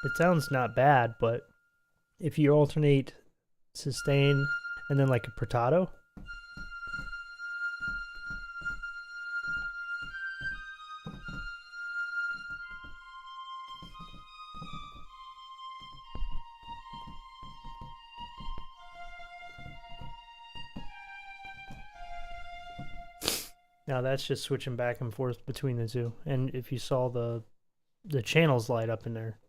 it sounds not bad, but if you alternate sustain and then like a portato, now that's just switching back and forth between the two. And if you saw the channels light up in there,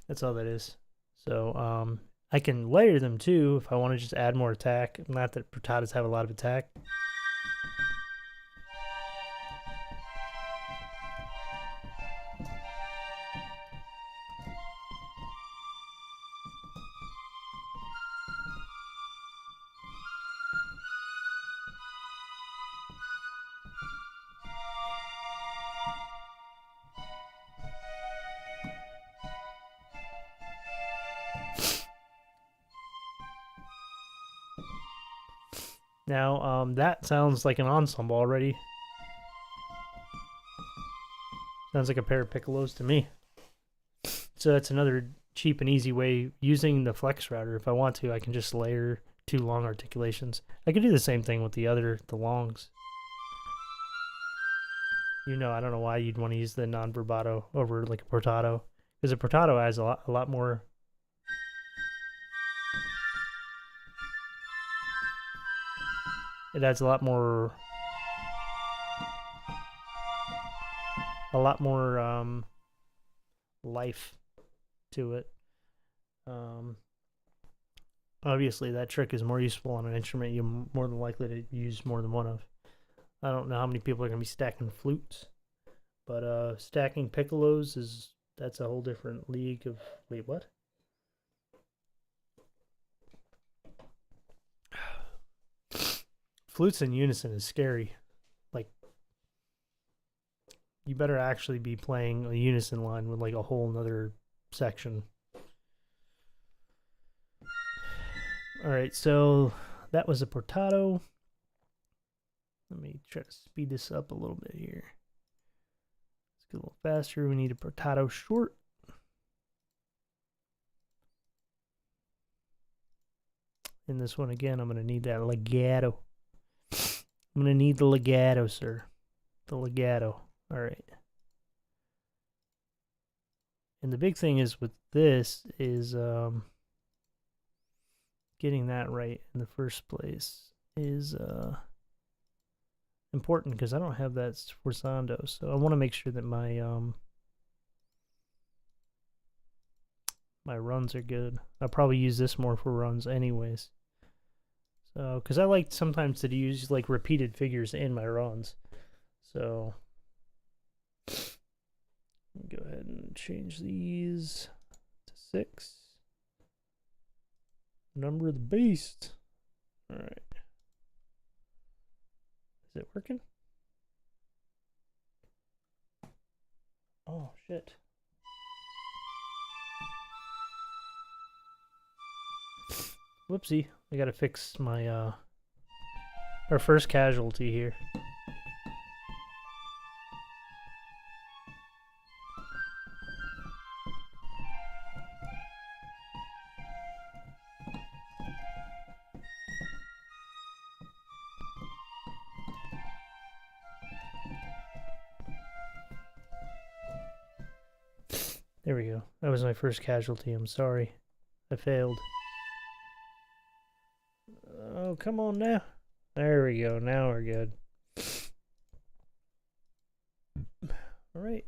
that's all that is. So I can layer them too if I want to just add more attack. Not that portatos have a lot of attack. Now, that sounds like an ensemble already. Sounds like a pair of piccolos to me. So that's another cheap and easy way using the flex router. If I want to, I can just layer 2 long articulations. I could do the same thing with the longs. I don't know why you'd want to use the non-vibrato over like a portato, because a portato has a lot more. It adds a lot more life to it. Obviously, that trick is more useful on an instrument you're more than likely to use more than one of. I don't know how many people are going to be stacking flutes, but stacking piccolos that's a whole different league of. Wait, what? Flutes in unison is scary. Like, you better actually be playing a unison line with like a whole nother section. Alright, so that was a portato. Let me try to speed this up a little bit here. Let's go a little faster. We need a portato short. In this one again, I'm going to need that legato. I'm going to need the legato, sir. The legato. Alright. And the big thing is with this is getting that right in the first place. is important because I don't have that sforzando, so I want to make sure that my my runs are good. I'll probably use this more for runs anyways. So, because I like sometimes to use like repeated figures in my runs. So, go ahead and change these to 6. Number of the beast. All right. Is it working? Oh, shit. Whoopsie. I gotta fix my, our first casualty here. There we go. That was my first casualty. I'm sorry. I failed. Oh, come on now. There we go. Now we're good. All right.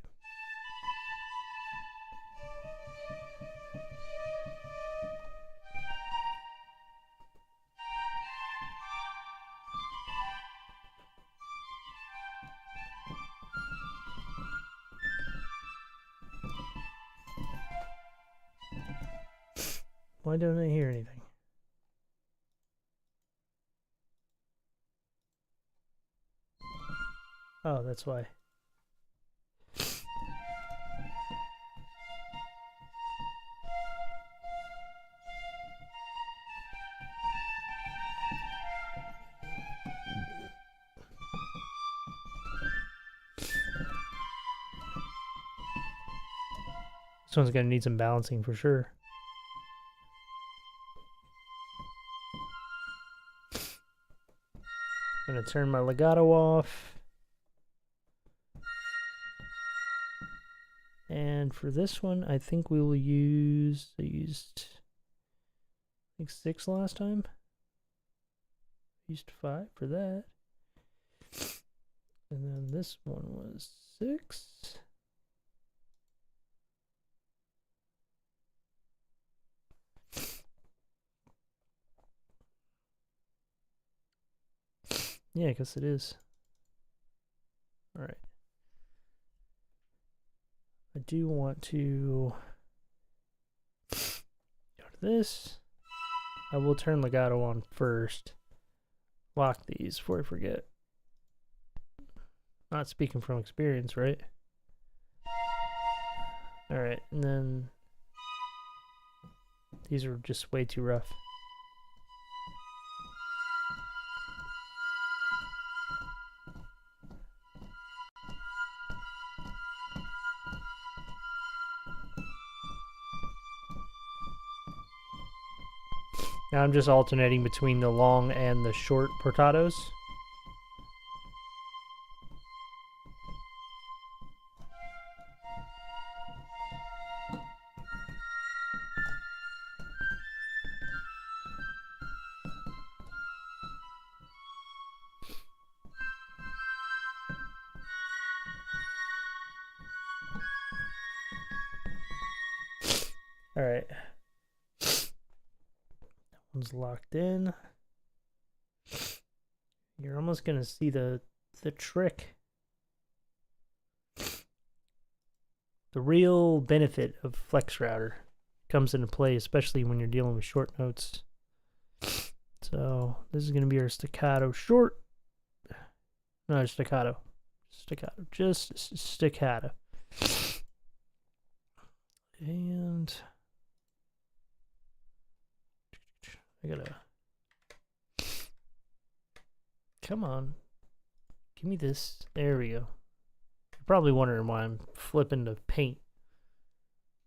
Why don't I hear anything? Oh, that's why. This one's gonna need some balancing for sure. I'm gonna turn my legato off. And for this one, I think we will use, I used, I think 6 last time. Used 5 for that. And then this one was 6. Yeah, I guess it is. All right. I do want to go to this. I will turn legato on first. Lock these before I forget. Not speaking from experience, right? All right, and then these are just way too rough. Now I'm just alternating between the long and the short portados. All right. One's locked in. You're almost gonna see the trick. The real benefit of flex router comes into play, especially when you're dealing with short notes. So this is gonna be our staccato short. No, staccato. Staccato. Just staccato. And I gotta, come on, give me this. There we go. You're probably wondering why I'm flipping to paint,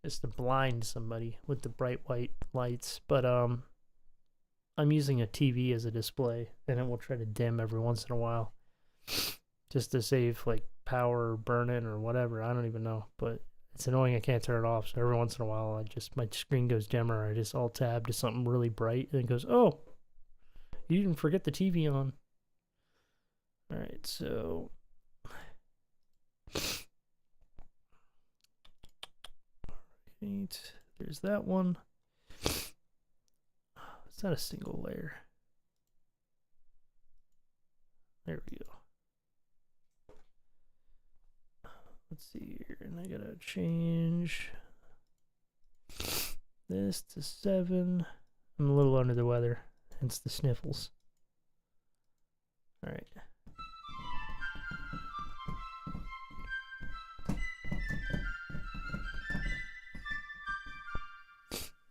just to blind somebody with the bright white lights. But I'm using a TV as a display, and it will try to dim every once in a while, just to save like power or burn-in or whatever. I don't even know, but it's annoying. I can't turn it off, so every once in a while, my screen goes dimmer. I just alt tab to something really bright, and it goes, oh, You didn't forget the TV on. All right, so there's that one. It's not a single layer. There we go. Let's see here, and I gotta change this to 7. I'm a little under the weather, hence the sniffles. All right.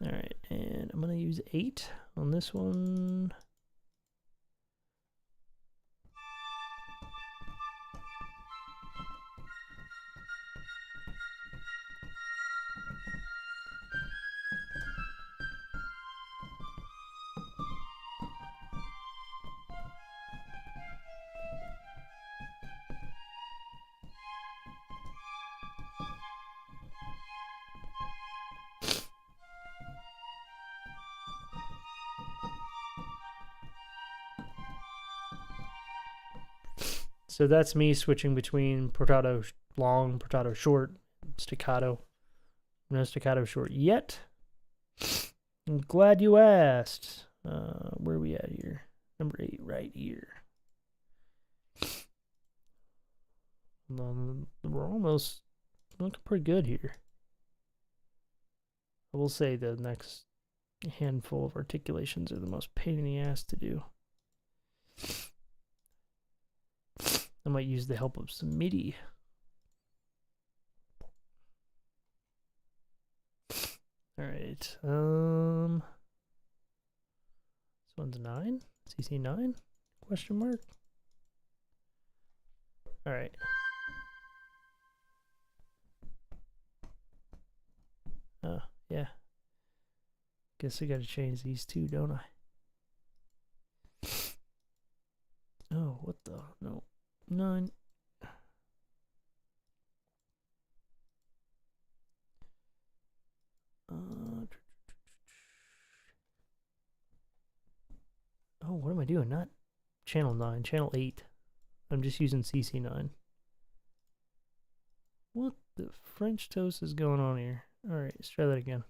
All right, and I'm gonna use 8 on this one. So that's me switching between portato long, portato short, staccato. No staccato short yet. I'm glad you asked. Where are we at here? Number 8, right here. We're almost looking pretty good here. I will say the next handful of articulations are the most pain in the ass to do. I might use the help of some MIDI. All right. This one's 9. CC 9? Question mark. All right. Yeah. Guess I gotta change these two, don't I? Oh, what the? No. 9. Oh, what am I doing? Not channel 9, channel 8. I'm just using CC9. What the French toast is going on here? Alright, let's try that again.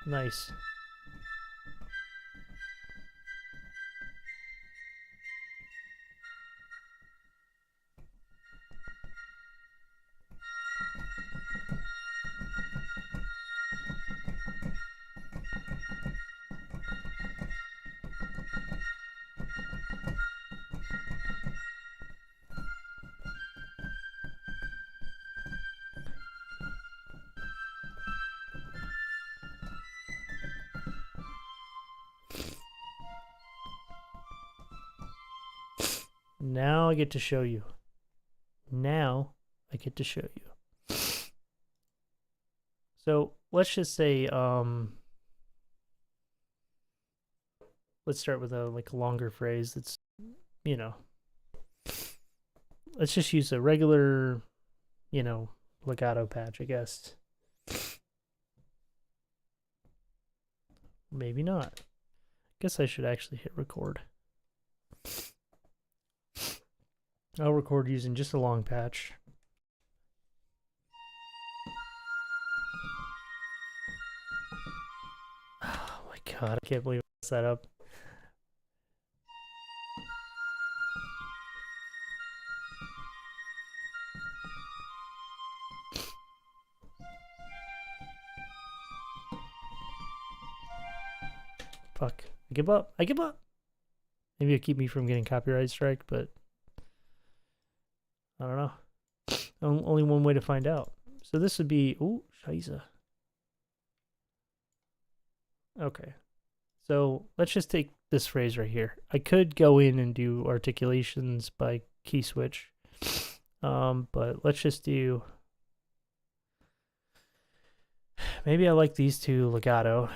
Nice. Now I get to show you. Now I get to show you. So let's just say, let's start with a longer phrase that's, let's just use a regular, legato patch, I guess. Maybe not. Guess I should actually hit record. I'll record using just a long patch. Oh my god, I can't believe I messed that up. Fuck. I give up. I give up. Maybe it'll keep me from getting copyright strike, but I don't know. Only one way to find out. So this would be, ooh, scheiße. Okay. So let's just take this phrase right here. I could go in and do articulations by key switch. But let's just do, maybe I like these two legato,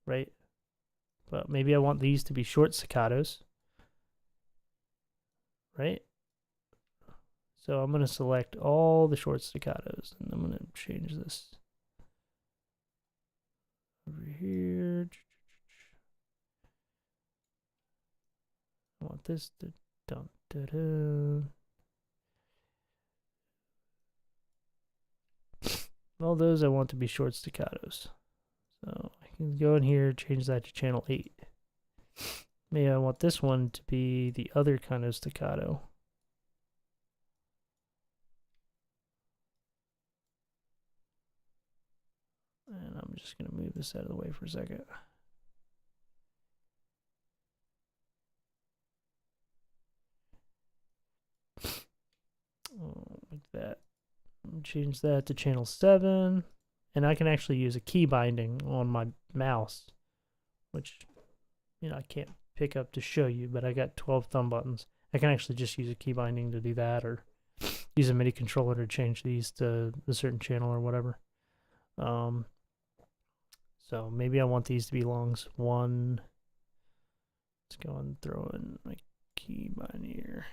right? But maybe I want these to be short staccatos, right? So I'm going to select all the short staccatos, and I'm going to change this over here. I want this to dun, da, da. All those I want to be short staccatos. So I can go in here, change that to channel 8. Maybe I want this one to be the other kind of staccato. And I'm just going to move this out of the way for a second. Like that. Change that to channel 7. And I can actually use a key binding on my mouse, which, I can't pick up to show you, but I got 12 thumb buttons. I can actually just use a key binding to do that, or use a MIDI controller to change these to a certain channel or whatever. So maybe I want these to be longs 1. Let's go and throw in my key bind here.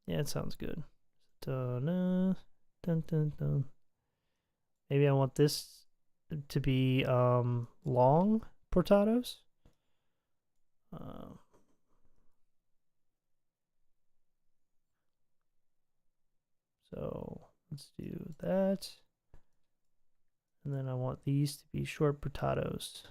Yeah, it sounds good. Dun, dun, dun, dun. Maybe I want this to be long portados. So let's do that. And then I want these to be short portados.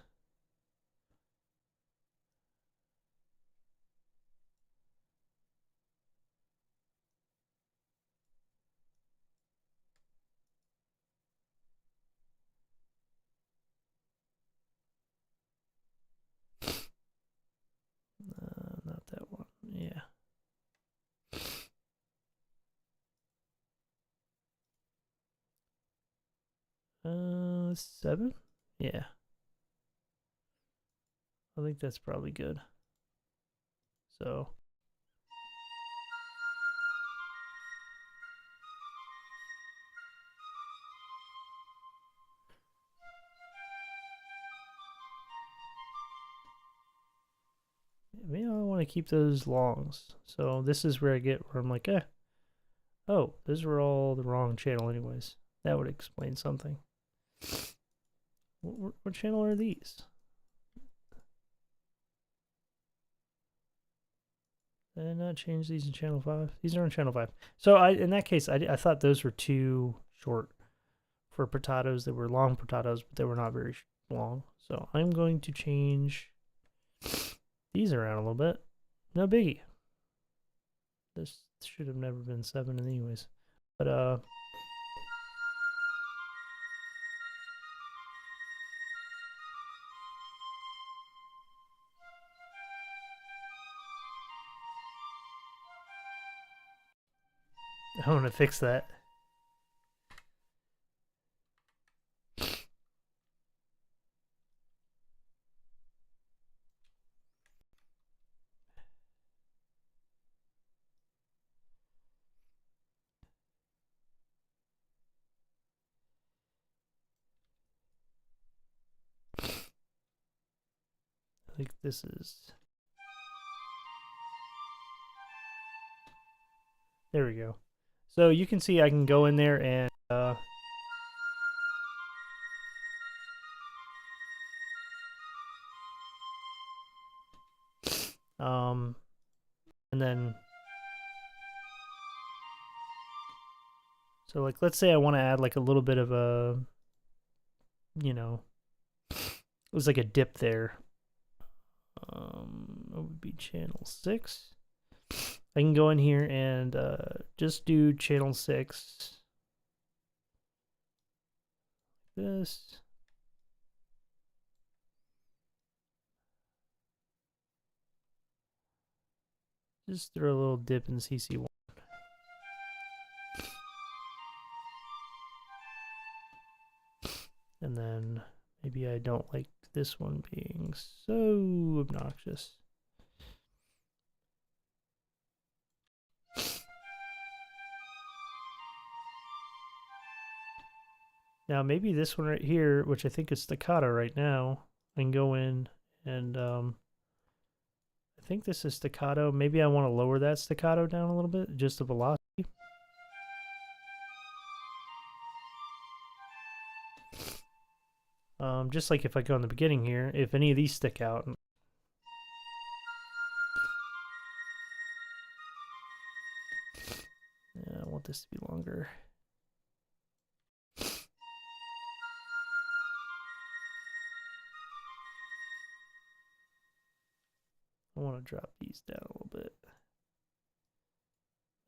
Not that one. Yeah. 7? Yeah. I think that's probably good. So. Maybe I want to keep those longs. So this is where I get where I'm like, oh, those were all the wrong channel anyways. That would explain something. What channel are these? Did I not change these in channel 5? These are on channel 5. So in that case, I thought those were too short for portados. They were long portados, but they were not very long. So I'm going to change these around a little bit. No biggie. This should have never been 7 anyways. But I want to fix that. I think this is. There we go. So you can see I can go in there and and then so like let's say I want to add like a little bit of a it was like a dip there. It would be channel 6. I can go in here and just do channel 6. This. Just throw a little dip in CC1. And then maybe I don't like this one being so obnoxious. Now maybe this one right here, which I think is staccato right now, I can go in and I think this is staccato. Maybe I want to lower that staccato down a little bit, just the velocity. Just like if I go in the beginning here, if any of these stick out, this to be longer. I want to drop these down a little bit.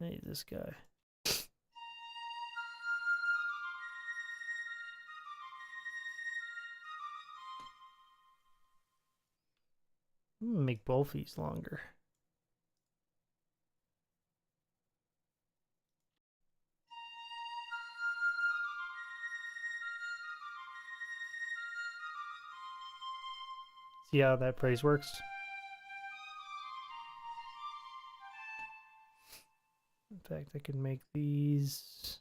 Hey, this guy. I'm gonna make both these longer. See how that phrase works? In fact, I can make these.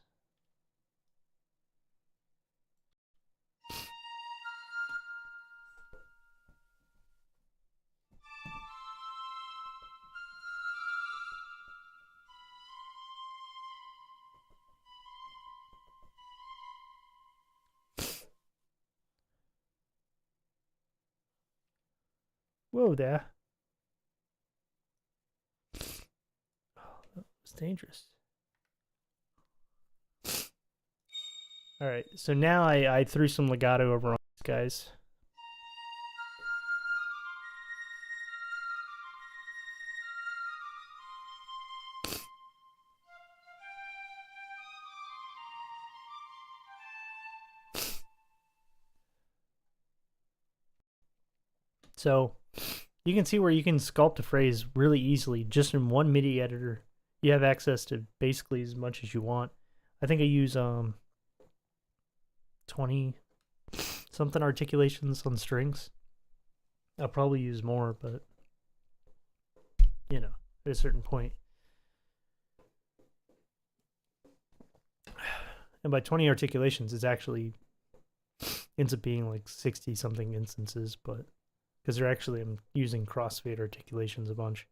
Whoa there. Oh, that was dangerous. Alright, so now I threw some legato over on these guys. So you can see where you can sculpt a phrase really easily just in one MIDI editor. You have access to basically as much as you want. I think I use 20 something articulations on strings. I'll probably use more, but you know, at a certain point. And by 20 articulations, it's actually ends up being like 60 something instances, but because they're actually, I'm using crossfade articulations a bunch.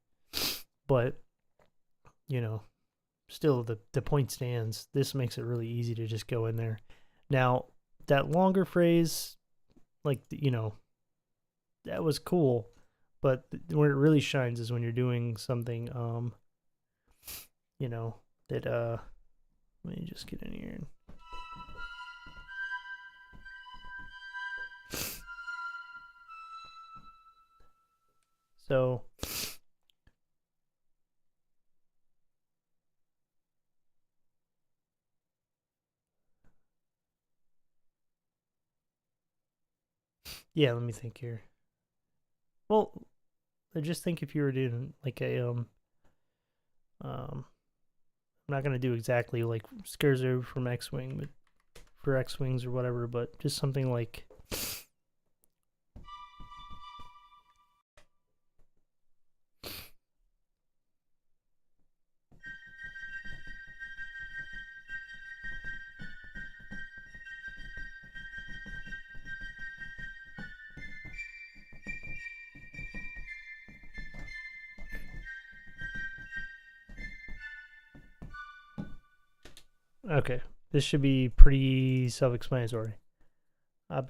But, you know, still the point stands. This makes it really easy to just go in there. Now, that longer phrase, like, you know, that was cool, but where it really shines is when you're doing something, you know, that, let me just get in here and so yeah, let me think here. Well, I just think if you were doing like a I'm not gonna do exactly like Scherzo from X-Wing, but for X-Wings or whatever, but just something like okay. This should be pretty self-explanatory. I'm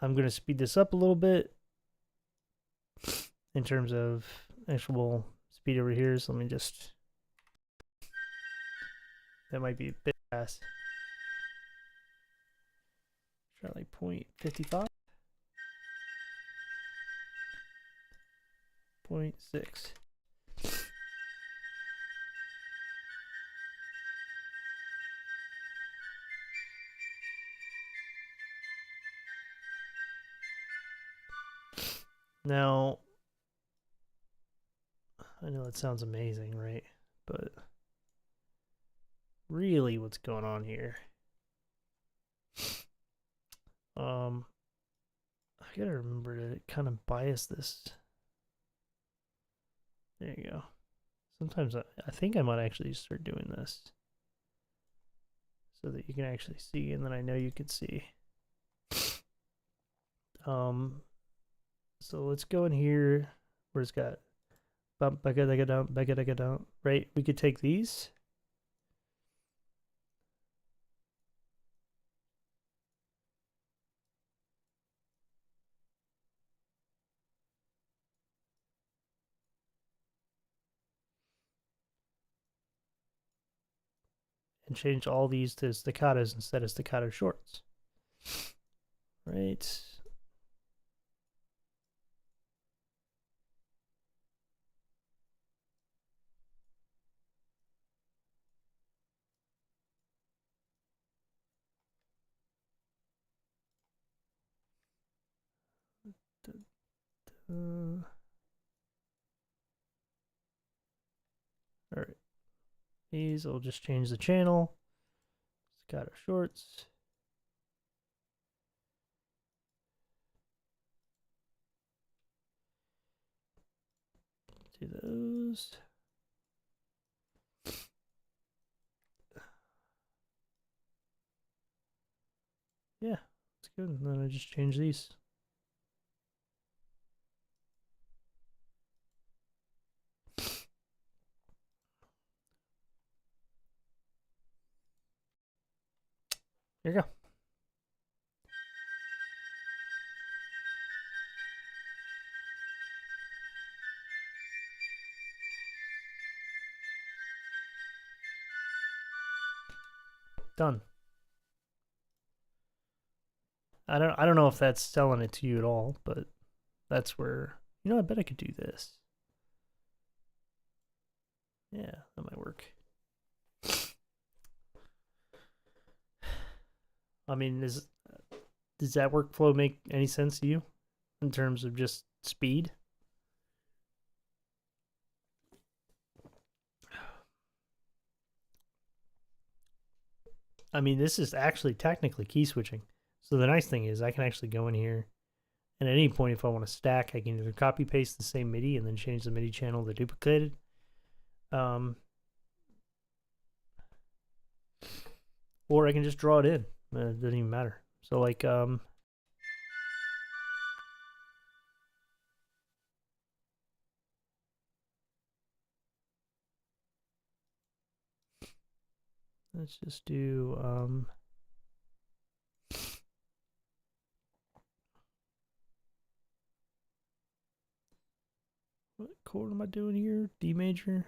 going to speed this up a little bit in terms of actual speed over here. So let me just, that might be a bit fast. Try like 0.55. 0.6. Now, I know that sounds amazing, right? But really what's going on here? I gotta remember to kind of bias this. There you go. Sometimes I think I might actually start doing this so that you can actually see, and then I know you can see. So let's go in here where it's got bump, back down, right? We could take these. and change all these to staccatos instead of staccato shorts. Right. All right. These will just change the channel. Staccato shorts. Do those. Yeah, that's good. And then I just change these. There you go. Done. I don't know if that's selling it to you at all, but that's where, you know, I bet I could do this. Yeah, that might work. I mean, does that workflow make any sense to you in terms of just speed? I mean, this is actually technically key switching. So the nice thing is I can actually go in here, and at any point if I want to stack, I can either copy paste the same MIDI and then change the MIDI channel to duplicated. Or I can just draw it in. It doesn't even matter. So like let's just do what chord am I doing here? D major.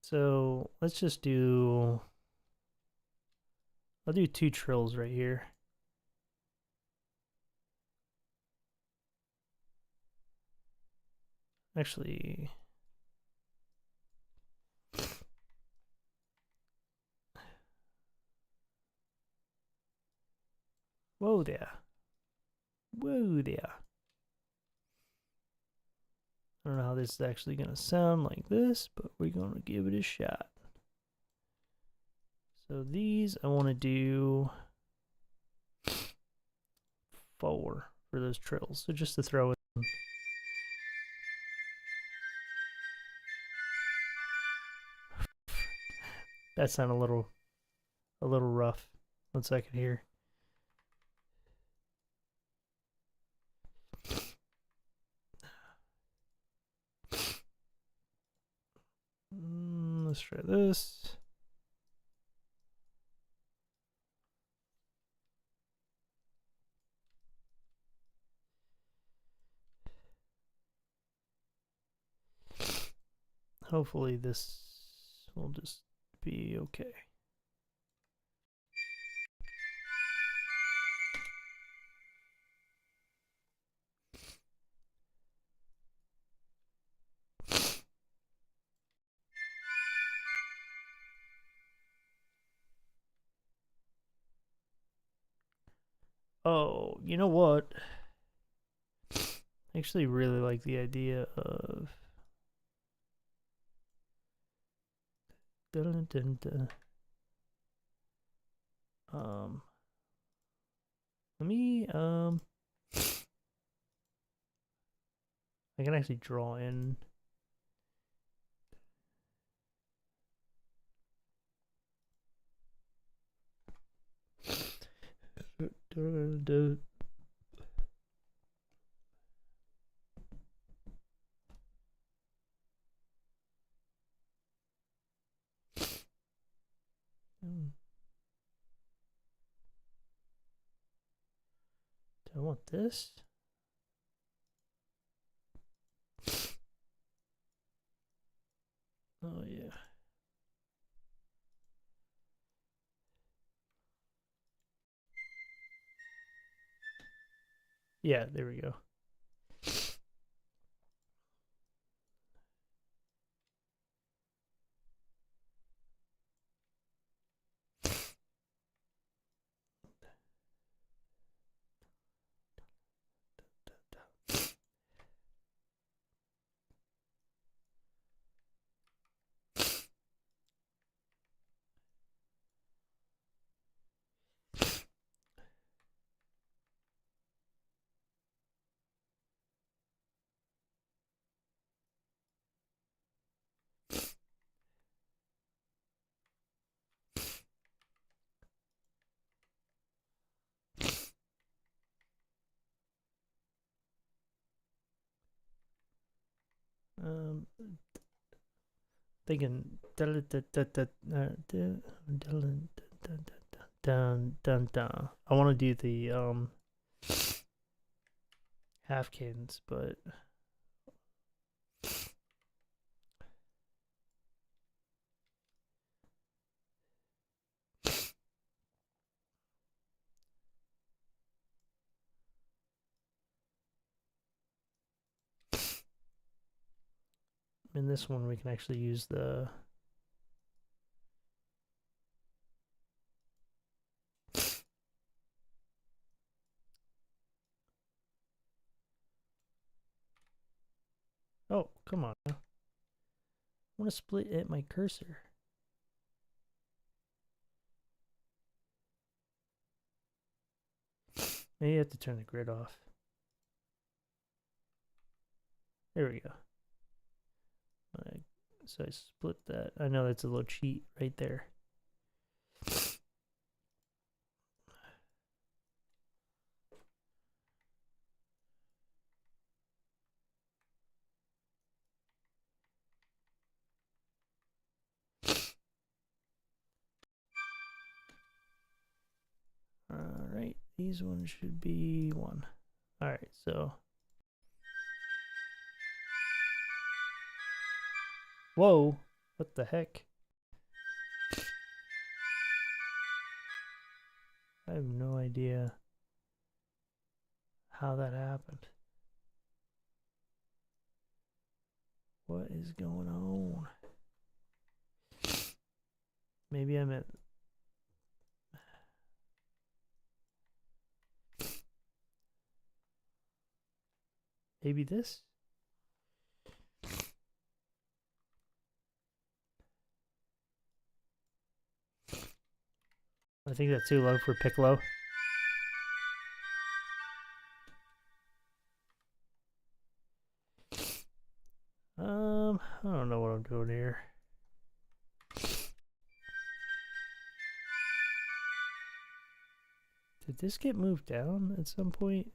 So let's just do, I'll do 2 trills right here. Actually, whoa there. Whoa there. I don't know how this is actually going to sound like this, but we're going to give it a shot. So these I want to do 4 for those trills. So just to throw it in. That sounded a little rough. 1 second here. Let's try this. Hopefully this will just be okay. Oh, you know what? I actually really like the idea of dun, dun, dun. Let me I can actually draw in do I want this? Yeah, there we go. Thinking dun dun dun. I want to do the half cadence, but in this one we can actually use the oh, come on now. I want to split at my cursor. Maybe you have to turn the grid off. There we go. So I split that. I know that's a little cheat right there. Alright, these ones should be 1. Alright, so. Whoa, what the heck? I have no idea how that happened. What is going on? Maybe I'm at. Maybe this? I think that's too low for piccolo. I don't know what I'm doing here. Did this get moved down at some point?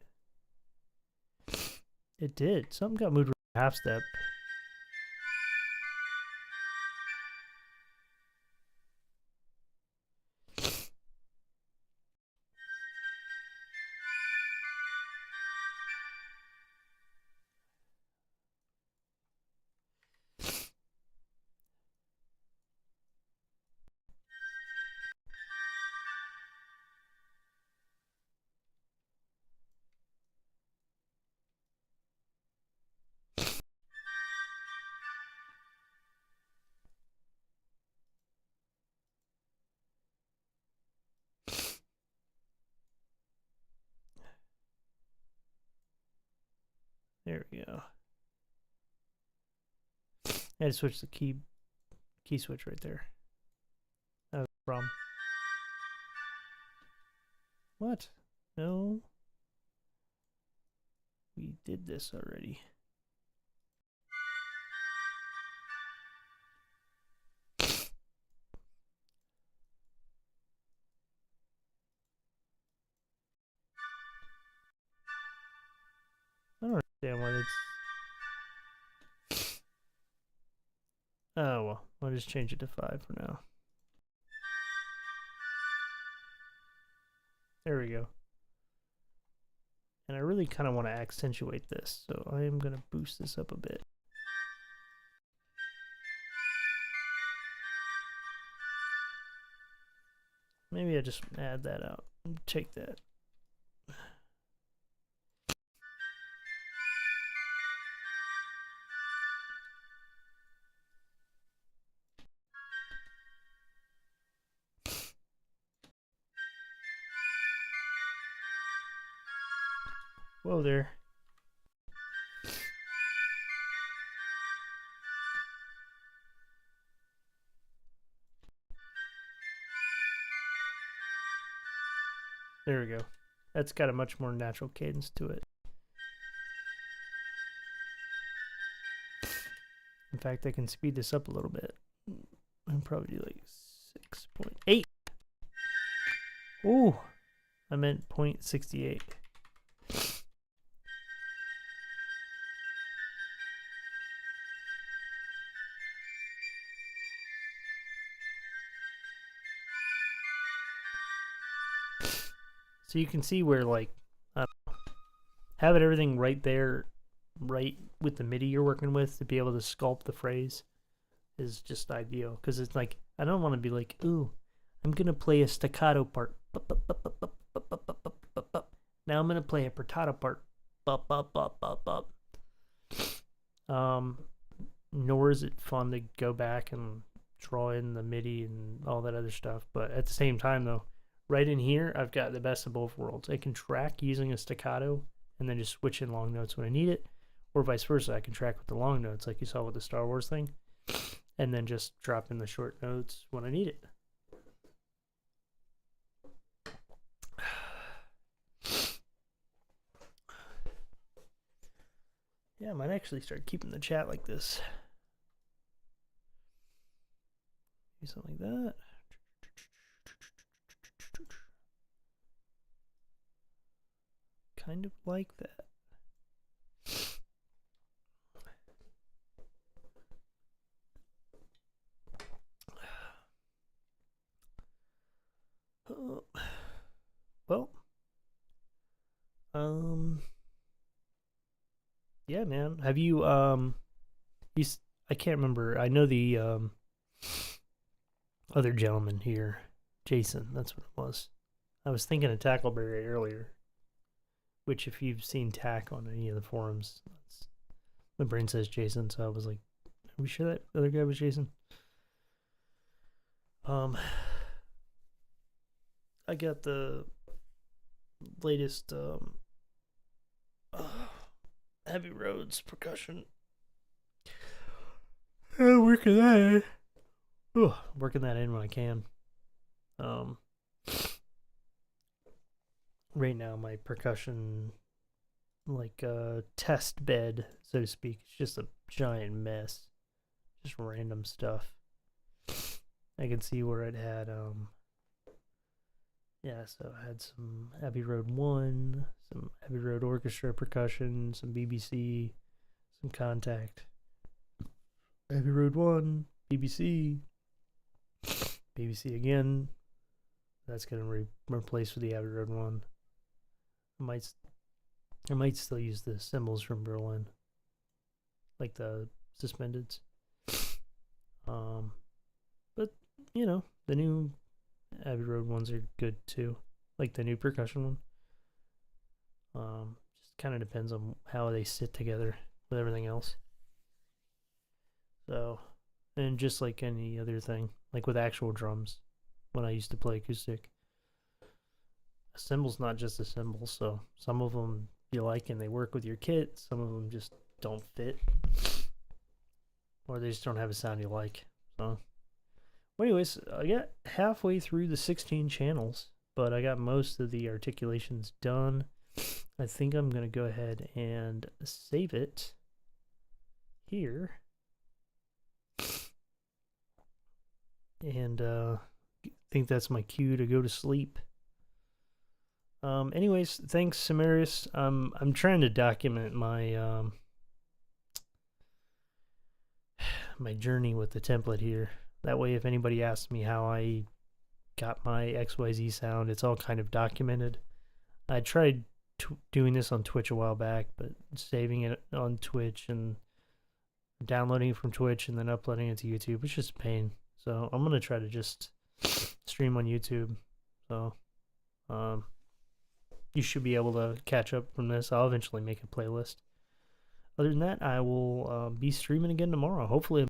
It did. Something got moved a half step. There we go. I had to switch the key switch right there. That was the problem. What? No. We did this already. I don't understand why it's. Oh well, I'll just change it to 5 for now. There we go. And I really kind of want to accentuate this, so I am going to boost this up a bit. Maybe I just add that out. Take that. Whoa there. There we go. That's got a much more natural cadence to it. In fact, I can speed this up a little bit. I'll probably do like 6.8. Ooh, I meant 0.68. So you can see where, like, having everything right there, right with the MIDI you're working with to be able to sculpt the phrase is just ideal. Because it's like, I don't want to be like, ooh, I'm going to play a staccato part. Now I'm going to play a portato part. Nor is it fun to go back and draw in the MIDI and all that other stuff. But at the same time, though, right in here, I've got the best of both worlds. I can track using a staccato and then just switch in long notes when I need it, or vice versa. I can track with the long notes like you saw with the Star Wars thing, and then just drop in the short notes when I need it. Yeah, I might actually start keeping the chat like this. Do something like that. Kind of like that. Well, yeah, man. Have you I can't remember. I know the other gentleman here, Jason. That's what it was. I was thinking of Tackleberry earlier, which if you've seen Tack on any of the forums, my brain says Jason, so I was like, are we sure that other guy was Jason? I got the latest Heavy Roads percussion. Working that in. Working that in when I can. Right now my percussion, like test bed, so to speak, it's just a giant mess. Just random stuff. I can see where it had yeah, so I had some Abbey Road 1, some Abbey Road Orchestra percussion, some BBC, some Contact. Abbey Road 1, BBC, BBC again. That's going to replace with the Abbey Road 1. I might still use the cymbals from Berlin, like the suspendeds. But, you know, the new Abbey Road ones are good too, like the new percussion one. Just kind of depends on how they sit together with everything else. So, and just like any other thing, like with actual drums, when I used to play acoustic, a cymbal's not just a cymbal. So some of them you like and they work with your kit, some of them just don't fit, or they just don't have a sound you like. So well, anyways, I got halfway through the 16 channels, but I got most of the articulations done. I think I'm going to go ahead and save it here. And I think that's my cue to go to sleep. Anyways, thanks, Samarius. I'm trying to document my my journey with the template here. That way, if anybody asks me how I got my XYZ sound, it's all kind of documented. I tried doing this on Twitch a while back, but saving it on Twitch and downloading it from Twitch and then uploading it to YouTube, it's just a pain. So I'm going to try to just stream on YouTube. So you should be able to catch up from this. I'll eventually make a playlist. Other than that, I will be streaming again tomorrow. Hopefully